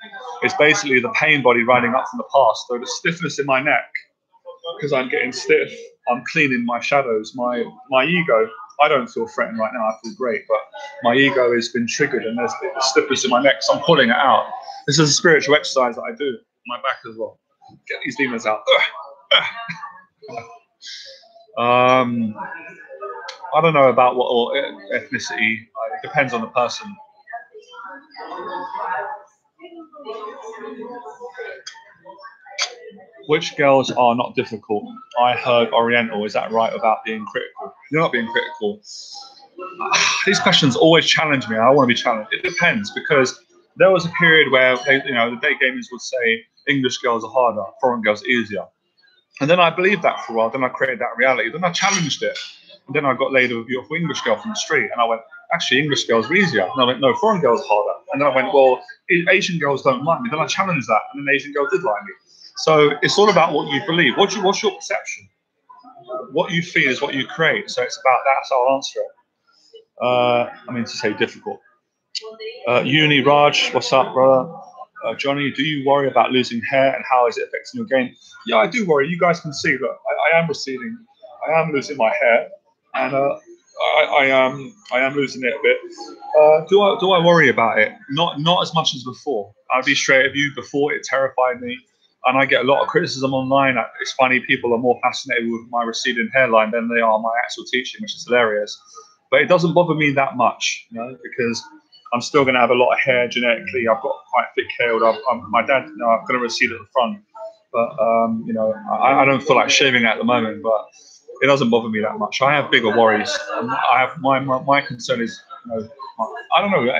it's basically the pain body riding up from the past. So the stiffness in my neck, because I'm getting stiff, I'm cleaning my shadows. My ego, I don't feel threatened right now, I feel great, but my ego has been triggered and there's the stiffness in my neck, so I'm pulling it out. This is a spiritual exercise that I do, my back as well. Get these demons out. I don't know about what ethnicity, it depends on the person. Which girls are not difficult? I heard Oriental. Is that right about being critical? You're not being critical. These questions always challenge me. I want to be challenged. It depends, because there was a period where the date gamers would say English girls are harder, foreign girls easier. And then I believed that for a while. Then I created that reality. Then I challenged it. And then I got laid with a beautiful English girl from the street. And I went, actually, English girls are easier. And I went, no, foreign girls are harder. And then I went, well, Asian girls don't like me. Then I challenged that. And then Asian girls did like me. So it's all about what you believe. What's your perception? What you feel is what you create. So it's about that. So I'll answer it. I mean to say difficult. Uni Raj, what's up, brother? Johnny, do you worry about losing hair and how is it affecting your game? Yeah, I do worry. You guys can see, look, I am receding. I am losing my hair, and I am losing it a bit. Do I worry about it? Not as much as before. I'll be straight with you. Before, it terrified me, and I get a lot of criticism online. It's funny, people are more fascinated with my receding hairline than they are my actual teaching, which is hilarious. But it doesn't bother me that much, because I'm still going to have a lot of hair genetically. I've got quite thick hair. My dad, I'm going to recede at the front, but I don't feel like shaving at the moment. But it doesn't bother me that much. I have bigger worries. I have my concern is, I don't know.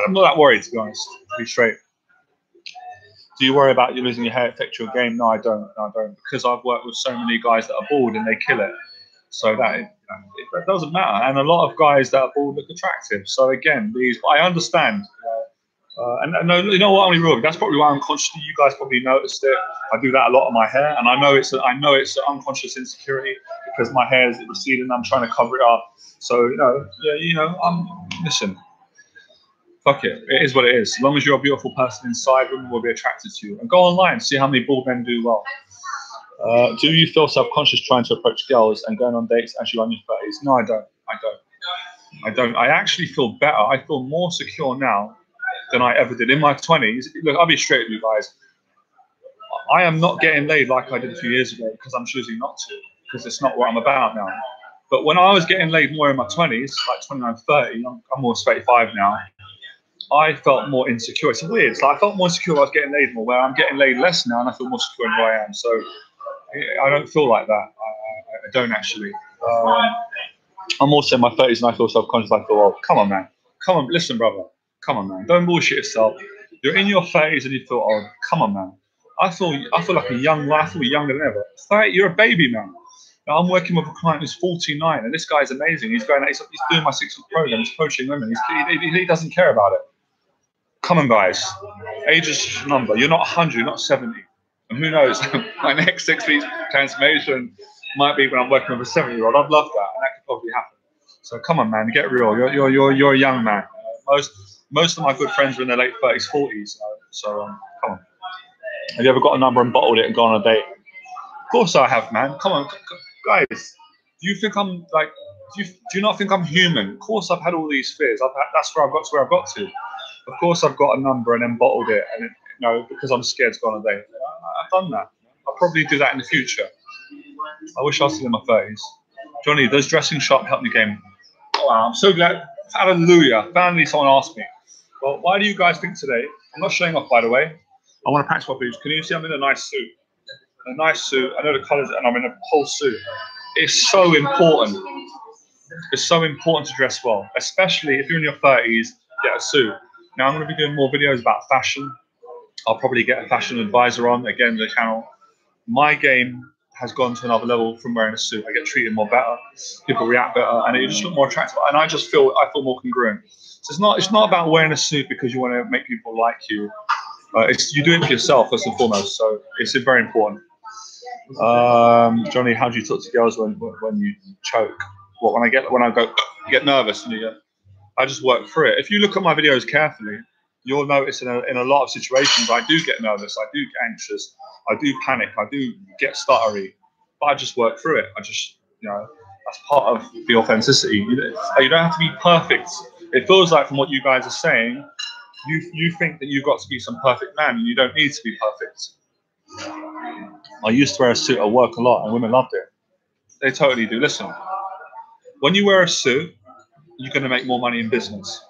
I'm not that worried, to be honest. To be straight. Do you worry about you losing your hair affect your game? No, I don't. Because I've worked with so many guys that are bald and they kill it. So that doesn't matter. And a lot of guys that are bald look attractive. So again, I understand. And you know what? I'm real. That's probably why unconsciously you guys probably noticed it. I do that a lot on my hair, and I know it's an unconscious insecurity because my hair is receding. I'm trying to cover it up. So listen. Fuck it. It is what it is. As long as you're a beautiful person inside, women will be attracted to you. And go online, see how many bald men do well. Do you feel self-conscious trying to approach girls and going on dates as you're on your 30s? No, I don't. I actually feel better. I feel more secure now than I ever did in my 20s. Look, I'll be straight with you guys. I am not getting laid like I did a few years ago because I'm choosing not to, because it's not what I'm about now. But when I was getting laid more in my 20s, like 29, 30, I'm almost 35 now, I felt more insecure. It's weird. It's like I felt more secure when I was getting laid more, where I'm getting laid less now and I feel more secure in who I am. So I don't feel like that. I don't actually. I'm also in my 30s and I feel self-conscious. I feel, oh, come on, man. Come on, listen, brother. Come on, man. Don't bullshit yourself. You're in your 30s and you feel, oh, come on, man. I feel like a young life. I feel younger than ever. 30, you're a baby, man. Now, I'm working with a client who's 49, and this guy's amazing. He's doing my 6-week program. He's coaching women. He doesn't care about it. Come on, guys. Age is just a number. You're not 100. You're not 70. And who knows? My next 6 weeks transformation might be when I'm working with a 70-year-old. I'd love that, and that could probably happen. So come on, man. Get real. You're a young man. Most of my good friends are in their late 30s, 40s. So come on. Have you ever got a number and bottled it and gone on a date? Of course I have, man. Come on, guys. Do you think I'm like Do you not think I'm human? Of course, I've had all these fears. That's where I've got to where I've got to. Of course, I've got a number and then bottled it, and because I'm scared to go on a date. I've done that. I'll probably do that in the future. I wish I was still in my 30s. Johnny, does dressing sharp help in the game? Oh, wow, I'm so glad. Hallelujah. Finally, someone asked me. Well, why do you guys think today? I'm not showing off, by the way. I want to practice my boobs. Can you see I'm in a nice suit? A nice suit. I know the colours, and I'm in a whole suit. It's so important. It's so important to dress well, especially if you're in your 30s, get a suit. Now, I'm going to be doing more videos about fashion. I'll probably get a fashion advisor on, again, the channel. My game has gone to another level from wearing a suit. I get treated more better, people react better, and it just look more attractive. And I feel more congruent. So it's not about wearing a suit because you want to make people like you. You do it for yourself first and foremost. So it's very important. Johnny, how do you talk to girls when you choke? What when I get nervous and I just work through it. If you look at my videos carefully, you'll notice in a lot of situations I do get nervous, I do get anxious, I do panic, I do get stuttery, but I just work through it. That's part of the authenticity. You don't have to be perfect. It feels like from what you guys are saying, you think that you've got to be some perfect man, and you don't need to be perfect. I used to wear a suit at work a lot, and women loved it. They totally do. Listen, when you wear a suit, you're going to make more money in business.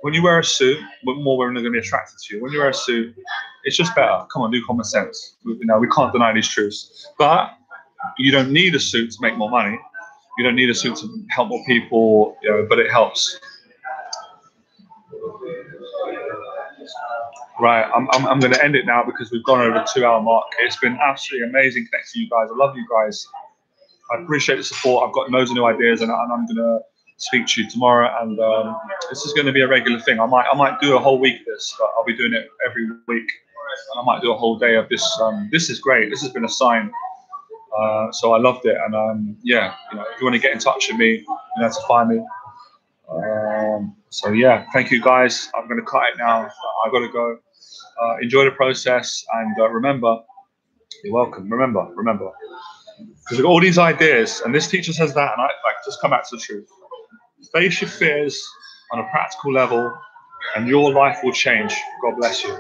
When you wear a suit, more women are going to be attracted to you. When you wear a suit, it's just better. Come on, do common sense. We can't deny these truths. But you don't need a suit to make more money. You don't need a suit to help more people, but it helps. Right, I'm going to end it now because we've gone over the 2-hour mark. It's been absolutely amazing connecting to you guys. I love you guys. I appreciate the support. I've got loads of new ideas, and I'm going to speak to you tomorrow. And this is going to be a regular thing. I might do a whole week of this, but I'll be doing it every week. And I might do a whole day of this. This is great. This has been a sign. So I loved it. And if you want to get in touch with me, you know to find me. So yeah, thank you guys. I'm going to cut it now. I've got to go. Enjoy the process, and remember, you're welcome. Remember, because we've got all these ideas, and this teacher says that, and I just come back to the truth. Face your fears on a practical level, and your life will change. God bless you.